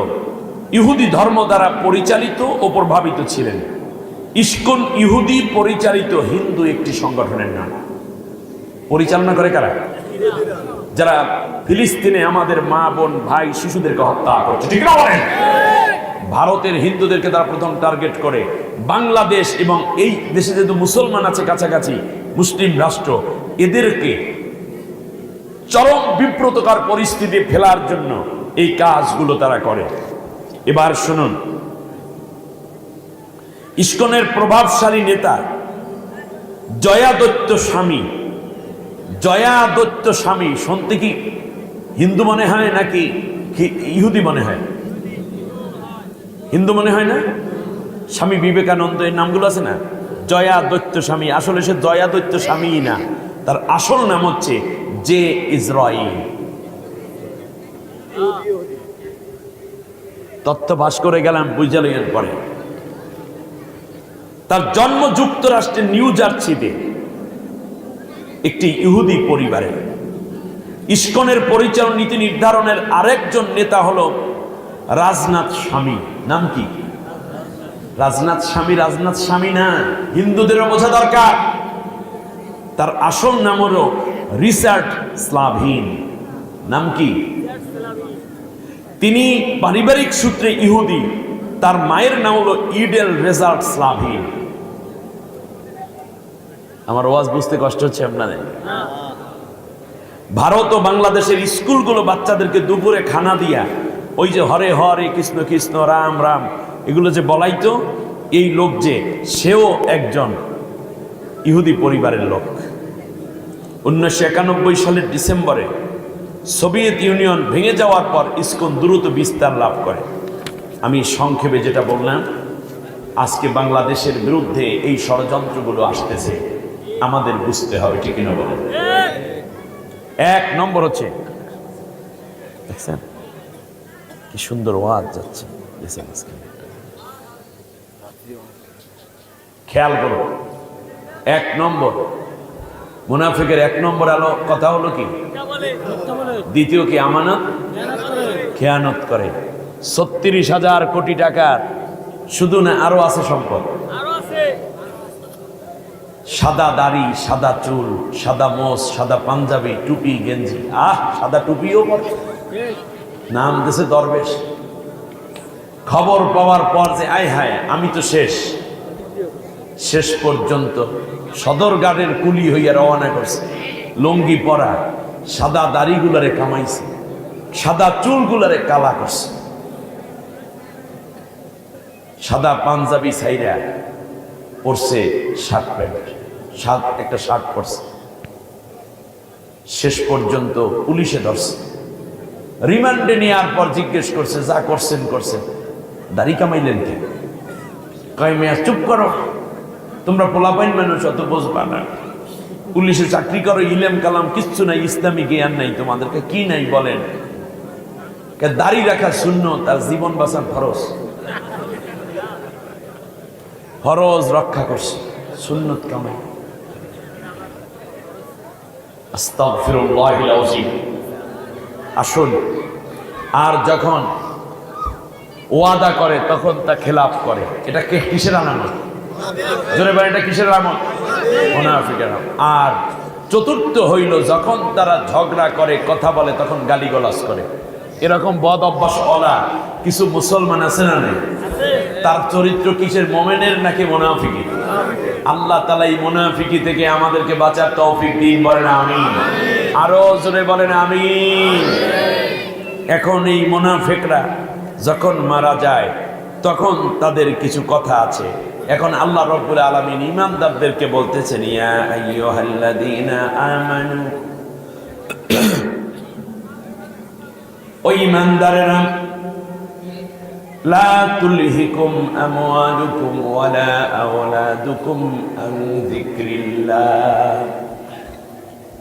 ইহুদি ধর্ম দ্বারা পরিচালিত ও প্রভাবিত ছিলেন। ইসকন ইহুদি পরিচালিত হিন্দু একটি সংগঠনের নাম। পরিচালনা করে কারা? যারা ফিলিস্তিনে আমাদের মা, বোন, ভাই, শিশুদেরকে হত্যা করছে, ঠিক না বলেন? ভারতের হিন্দুদেরকে তারা প্রথম টার্গেট করে। বাংলাদেশ এবং এই দেশে যেহেতু মুসলমান আছে কাছাকাছি, মুসলিম রাষ্ট্র, এদেরকে চরম বিব্রতকর পরিস্থিতি ফেলার জন্য এই কাজগুলো তারা করে। এবার শুনুন, ইসকনের প্রভাবশালী নেতা জয়া দত্ত স্বামী। জয়া দত্ত স্বামী শুনতে কি হিন্দু মনে হয় নাকি ইহুদি মনে হয়? হিন্দু মনে হয় না? স্বামী বিবেকানন্দ, এই নামগুলো আছে না, জয়া দত্ত স্বামী। আসলে সে জয়া দত্ত স্বামীই না, তার আসল নাম হচ্ছে জে ইসরাইল। তথ্য ভাস করে গেলাম, বুঝালেন পরে। তার জন্ম যুক্তরাষ্ট্রের নিউ জার্সিতে একটি ইহুদি পরিবারে। ইসকনের পরিচালন নীতি নির্ধারণের আরেকজন নেতা হলো রাজনাথ স্বামী। নাম কি? রাজনাথ স্বামী। রাজনাথ স্বামী না, হিন্দুদেরও বোঝা দরকার। তার আসল নাম হলো রিচার্ড স্লাভিন। নাম কি? তিনি পারিবারিক সূত্রে ইহুদি, তার মায়ের নাম হলো ইডেল রেজার্ট স্লাভিন। আমার ওয়াজ বুঝতে কষ্ট হচ্ছে আপনাদের? ভারত ও বাংলাদেশের স্কুলগুলো বাচ্চাদেরকে দুপুরে খানা দিয়া ওই যে হরে হরে কৃষ্ণ কৃষ্ণ রাম রাম এগুলো যে বলাইতো, এই লোক যে সেও একজন ইহুদি পরিবারের লোক। 1991 সালের ডিসেম্বরে সোভিয়েত ইউনিয়ন ভেঙে যাওয়ার পর ইসকন দ্রুত বিস্তার লাভ করে। আমি সংক্ষেপে যেটা বললাম, আজকে বাংলাদেশের বিরুদ্ধে এই ষড়যন্ত্রগুলো আসতেছে, আমাদের বুঝতে হবে, ঠিক না বলেন? এক নম্বর হচ্ছে, দেখছেন কি সুন্দর ওয়াজ যাচ্ছে, খেয়াল করো। এক নম্বর মুনাফিকের এক নম্বর আলো কথা হলো কি? দ্বিতীয় কি? আমানত খেয়ানত করে। 36,000 কোটি টাকার শুধু না, আরো আছে সম্পদ। সাদা দাড়ি, সাদা চুল, সাদা মোষ, সাদা পাঞ্জাবি, টুপি গেঞ্জি, সাদা টুপিও পরে, নাম দেশে দরবেশ। খবর পাওয়ার পর যে আয় হায় আমি তো শেষ পর্যন্ত সদরঘাটের কুলি হইয়া রওনা করছে। লঙ্গি পরা, সাদা দাড়িগুলারে কামাইছে, সাদা চুলগুলারে কালা করছে, সাদা পাঞ্জাবি ছাইরা পরছে শার্ট প্যান্ট, একটা শার্ট পরছে। শেষ পর্যন্ত পুলিশে ধরছে, রিমান্ডে নেওয়ার পর জিজ্ঞেস করছে, যা করছেন দাড়ি কামাইলেন কে? কয় মেয়া চুপ করো, তোমরা পোলাপাইন মানুষ, অত বুঝবা না। পুলিশে চাকরি করো, ইলেম কালাম কিচ্ছু নাই, ইসলামী জ্ঞান নাই তোমাদেরকে, কি নাই বলেন? দাড়ি রাখা শূন্য, তার জীবন বাঁচান ফরজ রক্ষা করছে, সুন্নত কামাই। আস্তাগফিরুল্লাহিল আযীম। আসুন, আর যখন ওয়াদা করে তখন তা খেলাফ করে। এটা কিসের আলামত? জোরে বলেন, এটা কিসের আলামত? মুনাফিকের আলামত। আর চতুর্থ হইল, যখন তারা ঝগড়া করে, কথা বলে, তখন গালিগালাজ করে। এরকম বদ অভ্যাস ওলা কিছু মুসলমান আছে না নেই? তার চরিত্র কিসের? মোমেনের নাকি মুনাফিকি? আল্লাহ তাআলা এই মুনাফিকি থেকে আমাদেরকে বাঁচার তৌফিক দিন, বলেন আমিন। আরো জোরে বলেন আমিন। এখন এই মুনাফিকরা যখন মারা যায় তখন তাদের কিছু কথা আছে। এখন আল্লাহ রাব্বুল আলামিন ঈমানদারদেরকে বলতেছেন, ইয়া আইয়ুহাল্লাযীনা আমানু, ও ঈমানদারেরা, লা তুলহিকুম আমওয়ালুকুম ওয়ালা আওলাদুকুম আন যিকরিল্লাহ।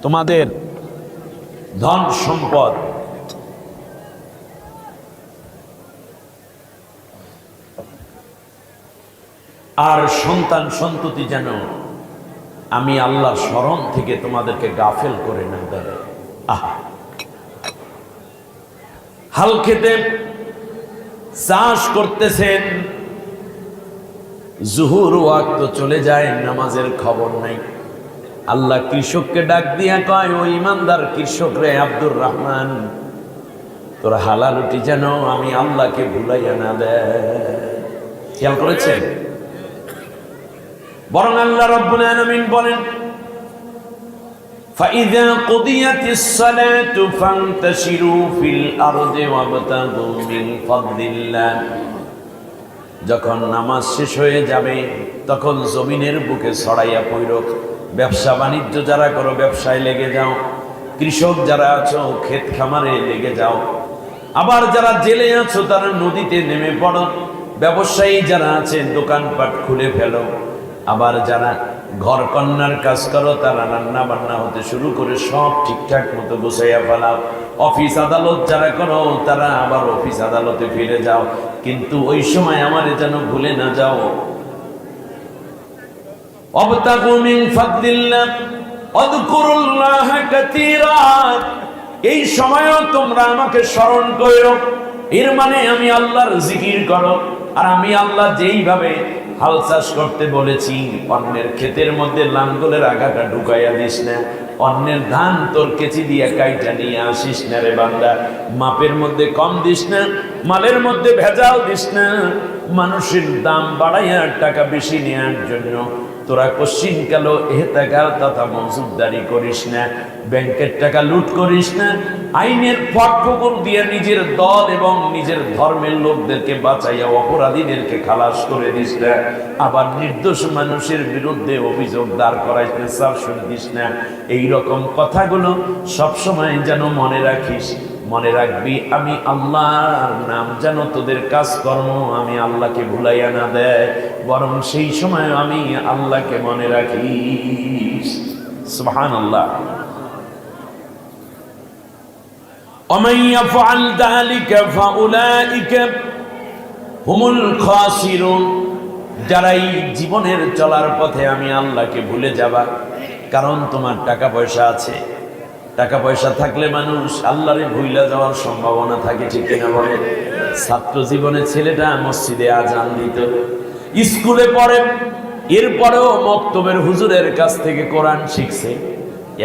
তোমাদের ধন সম্পদ আর সন্তান সন্ততি যেন আমি আল্লাহর স্মরণ থেকে তোমাদেরকে গাফেল করে না দেয়। হাল খেতে চাষ করতেছেন, জুহুর ওয়াক্ত চলে যায়, নামাজের খবর নাই। আল্লাহ কৃষককে ডাক দিয়া কয়, ও ইমানদার কৃষক রে আব্দুর রহমান, তোরা হালাল রুটি যেন আমি আল্লাহকে ভুলাইয়া না দেয়। খেয়াল করেছেন? বরং আল্লাহ রাব্বুল আলামিন বলেন, فَإِذَا قُضِيَتِ الصَّلَاةُ فَانْتَشِرُوا فِي الْأَرْضِ وَابْتَغُوا مِنْ فَضْلِ اللَّهِ। যখন নামাজ শেষ হয়ে যাবে তখন জমিনের বুকে ছড়াইয়া পড়ো। ব্যবসা বাণিজ্য যারা করো ব্যবসায় লেগে যাও, কৃষক যারা আছো ক্ষেত খামারে লেগে যাও, আবার যারা জেলে আছো তারা নদীতে নেমে পড়ো, ব্যবসায়ী যারা আছেন দোকানপাট খুলে ফেলো, আবার যারা ঘর কন্যার কাজ করো তারা রান্না বান্না হতে শুরু করে সব ঠিকঠাক মতো গুছাইয়া ফেলাও। অফিস আদালত যারা করো তারা আবার অফিস আদালতে ফিরে যাও, কিন্তু ওই সময় আমারে যেন ভুলে না যাও। ওয়াবতাগু মিন ফাদলিল্লাহ ওয়াযকুরুল্লাহা কাসীরা। এই সময়ও তোমরা আমাকে স্মরণ করো, এর মানে আমি আল্লাহর জিকির করো। আর আমি আল্লাহ যেইভাবে হাল চাষ করতে বলেছি, অন্যের ক্ষেতের মধ্যে লাঙ্গলের আগাটা ঢুকাইয়া দিস না, অন্যের ধান তোর কেচি দিয়া কাইটা নিয়ে আসিস না রে বান্দা। মাপের মধ্যে কম দিস না, মালের মধ্যে ভেজাল দিস না। মানুষের দাম বাড়াইয়া টাকা বেশি নেওয়ার জন্য তোরা কোশ্চিন কাল এহতেকার তথা মজুদদারি করিস না, ব্যাংকের টাকা লুট করিস না, আইনের ফটফকর দিয়ে নিজের দল এবং নিজের ধর্মের লোকদেরকে বাঁচাইয়া অপরাধীদেরকে খালাস করে দিস না, আবার নির্দোষ মানুষের বিরুদ্ধে অভিযোগ দাঁড় করাইস না, শাসন দিস না। এইরকম কথাগুলো সবসময় যেন মনে রাখিস। মনে রাখবি আমি আল্লাহর নাম যেন তোদের কাজকর্ম আমি আল্লাহকে ভুলাইয়া না দেয়, বরং সেই সময় আমি আল্লাহকে মনে রাখিস। সুবহানাল্লাহ। ومن يفعل ذلك فاولئك هم الخاسرون। যারা এই জীবনের চলার পথে আমি আল্লাহকে ভুলে যাবা, কারণ তোমার টাকা পয়সা আছে, টাকা পয়সা থাকলে মানুষ আল্লাহরে ভুইলা যাওয়ার সম্ভাবনা থাকে, ঠিক কিনা বলে? ছাত্র জীবনে ছেলেটা মসজিদে আজান দিত, স্কুলে পড়ে, এরপরেও মক্তবের হুজুরের কাছ থেকে কোরআন শিখছে।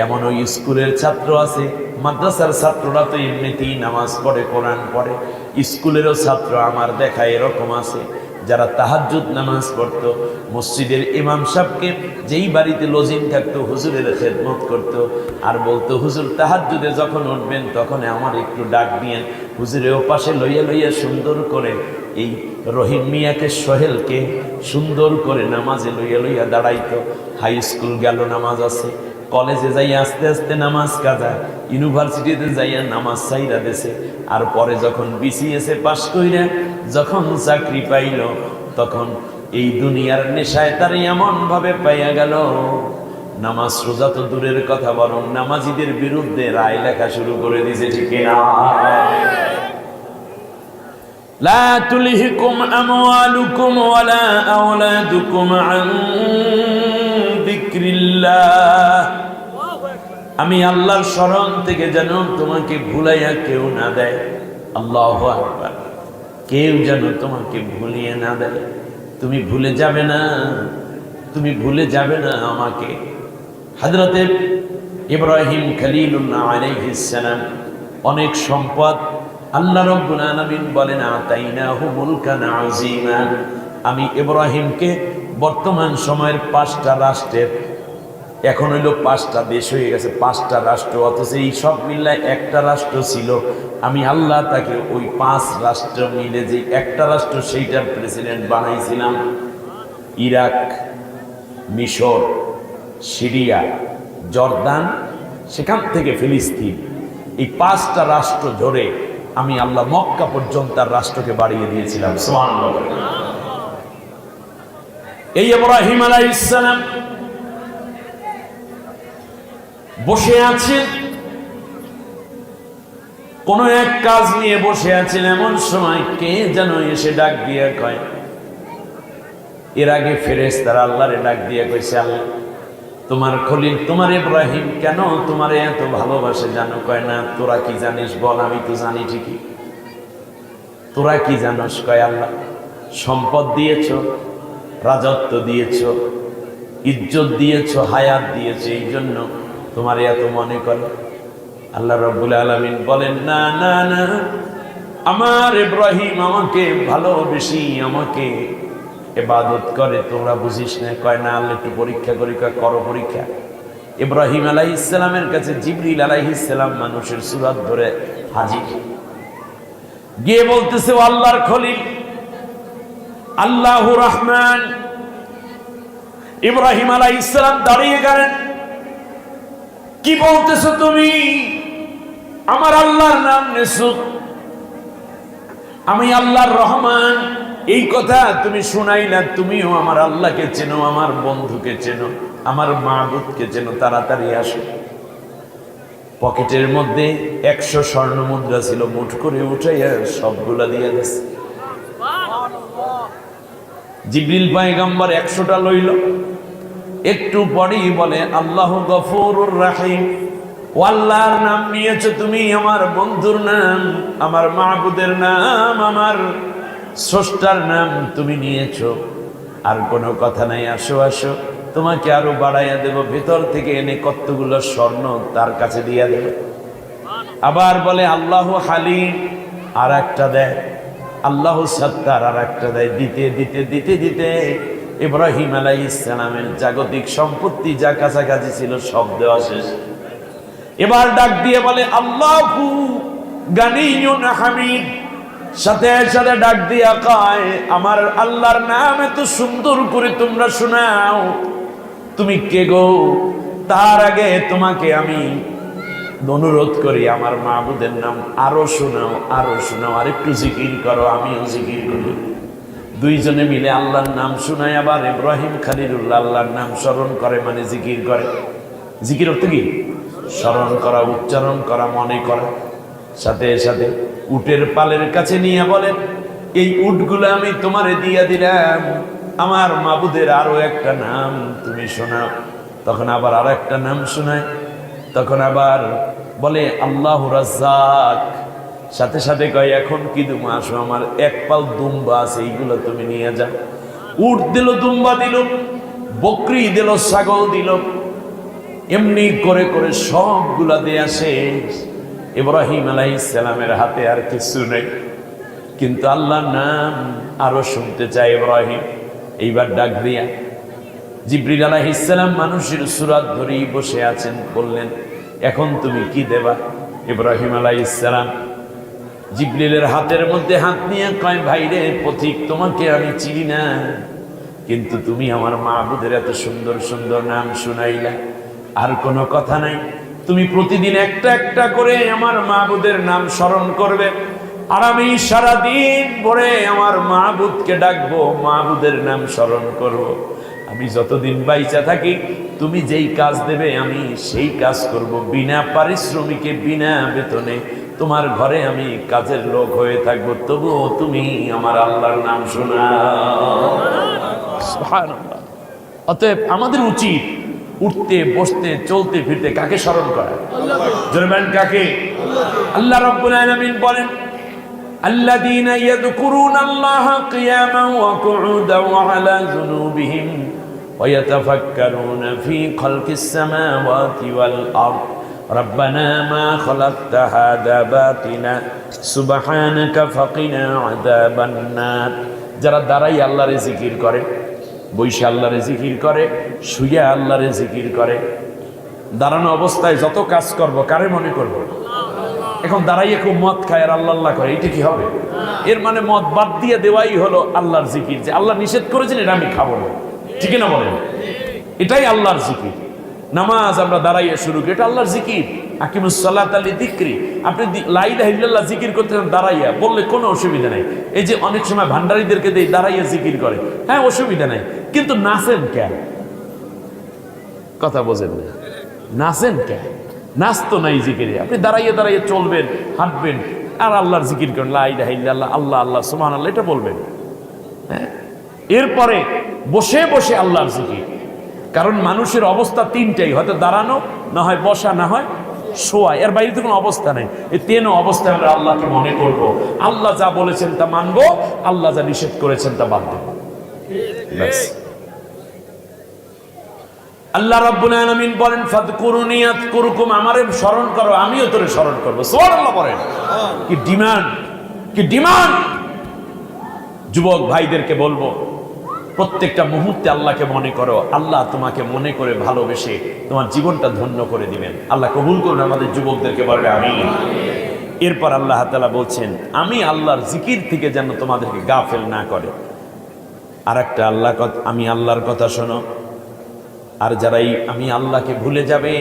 এমন ওই স্কুলের ছাত্র আছে, মাদ্রাসার ছাত্ররা তো এমনিতেই নামাজ পড়ে, কোরআন পড়ে। স্কুলেরও ছাত্র আমার দেখা এরকম আছে, যারা তাহাজ্জুদ নামাজ পড়তো, মসজিদের ইমাম সাহেবকে যেই বাড়িতে লজিং থাকতো হুজুরের খেদমত করতো, আর বলতো হুজুর তাহাজ্জুদে যখন উঠবেন তখন আমার একটু ডাক দিয়েন। হুজুরেও পাশে লইয়া লইয়া সুন্দর করে এই রহিম মিয়াকে, সোহেলকে সুন্দর করে নামাজে লইয়া লইয়া দাঁড়াইতো। হাই স্কুল গেল, নামাজ আছে, কলেজে যাইয়া আস্তে আস্তে নামাজ কাজা, ইউনিভার্সিটিতে যাইয়া নামাজ চাইরা দেশে। আর পরে যখন বিসিএসে পাশ কইরা যখন চাকরি পাইল, তখন এই দুনিয়ার নেশায় তার এমন ভাবে পাইয়া গেল, নামাজ রোজা তো দূরের কথা, বরং নামাজিদের বিরুদ্ধে রায় লেখা শুরু করে দিয়েছে, ঠিক না? লা তুলহিকুম আমওয়ালুকুম ওয়ালা আওলাদুকুম আন যিকরিল্লাহ। আমি আল্লাহর স্মরণ থেকে যেন তোমাকে ভুলাইয়া কেউ না দেয়। আল্লাহু আকবার। কেউ যেন তোমাকে ভুলিয়ে না দেয়। তুমি ভুলে যাবে না, তুমি ভুলে যাবে না আমাকে। হযরতে ইব্রাহিম খলিলুল্লাহ আলাইহিস সালাম, অনেক সম্পদ, আল্লাহ রাব্বুল আলামিন বলেন আতাইনাহু মুলকান আযীমা। আমি ইব্রাহিমকে বর্তমান সময়ের 5টা রাষ্ট্রের, এখন হইল 5টা দেশ হয়ে গেছে, 5টা রাষ্ট্র, অথচ এই সব মিল্লায় একটা রাষ্ট্র ছিল। আমি আল্লাহ তাকে ওই 5 রাষ্ট্র মিলে যে একটা রাষ্ট্র, সেইটার প্রেসিডেন্ট বানাইছিলাম। ইরাক, মিশর, সিরিয়া, জর্দান, সেখান থেকে ফিলিস্তিন, এই 5টা রাষ্ট্র ধরে আমি আল্লাহ মক্কা পর্যন্ত তার রাষ্ট্রকে বাড়িয়ে দিয়েছিলাম। সুবহানাল্লাহ। এই ইব্রাহিম আলাইহিস সালাম বসে আছেন, কোন এক কাজ নিয়ে বসে আছেন, এমন সময় কে যেন এসে ডাক দিয়ে কয়, এর আগে ফেরেশতারা আল্লাহরে ডাক দিয়ে কইছে, আল্লাহ তোমার খলিল, তোমার ইব্রাহিম কেন তোমারে এত ভালোবাসে জানো? কয় না, তোরা কি জানিস বল? আমি তো জানি ঠিকই। তোরা কি জানোস? কয় আল্লাহ সম্পদ দিয়েছ, রাজত্ব দিয়েছ, ইজ্জত দিয়েছ, হায়াত দিয়েছ, এই জন্য তোমার এত মনে করে। আল্লাহ রাব্বুল আলামিন বলেন, না না না, আমার ইব্রাহিম আমাকে ভালোবেসে আমাকে ইবাদত করে, তোমরা বুঝিস না। কয় না আল্লাহ একটু পরীক্ষা করি। কয় করো পরীক্ষা। ইব্রাহিম আলাইহিস সালামের কাছে জিবরিল আলাইহিস সালাম মানুষের সূরত ধরে হাজির, গিয়ে বলতেছে, ও আল্লাহর খলিল, আল্লাহু রহমান। ইব্রাহিম আলাইহিস সালাম দাঁড়িয়ে গেলেন, কি বলতেছো তুমি? আমার আল্লাহর নাম নেছো, আমি আল্লাহর রহমান, এই কথা তুমি শুনাইলা। তুমিও আমার আল্লাহকে চেনো, আমার বন্ধুকে চেনো, আমার মাবুদকে চেনো, তাড়াতাড়ি আসো। পকেটের মধ্যে 100 স্বর্ণ মুদ্রা ছিল, মুঠ করে উঠাইয়া সবগুলা দিয়ে দিয়েছে। জিবরিল পয়গম্বর 100টা লইল, একটু পরেই বলে, আল্লাহু গফুরুর রহিম। ও আল্লাহর নাম নিয়েছো তুমি, আমার বন্ধুর নাম, আমার মাবুদের নাম, আমার স্রষ্টার নাম তুমি নিয়েছো, আর কোনো কথা নাই। আসো আসো, তোমাকে আরো বাড়াইয়া দেব, ভেতর থেকে এনে কতগুলো স্বর্ণ তার কাছে দিয়া দেব। আবার বলে আল্লাহ হালিম, আর একটা দেয়, আল্লাহ সত্তার, আর একটা দেয়। দিতে দিতে দিতে দিতে ইব্রাহিম আলাইহিস সালামের জাগতিক সম্পত্তি যা কাছাকাছি ছিল সব দেওয়া শেষ। এবার ডাক দিয়ে বলে আল্লাহু গানিয়ুন হামিদ। সাথে সাথে ডাক দিয়া কয়, আমার আল্লাহর নাম এত সুন্দর করে তোমরা শোনাও। তুমি কে গো? তার আগে তোমাকে আমি অনুরোধ করি আমার মাবুদের নাম আরো শোনাও, আরো শোনাও, আর একটু জিকির করো, আমিও জিকির করি। দুইজনে মিলে আল্লাহর নাম শোনায়। আবার ইব্রাহিম খলিলুল্লাহ আল্লাহর নাম স্মরণ করে, মানে জিকির করে। জিকির অর্থ কি? স্মরণ করা, উচ্চারণ করা, মনে করা। সাথে সাথে উটের পালের কাছে নিয়ে বলেন, এই উটগুলো আমি তোমারে দিয়া দিলাম, আমার মাবুদের আরো একটা নাম তুমি শোনাও। তখন আবার আর একটা নাম শোনায়। তখন আবার বলে আল্লাহ রাজ্জাক। সাথে সাথে কয়, এখন কি তুমি আসো, আমার এক পাল দুম্বা আছে, এইগুলো তুমি নিয়ে যাও। উট দিল, দুম্বা দিল, বকরি দিল, ছাগল দিল। এমনি করে করে সবগুলা দেয়া শেষ। ইব্রাহিম আলাইহিস সালামের হাতে আর কিছু নেই, কিন্তু আল্লাহর নাম আরো শুনতে চায় ইব্রাহিম। এইবার ডাক দিয়া জিবরিল আলাইহিস সালাম মানুষের সূরত ধরেই বসে আছেন। বললেন, এখন তুমি কি দেবা? ইব্রাহিম আলাইহিস সালাম জিবরিলের হাতের মধ্যে হাত নিয়ে কয়, ভাইরে পথিক, তোমাকে আমি চিনি না, কিন্তু তুমি আমার মাবুদের এত সুন্দর সুন্দর নাম শুনাইলা, আর কোনো কথা নাই। তুমি প্রতিদিন একটা একটা করে আমার মাবুদের নাম স্মরণ করবে, আর আমি সারাদিন ভরে আমার মাবুদকে ডাকবো, মাবুদের নাম স্মরণ করব। আমি যতদিন বাইচা থাকি তুমি যেই কাজ দেবে আমি সেই কাজ করব, বিনা পারিশ্রমিকে, বিনা বেতনে। তোমার ঘরে আমি কাজের লোক হয়ে থাকবো, তবুও তুমি আমার আল্লাহর নাম শোনাও। সুবহানাল্লাহ। অতএব আমাদের উচিত উঠতে, বসতে, চলতে ফিরতে কাকে স্মরণ করা? জোরে বলেন, কাকে? আল্লাহ রাব্বুল আলামিন বলেন, الذين يذكرون الله قياما وقعودا وعلى جنوبهم ويتفكرون في خلق السماوات والأرض ربنا ما خلقت هذا باطلا سبحانك فقنا عذاب النار। যারা দাঁড়াই আল্লাহর জিকির করে, বৈশা আল্লাহর জিকির করে, শুয়ে আল্লাহর জিকির করে, দাঁড়ানো অবস্থায় যত কাজ করব কারে মনে করব? এখন দাঁড়াইয়ে খুব মদ খায় আর আল্লাহ আল্লাহ করে, এটা কি হবে? এর মানে মদ বাদ দিয়ে দেওয়াই হলো আল্লাহর জিকির। যে আল্লাহ নিষেধ করেছেন এটা আমি খাবো না, ঠিক না বলেন? এটাই আল্লাহর জিকির। নামাজ আমরা দাঁড়াইয়ে শুরু করি, এটা আল্লাহর জিকির। আকিমুস সালাতা লিযিকরি। আপনি লা ইলাহা ইল্লাল্লাহ জিকির করতেন দাঁড়াইয়া, বললে কোনো অসুবিধা নাই। এই যে অনেক সময় ভান্ডারীদেরকে দেই দাঁড়াইয়া জিকির করে, হ্যাঁ অসুবিধা নাই, কিন্তু নাচেন কেন? কথা বোঝেন না, নাচেন কেন? নাচ তো নাই জিকিরে। আপনি দাঁড়াইয়ে দাঁড়াইয়ে চলবেন, হাঁটবেন, আর আল্লাহর জিকির করেন, লা ইলাহা ইল্লাল্লাহ, আল্লাহ আল্লাহ সুবহানাল্লাহ, এটা বলবেন। হ্যাঁ, এরপরে বসে বসে আল্লাহর জিকির। কারণ মানুষের অবস্থা তিনটাই, হয়তো দাঁড়ানো, না হয় বসা, না হয় শোয়া। এর বাইরে তো কোনো অবস্থা নেই। এই তিন অবস্থায় আমরা আল্লাহকে মনে করব, আল্লাহ যা বলেছেন তা মানবো, আল্লাহ যা নিষেধ করেছেন তা বাদ দেব। ব্যাস। আল্লাহ রাব্বুল আলামিন বলেন, ফাযকুরুনি আযকুরুকুম, আমারে স্মরণ করো আমিও তোরে স্মরণ করব। সুবহানাল্লাহ বলেন। কি ডিমান্ড, কি ডিমান্ড! যুবক ভাইদেরকে বলবো, প্রত্যেকটা মুহূর্তে আল্লাহকে মনে করো। আল্লাহ তোমাকে মনে করে ভালোবেসে তোমার জীবনটা ধন্য করে দিবেন। আল্লাহ কবুল করুন আমাদের যুবকদেরকে, বলবে আমিন। এরপর আল্লাহ তাআলা বলছেন, আমি আল্লাহর জিকির থেকে যেন তোমাদেরকে গাফেল না করে। আর একটা আল্লাহ, আমি আল্লাহর কথা শোনো। আর যারাই আমি আল্লাহকে ভুলে যাবে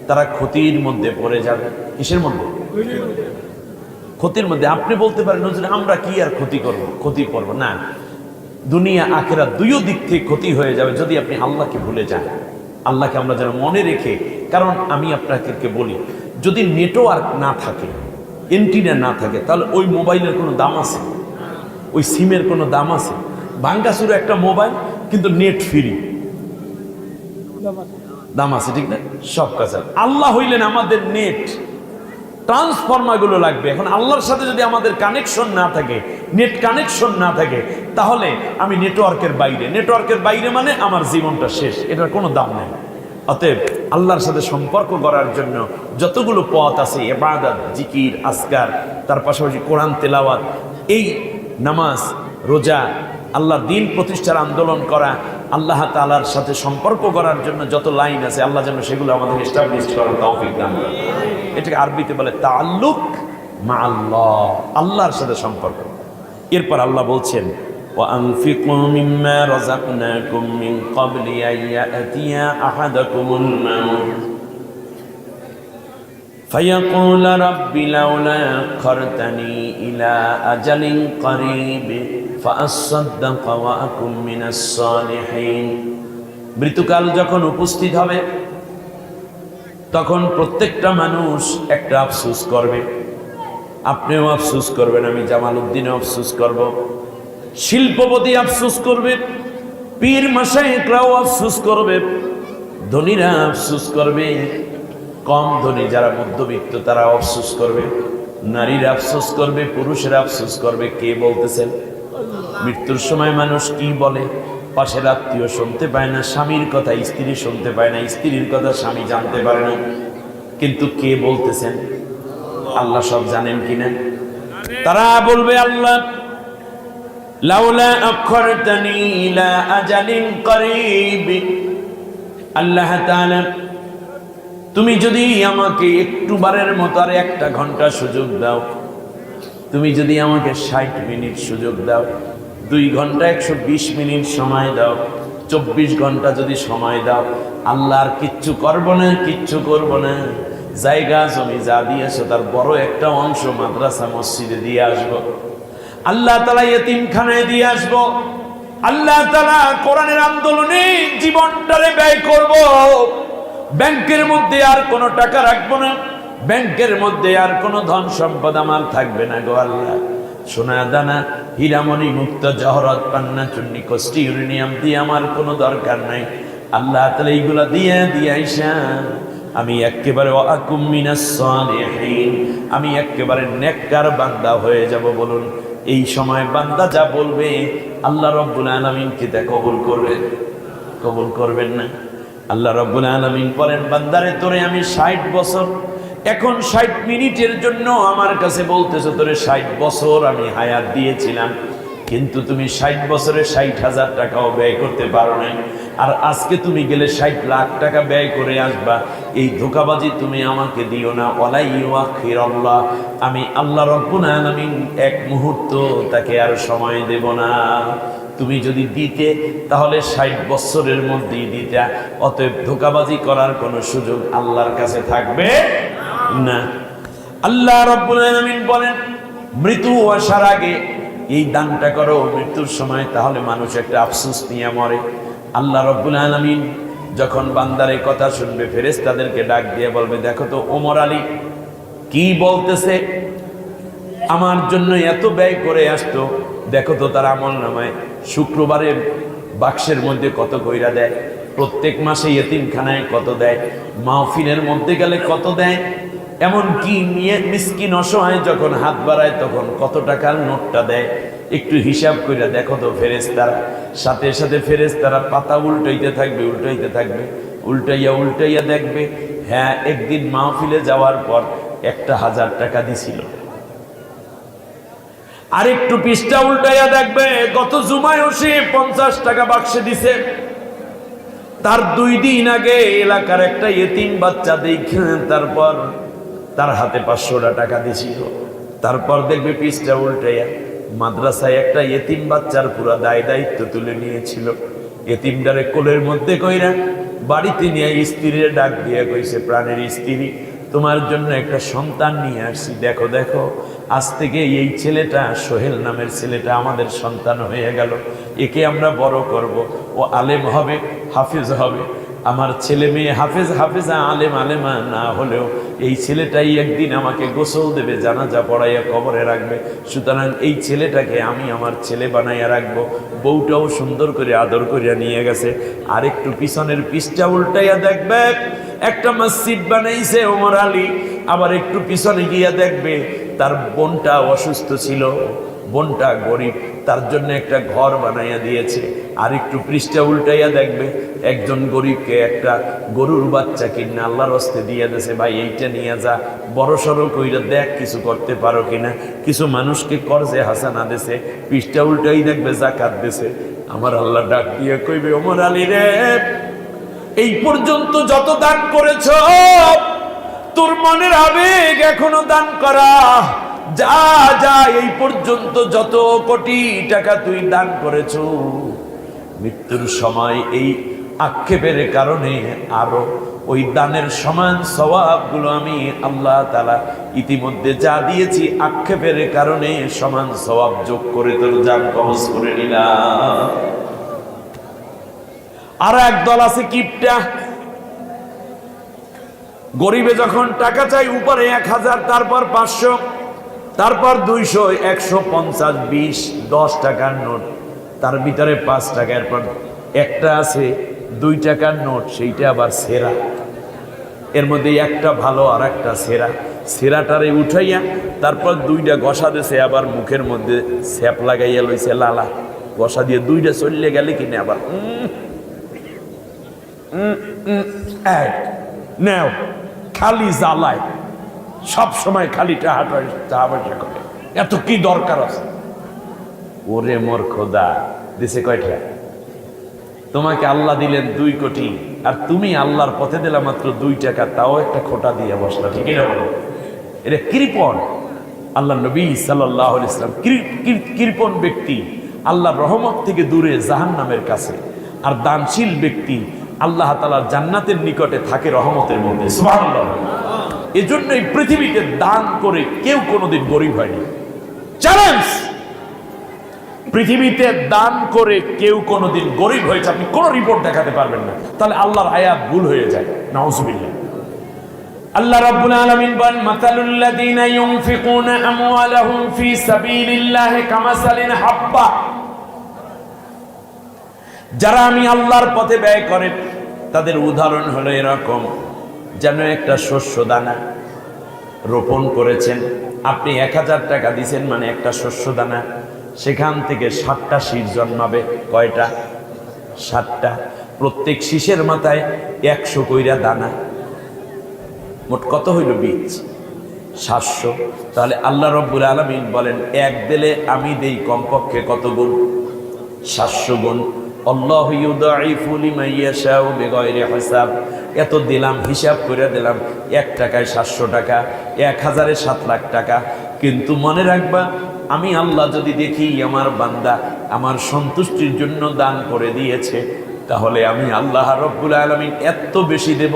তারা ক্ষতির মধ্যে পড়ে যাবে। কিসের মধ্যে? ক্ষতির মধ্যে। আপনি বলতে পারেন, হুজুর আমরা কি আর ক্ষতি করব, ক্ষতি করব না। দুনিয়া আখিরাত দুইও দিক থেকে ক্ষতি হয়ে যাবে যদি আপনি আল্লাহকে ভুলে যান। আল্লাহকে আমরা যেন মনে রেখে, কারণ আমি আপনাকে বলি, যদি নেটওয়ার্ক না থাকে, এন্টিনা না থাকে, তাহলে ওই মোবাইলের কোনো দাম আছে? ওই সিমের কোনো দাম আছে? ভাঙ্গাচুরো একটা মোবাইল, কিন্তু নেট ফ্রি, দাম আছে, ঠিক না? সব কাছে। আল্লাহ হইলেন আমাদের নেট, ট্রান্সফর্মারগুলো লাগবে। এখন আল্লাহর সাথে যদি আমাদের কানেকশন না থাকে, নেট কানেকশন না থাকে, তাহলে আমি নেটওয়ার্কের বাইরে মানে আমার জীবনটা শেষ, এটার কোনো দাম নেই। অতএব আল্লাহর সাথে সম্পর্ক করার জন্য যতগুলো পথ আছে, ইবাদত, জিকির, আজকার, তার পাশাপাশি কোরআন তেলাওয়াত, এই নামাজ, রোজা, আল্লাহর দ্বীন প্রতিষ্ঠার আন্দোলন করা, আল্লাহ তাআলার সাথে সম্পর্ক করার জন্য যত লাইন আছে, আল্লাহ যেন সেগুলো আমাদের এস্টাবলিশ করার তৌফিক দান করেন। এটাকে আরবিতে বলে তাআল্লুক মা আল্লাহ, আল্লাহর সাথে সম্পর্ক। এরপর আল্লাহ বলছেন, وأنفقوا مما رزقناكم من قبل أن يأتي أحدكم الموت فيقول رب لولا أخرتني إلى أجل قريب فأصدق وأكن من الصالحين। মৃত্যুকাল যখন উপস্থিত হবে তখন প্রত্যেকটা মানুষ একটা আফসোস করবে। আপনিও আফসোস করবেন, আমি জামালউদ্দিনও আফসোস করব, শিল্পপতি আফসোস করবে, পীর মাশায়েখরাও আফসোস করবে, ধনীরা আফসোস করবে, কম ধনী যারা মধ্যবিত্ত তারা আফসোস করবে, নারীরা আফসোস করবে, পুরুষেরা আফসোস করবে। কে বলতেছেন? মৃত্যুর সময় মানুষ কি বলে? পাশের আত্মীয় শুনতে পায় না, স্বামীর কথা স্ত্রী শুনতে পায় না, স্ত্রীর কথা স্বামী জানতে পারে না। কিন্তু কে বলতেছেন? আল্লাহ সব জানেন কিনা? তারা বলবে, আল্লাহ লাউলা আখরতানি ইলা আজালিন করিব, আল্লাহ তাআলা তুমি যদি আমাকে একটু বারের মতো আর একটা ঘন্টা সুযোগ দাও, তুমি যদি আমাকে 60 মিনিট সুযোগ দাও, 2 ঘন্টা 120 মিনিট সময় দাও, 24 ঘন্টা যদি সময় দাও, আল্লাহ আর কিচ্ছু করব না, কিচ্ছু করব না। জায়গা জমি যা দিয়েছো তার বড় একটা অংশ মাদ্রাসা মসজিদে দিয়ে আসবো, আল্লাহ তাআলা ইতিমখানায় দিয়ে আসবো, আল্লাহ তাআলা কোরআনের আন্দোলনে জীবনটারে ব্যয় করব। ব্যাংকের মধ্যে আর কোনো টাকা রাখবো না, ব্যাংকের মধ্যে আর কোনো ধন সম্পদ আমার থাকবে না গো আল্লাহ। সোনা দানা, হীরামণি, মুক্তা, জহরত, পান্না, চুন্নি, কষ্টি, ইউরেনিয়াম দিয়ে আমার কোনো দরকার নাই। আল্লাহ তাআলা এইগুলা দিয়ে আইসা আমি একেবারে ওয়াকুম মিনাস সালিহিন, আমি একেবারে নেককার বান্দা হয়ে যাব। বলুন, এই সময় বান্দা যা বলবে আল্লাহ রাব্বুল আলামিন কি তা কবুল করবেন? কবুল করবেন না? আল্লাহ রাব্বুল আলামিন বলেন, বান্দারে তোরে আমি 60 বছর, এখন 60 মিনিটের জন্য আমার কাছে বলতেছো তোরে 60 বছর আমি হায়াত দিয়েছিলাম, কিন্তু তুমি 60 বছরে 60,000 টাকাও ব্যয় করতে পারো নাই। আর আজকে তুমি গেলে 60 লাখ টাকা ব্যয় করে আসবা, এই ধোঁকাবাজি তুমি আমাকে দিও না। ওয়ালা ইউআখিরাল্লাহ, আমি আল্লাহ রাব্বুল আলামিন এক মুহূর্ত তাকে আর সময় দেব না। তুমি যদি দিতে তাহলে 60 বছরের মধ্যেই দিতা। অতএব ধোঁকাবাজি করার কোনো সুযোগ আল্লাহর কাছে থাকবে না। আল্লাহ রাব্বুল আলামিন বলেন, মৃত্যু আসার আগে এই দানটা করো মৃত্যুর সময়, তাহলে মানুষ একটা আফসোস নিয়ে মরে। আল্লাহ রাব্বুল আলামিন যখন বান্দার কথা শুনবে, ফেরেশতাদেরকে ডাক দিয়ে বলবে, দেখো তো ওমর আলী কি বলতেছে, আমার জন্য এত ব্যয় করে আসতো, দেখো তো তার আমলনামায় শুক্রবারের বাক্সের মধ্যে কত কইরা দেয়, প্রত্যেক মাসে ইতিমখানায় কত দেয়, মাহফিলের মধ্যে গেলে কত দেয়, এমন কি মিসকিন অসহায় যখন হাত বাড়ায় তখন কত টাকার নোটটা দেয়। একটু হিসাব করে দেখো তো ফেরেশতারা। সাথে সাথে ফেরেশতারা পাতা উল্টাইতে থাকবে, উল্টাইয়া দেখবে, হ্যাঁ একদিন মাহফিলে যাওয়ার পর 1,000 টাকা দিছিল। আরেকটু পৃষ্ঠা উল্টাইয়া দেখবে, গত জুমায়ও সে 50 টাকা বাক্সে দিছে। তার 2 দিন আগে এলাকার একটা ইতিম বাচ্চা দেখে তারপর তার হাতে 500 টাকা দিছিল। তারপর দেখবে পৃষ্ঠা উল্টাইয়া মাদ্রাসায় একটা ইতিম বাচ্চার পুরো দায়িত্ব তুলে নিয়েছিল। ইতিমটারে কোলের মধ্যে কইরা বাড়িতে নিয়ে স্ত্রীর ডাক দিয়ে কইছে, প্রাণের স্ত্রী, তোমার জন্য একটা সন্তান নিয়ে আসছি, দেখো দেখো, আজ থেকে এই ছেলেটা, সোহেল নামের ছেলেটা আমাদের সন্তান হয়ে গেল। একে আমরা বড় করব, ও আলেম হবে, হাফেজ হবে। আমার ছেলে মেয়ে হাফেজা, আলেমা না হলেও এই ছেলেটাই একদিন আমাকে গোসল দেবে, জানাজা পড়াইয়া কবরে রাখবে। সুতরাং এই ছেলেটাকে আমি আমার ছেলে বানাইয়া রাখবো। বউটাও সুন্দর করে আদর করিয়া নিয়ে গেছে। আরেকটু পিছনের পৃষ্ঠা উল্টাইয়া দেখবে, একটা মসজিদ বানাইছে ওমর আলী। আবার একটু পিছনে গিয়ে দেখবে তার বোনটা অসুস্থ ছিল, বোনটা গরিব, তার জন্য একটা ঘর বানাইয়া দিয়েছে। আর একটু পৃষ্ঠা উল্টাইয়া দেখবে একজন গরিবকে একটা গরুর বাচ্চা কিনে আল্লাহর হস্তে দিয়ে দিয়েছে, ভাই এইটা নিয়ে যা, বড় সড়ো কইরা দেখ কিছু করতে পারো কিনা। কিছু মানুষকে কর্জে হাসানা দিয়েছে, পৃষ্ঠা উল্টাই দেখবে জাকাত দিয়েছে। আমার আল্লাহ ডাক দিয়ে কইবে, ওমর আলী রে, এই পর্যন্ত যত দান করেছ, তোর মনের আবেগ এখনো দান করা, যা যা এই পর্যন্ত যত কোটি টাকা তুই দান করেছ, মৃত্যুর সময় এই আক্ষেপের কারণে আরো ওই দানের সমান সওয়াবগুলো আমি আল্লাহ তাআলা ইতিমধ্যে যা দিয়েছি, আক্ষেপের কারণে সমান সওয়াব যোগ করে তোর জান কবজ করে নিলাম। আর এক দল আছে কিপটা, গরিবে যখন টাকা চাই উপরে 1000, তারপর 500, তারপর 200, 150, 20, 10 টাকার নোট, তার ভিতরে 5 টাকা, এরপর একটা আছে 2 টাকার নোট, সেইটা আবার সেরা, এর মধ্যে একটা ভালো আর একটা সেরা, সেরাটারে উঠাইয়া তারপর 2টা ঘষা দিয়েছে, আবার মুখের মধ্যে স্যাপ লাগাইয়া লইছে লালা, ঘষা দিয়ে 2টা চললে গেলে কিনে আবার নেও, খালি জ্বালায়, সব সময় খালি টাকা পয়সা করে, এত কি দরকার আছে? ওরে মোর খোদা, দিছে কয়টা? তোমাকে আল্লাহ দিলেন 2 কোটি, আর তুমি আল্লাহর পথে দিলা মাত্র 2 টাকা, তাও একটা খোটা দিয়ে বসলা, ঠিক না? এটা কৃপণ। আল্লাহ নবী সাল্লাল্লাহু আলাইহি ওয়াসাল্লাম কৃপণ ব্যক্তি আল্লাহর রহমত থেকে দূরে, জাহান্নামের কাছে, আর দানশীল ব্যক্তি আল্লাহ তাআলার জান্নাতের নিকটে থাকে, রহমতের মধ্যে। সুবহানাল্লাহ। এজন্য এই পৃথিবীতে দান করে কেউ কোনোদিন গরিব হয়নি। চ্যালেঞ্জ, পৃথিবীতে দান করে কেউ কোনোদিন গরিব হয়েছে আপনি কোন রিপোর্ট দেখাতে পারবেন না। তাহলে আল্লাহর আয়াত ভুল হয়ে যায়। নাউজুবিল্লাহ। আল্লাহ রাব্বুল আলামিন বলেন, মাতালুল লাযিনা ইউনফিকুনা আমওয়ালাহুম ফি সাবিলিল্লাহি কামাসালিন হাব্বা, যারা আমি আল্লাহর পথে ব্যয় করে তাদের উদাহরণ হলো এরকম, যেন একটা শস্য দানা রোপণ করেছেন, আপনি 1000 টাকা দিয়েছেন, মানে একটা শস্য দানা, সেখান থেকে 7টা শীষ জন্মাবে। কয়টা? 7টা। প্রত্যেক শীষের মাথায় 100 কইরা দানা, মোট কত হইল? বীজ 700। তাহলে আল্লাহ রাব্বুল আলামিন বলেন, এক দিলে আমি দেই কমপক্ষে কত গুণ? 700 গুণ। আল্লাহু ইউদাইফু লিমান ইয়াশাউ বিগাইরি হিসাব। এত দিলাম, হিসাব করে দিলাম, 1 টাকায় 700 টাকা, 1000-এ 7 লাখ টাকা। কিন্তু মনে রাখবা, আমি আল্লাহ যদি দেখি আমার বান্দা আমার সন্তুষ্টির জন্য দান করে দিয়েছে, তাহলে আমি আল্লাহ রাব্বুল আলামিন এত বেশি দেব,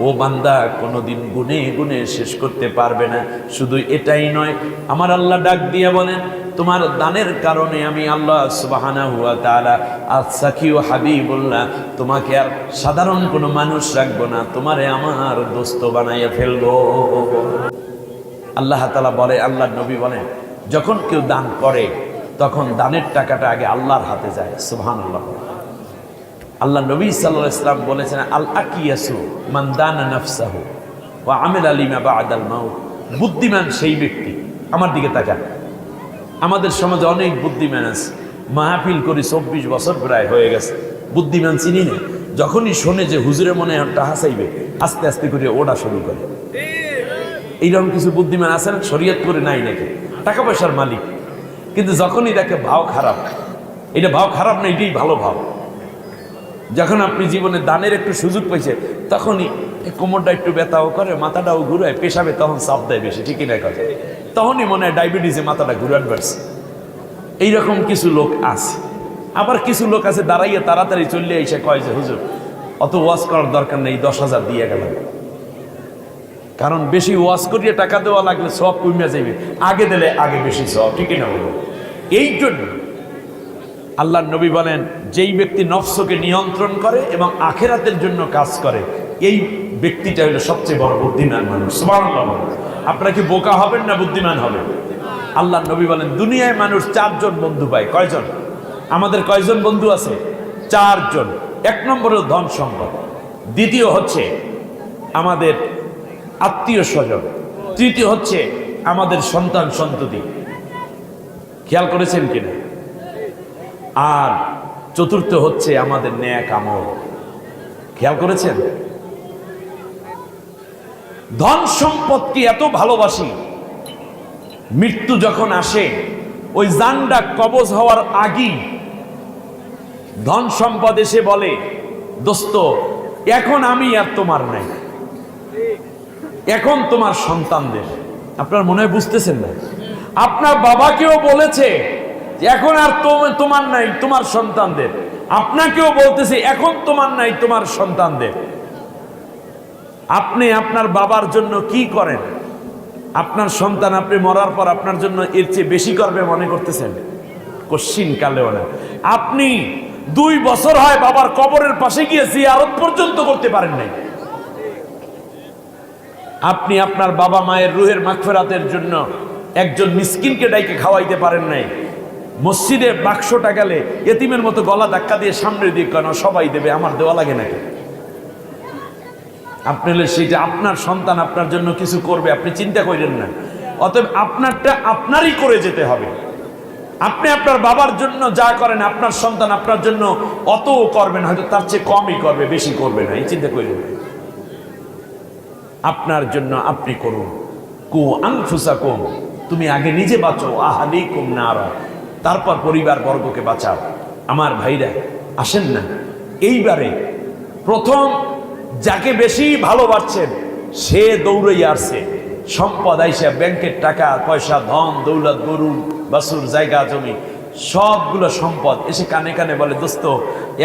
ও বান্দা কোনোদিন গুনে গুনে শেষ করতে পারবে না। শুধু এটাই নয়, আমার আল্লাহ ডাক দিয়ে বলেন, তোমার দানের কারণে আমি আল্লাহ সুবহানাহু ওয়া তাআলা আস-সাকি ও হাবিবুল্লাহ, তোমাকে আর সাধারণ কোনো মানুষ রাখবো না, তোমারে আমার দোস্ত বানাইয়া ফেলবো। আল্লাহ তাআলা বলে, আল্লাহর নবী বলেন, যখন কেউ দান করে তখন দানের টাকাটা আগে আল্লাহর হাতে যায়। সুবহানাল্লাহ। আল্লাহ নবী সাল্লাল্লাহু আলাইহি ওয়াসাল্লাম বলেছেন, আল আকিয়াসু মান দানা নাফসাহু ওয়া আমিলা লিমা বা'দাল মাউত। বুদ্ধিমান সেই ব্যক্তি, আমার দিকে তাকান, আমাদের সমাজে অনেক বুদ্ধিমান আছে, মাহফিল করি 24 বছর প্রায় হয়ে গেছে, বুদ্ধিমান চিনি না। যখনই শোনে যে হুজুরে মনে হয় টাকা চাইবে, আস্তে আস্তে করে ওটা শুরু করে। এইরকম কিছু বুদ্ধিমান আছেন, শরীয়ত করে নাই নাকি, টাকা পয়সার মালিক, কিন্তু যখনই দেখে ভাও খারাপ, এটা ভাও খারাপ না, এটাই ভালো ভাব। যখন আপনি জীবনে দানের একটু সুযোগ পাইছে, তখনই কোমরটা একটু ব্যথাও করে, মাথাটাও ঘুরায়, পেশাবে তখন চাপ দেয় বেশি, ঠিকই না কথা, তখনই মনে হয় ডায়াবেটিসে মাথাটা ঘুরান বাড়ছে। এইরকম কিছু লোক আছে। আবার কিছু লোক আছে দাঁড়াইয়া তাড়াতাড়ি চললে এসে কয় যে, হুজুর অত ওয়াজ করার দরকার নেই, 10,000 দিয়ে গেলাম। কারণ বেশি ওয়াজ করিয়ে টাকা দেওয়া লাগলে সব কমিয়া যাইবে, আগে দিলে আগে বেশি সব, ঠিকই না বলবো। এই জন্য আল্লাহর নবী বলেন, যেই ব্যক্তি নফসকে নিয়ন্ত্রণ করে এবং আখিরাতের জন্য কাজ করে, এই ব্যক্তিটা হলো সবচেয়ে বড় বুদ্ধিমান মানুষ। সুবহানাল্লাহ। আপনারা কি বোকা হবেন না বুদ্ধিমান হবেন? আল্লাহর নবী বলেন, দুনিয়ায় মানুষ 4 জন বন্ধু পায়। কয়জন? আমাদের কয়জন বন্ধু আছে? 4 জন। 1 নম্বর হলো ধন সম্পদ, দ্বিতীয় হচ্ছে আমাদের আত্মীয় স্বজন, তৃতীয় হচ্ছে আমাদের সন্তান সন্ততি, খেয়াল করেছেন কিনা, আর চতুর্থ হচ্ছে আমাদের নেক আমল, খেয়াল করেছেন? ধন সম্পদকে এত ভালোবাসি, মৃত্যু যখন আসে ওই জানটা কবজ হওয়ার আগেই ধন সম্পদ এসে বলে, দোস্ত এখন আমি আর তোমার নাই, এখন তোমার সন্তানদের। আপনার মনে হয় বুঝতেছেন না? আপনার বাবাকেও বলেছে এখন আর তোমার নাই, তোমার সন্তানদের। আপনাকেও বলতেছে এখন তোমার নাই, তোমার সন্তানদের। আপনি আপনার বাবার জন্য কি করেন? আপনার সন্তান আপনি মরার পর আপনার জন্য এর চেয়ে বেশি করবে মনে করতেছেন? কশ্চিন কালেও না। আপনি 2 বছর হয় বাবার কবরের পাশে গিয়ে জিয়ারত পর্যন্ত করতে পারেন নাই। আপনি আপনার বাবা মায়ের রুহের মাগফিরাতের জন্য একজন মিসকিনকে ডাইকে খাওয়াইতে পারেন নাই। মসজিদে বাক্সটা গেলে এতিমের মতো গলা ধাক্কা দিয়ে সামনে দিয়ে কেন সবাই দেবে, আমার দেওয়া লাগে নাকি? আপনি হলে সেটা আপনার সন্তান আপনার জন্য কিছু করবে, আপনি চিন্তা করেন না। অতএব আপনারটা আপনারই করে যেতে হবে। আপনি আপনার বাবার জন্য যা করেন আপনার সন্তান আপনার জন্য অত করবেন, হয়তো তার চেয়ে কমই করবে, বেশি করবে না, এই চিন্তা করেন না। আপনার জন্য আপনি করুন। কু আনফুসাকুম, তুমি আগে নিজে বাঁচো, আহলিকুম নারা, তারপর পরিবার বর্গকে বাঁচাও। আমার ভাইরা আসেন না, এইবারে প্রথম যাকে বেশি ভালোবাসছেন সে দৌড়ই আসছে। সম্পদ আইসা, ব্যাংকের টাকা পয়সা, ধন দৌলত, গরু বাছুর, জায়গা জমি, সবগুলো সম্পদ এসে কানে কানে বলে, দোস্ত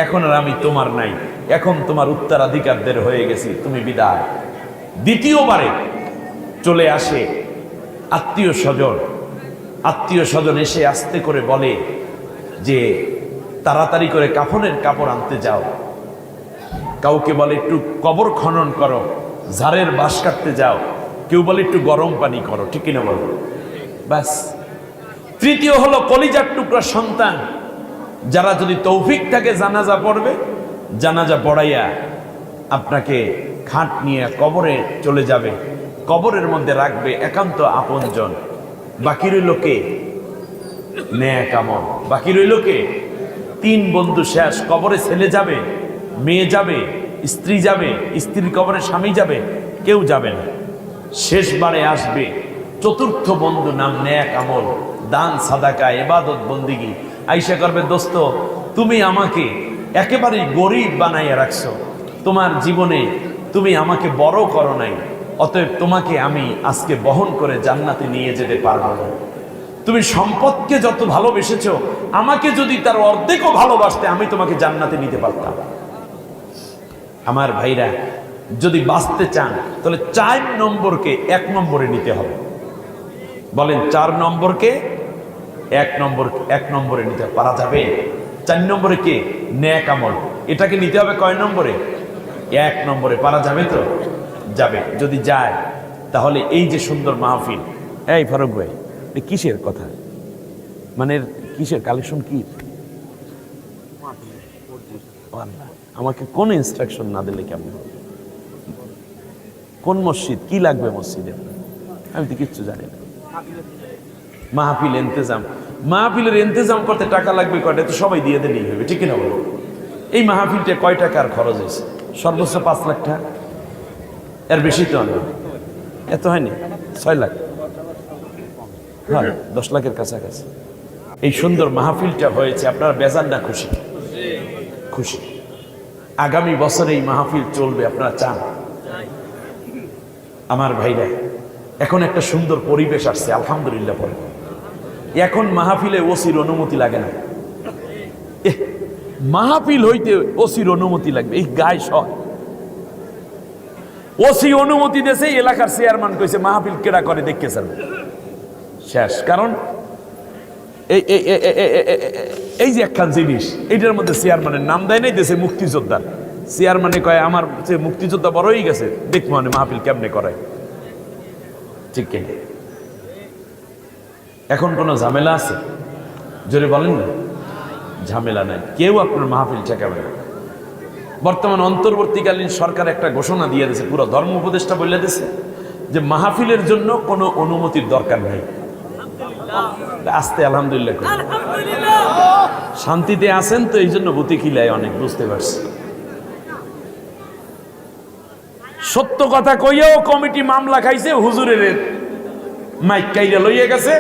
এখন আর আমি তোমার নাই, এখন তোমার উত্তরাধিকারদের হয়ে গেছি, তুমি বিদায়। দ্বিতীয়বারে চলে আসে আত্মীয় স্বজন। আত্মীয় স্বজন এসে আস্তে করে বলে যে তাড়াতাড়ি করে কাফনের কাপড় আনতে যাও। কাউকে বলে একটু কবর খনন করো, ঝাড়ের বাঁশ কাটতে যাও। কেউ বলে একটু গরম পানি করো, ঠিক কিনা বলো? ব্যাস। তৃতীয় হলো কলিজার টুকরা সন্তান, যারা যদি তৌফিক থাকে জানাজা পড়বে, জানাজা পড়াইয়া আপনাকে খাট নিয়ে কবরে চলে যাবে, কবরের মধ্যে রাখবে একান্ত আপনজন। বাকি রইল কে? নেক আমল। বাকি রইল কে? 3 বন্ধু শেষ। কবরে ছেলে যাবে, মেয়ে যাবে, স্ত্রী যাবে, স্ত্রীর কবরে স্বামী যাবে, কেউ যাবে না। শেষবারে আসবে 4র্থ বন্ধু, নাম নেক আমল, দান সাদাকা ইবাদত বন্দিগি। আইসা করবে, দোস্ত তুমি আমাকে একেবারেই গরিব বানাইয়া রাখছো, তোমার জীবনে তুমি আমাকে বড় করো নাই, অতএব তোমাকে আমি আজকে বহন করে জান্নাতে নিয়ে যেতে পারবো না। তুমি সম্পদকে যত ভালোবেসেছো, আমাকে যদি তার অর্ধেকও ভালোবাসতে আমি তোমাকে জান্নাতে নিতে পারতাম। আমার ভাইরা যদি বাঁচতে চান তাহলে 4 নম্বরকে 1 নম্বরে নিতে হবে। বলেন 4 নম্বরকে 1 নম্বরে নিতে পারা যাবে? 4 নম্বরে কে? নেক আমল। এটাকে নিতে হবে কয় নম্বরে? 1 নম্বরে। পারা যাবে তো? যাবে। যদি যায় তাহলে এই যে সুন্দর মাহফিল, এই ফারুক ভাই কিসের কথা, মানে কিসের কালেকশন কি? আমাকে কোন ইনস্ট্রাকশন না দিলে কেমন? কোন মসজিদ, কি লাগবে মসজিদে? আমি তো কিচ্ছু জানি না। মাহফিল ইন্তজাম, মাহফিলের ইন্তজাম করতে টাকা লাগবে কয়টা? তো সবাই দিয়ে দিলেই হবে, ঠিক না বলো? এই মাহফিলটা কয় টাকার খরচ হয়েছে? সর্বোচ্চ 5 লাখ টাকা, এর বেশি তো না। এত হয়নি? 6 লাখ, হ্যাঁ 10 লাখের কাছাকাছি। এই সুন্দর মাহফিলটা হয়েছে, আপনারা বেজান না খুশি? খুশি। আগামী বছরে এই মাহফিল চলবে, আপনারা চান? আমার ভাইরা এখন একটা সুন্দর পরিবেশ আসছে, আলহামদুলিল্লাহ। পরে এখন মাহফিলে ওসির অনুমতি লাগে না। মাহফিল হইতে ওসির অনুমতি লাগবে? এই গায়ে সব ওসি অনুমতি দিয়েছে, এলাকার চেয়ারম্যান কইছে মাহফিল কেডা করে দেখতেছেন, শেষ। কারণ এই যে একখান জিনিস, এইটার মধ্যে চেয়ারম্যানের নাম দেয় নাই, দেশে মুক্তিযোদ্ধা। চেয়ারম্যানে কয় আমার মুক্তিযোদ্ধা বড় হয়ে গেছে, দেখবো মানে মাহফিল কেমনে করে, ঠিক কিনা? এখন কোনো ঝামেলা আছে? জোরে বলেন না। ঝামেলা নাই, কেউ আপনার মাহফিল ঠেকাবে না। বর্তমান অন্তর্বর্তীকালীন সরকার একটা ঘোষণা দিয়ে দিয়েছে, পুরো ধর্ম উপদেষ্টা বলে দিয়েছে, যে মাহফিলের জন্য কোনো অনুমতির দরকার নেই। আস্তে আলহামদুলিল্লাহ করি। শান্তিতে আছেন তো, এই জন্য বুতি খিলায় অনেক, বুঝতে পারছি। সত্য কথা কইয়াও কমিটি মামলা খাইছে, হুজুরের মাইক কাইরা লইয়া গেছে।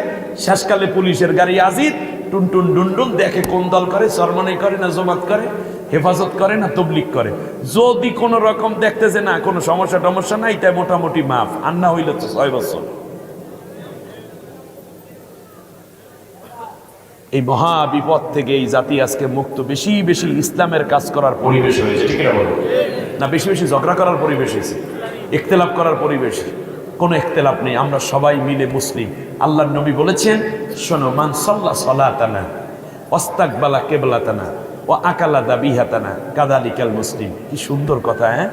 শেষকালে পুলিশের গাড়ি আজিদ টুনটুন ডুনডুন দেখে কোন দল করে, সরমনি করে না জমাত করে, হেফাজত করে না তবলিগ করে। যদি কোন রকম দেখতেছে না কোনো সমস্যা টমস্যা নাই, তাই মোটামুটি মাফ, আর না হইলে তো 6 বছর। এই মহা বিপদ থেকে এই জাতি আজকে মুক্ত। বেশি বেশি ইসলামের কাজ করার পরিবেশ হয়েছে, ঠিক না? বেশি বেশি ঝগড়া করার পরিবেশ হয়েছে, ইখতিলাফ করার পরিবেশ। কোনো ইখতিলাফ নেই, আমরা সবাই মিলে মুসলিম। আল্লাহর নবী বলেছেন, শোনো, মান সাল্লা সালাতানা ওয়াস্তাকবালা কিবলাতানা ওয়া আকালা দাবিহাতানা কাযালিকাল মুসলিম। কি সুন্দর কথা, হ্যাঁ,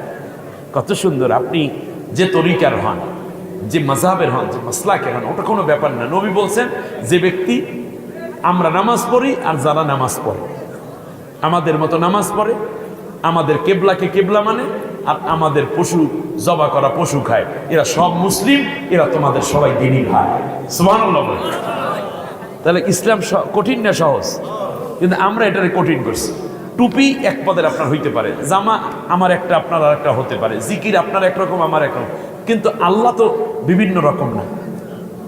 কত সুন্দর। আপনি যে তরিকার হন, যে মাযহাবের হন, যে মাসলাকের হন, ওটা কোনো ব্যাপার না। নবী বলছেন, যে ব্যক্তি আমরা নামাজ পড়ি আর যারা নামাজ পড়ে, আমাদের মতো নামাজ পড়ে, আমাদের কেবলাকে কেবলা মানে, আর আমাদের পশু জবা করা পশু খায়, এরা সব মুসলিম, এরা তোমাদের সবাই দ্বীনি ভাই। সুবহানাল্লাহ। তাহলে ইসলাম কঠিন না সহজ? কিন্তু আমরা এটারে কঠিন করছি। টুপি এক পদের আপনার হইতে পারে, জামা আমার একটা আপনার আর একটা হতে পারে, জিকির আপনার একরকম আমার একরকম, কিন্তু আল্লাহ তো বিভিন্ন রকম না।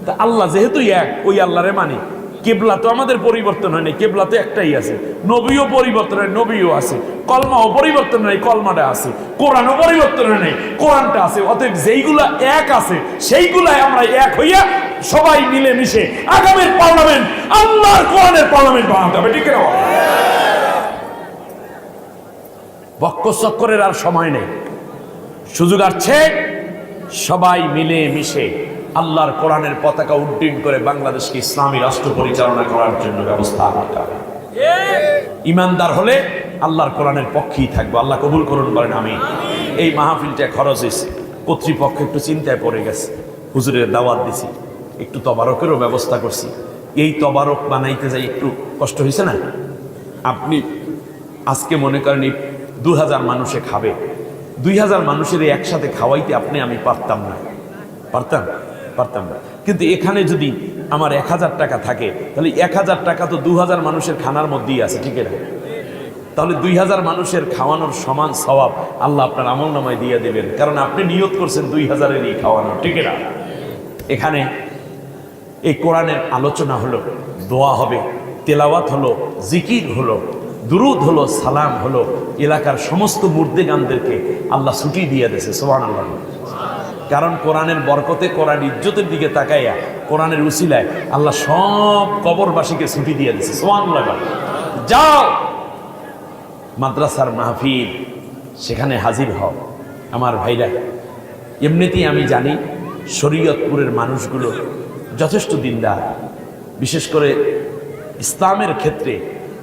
তা আল্লাহ যেহেতু এক, ওই আল্লাহরে মানি। কেবলা তো আমাদের পরিবর্তন হয়নি, কেবলা তো একটাই আছে। নবীও পরিবর্তন হয়, নবীও আছে। কলমাও পরিবর্তন হয়, কলমাটা আছে। কোরআনও পরিবর্তন হয় নাই, কোরআনটা আছে। অতএব যেইগুলা এক আছে, সেইগুলাই আমরা এক হইয়া সবাই মিলে মিশে আগামীর পার্লামেন্ট আল্লাহর কোরআনের পার্লামেন্ট বানাতে হবে, ঠিক না? বক্ষ চক্করের আর সময় নেই, সুযোগ আসছে। সবাই মিলে মিশে আল্লাহর কোরআনের পতাকা উড্ডীন করে বাংলাদেশকে ইসলামী রাষ্ট্র পরিচালনা করার জন্য ব্যবস্থা করতে হবে। ইমানদার হলে আল্লাহর কোরআনের পক্ষেই থাকবো। আল্লাহ কবুল করুন, বলেন আমিন। এই মাহফিলটা খরচ হয়েছে, কর্তৃপক্ষ একটু চিন্তায় পড়ে গেছে। হুজুরের দাওয়াত দিছি, একটু তবারকেরও ব্যবস্থা করছি। এই তবারক বানাইতে যাই একটু কষ্ট হয়েছে না? আপনি আজকে মনে করেন 2000 মানুষে খাবে, 2000 মানুষের একসাথে খাওয়াইতে আপনি আমি পারতাম না, পারতাম না। কিন্তু এখানে যদি আমার 1000 টাকা থাকে, তাহলে 1000 টাকা তো 2000 মানুষের খানার মধ্যেই আছে, ঠিক না? তাহলে 2000 মানুষের খাওয়ানোর সমান সওয়াব আল্লাহ আপনার আমলনামায় দিয়ে দেবেন, কারণ আপনি নিয়ত করছেন 2000-এরই খাওয়ানো, ঠিক না? এখানে এই কোরআনের আলোচনা হলো, দোয়া হবে, তেলাওয়াত হলো, জিকির হলো, দুরুদ হলো, সালাম হলো। এলাকার সমস্ত মুর্দেগানদেরকে আল্লাহ ছুটি দিয়ে দিয়েছে, সুবহানাল্লাহ। কারণ কোরআনের বরকতে, কোরআন ইজ্জতের দিকে তাকাইয়া, কোরআনের উসিলায় আল্লাহ সব কবরবাসীকে ছুটি দিয়ে দিয়েছে, সুবহানাল্লাহ। যাও মাদ্রাসার মাহফিল, সেখানে হাজির হও আমার ভাইরা। এমনিতেই আমি জানি শরীয়তপুরের মানুষগুলো যথেষ্ট দিনদার, বিশেষ করে ইসলামের ক্ষেত্রে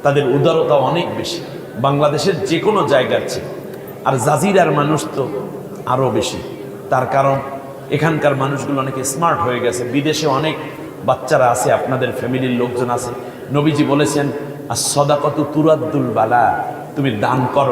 তাদের উদারতা অনেক বেশি, বাংলাদেশের যে কোনো জায়গার চেয়ে। আর জাজিরার মানুষ তো আরও বেশি। তার কারণ এখানকার মানুষগুলো অনেকে স্মার্ট হয়ে গেছে। বিদেশে অনেক বাচ্চারা আছে, আপনাদের ফ্যামিলির লোকজন আছে। নবীজি বলেছেন, আর সদাকতু তুরাদ্দুল বালা, তুমি দান করো,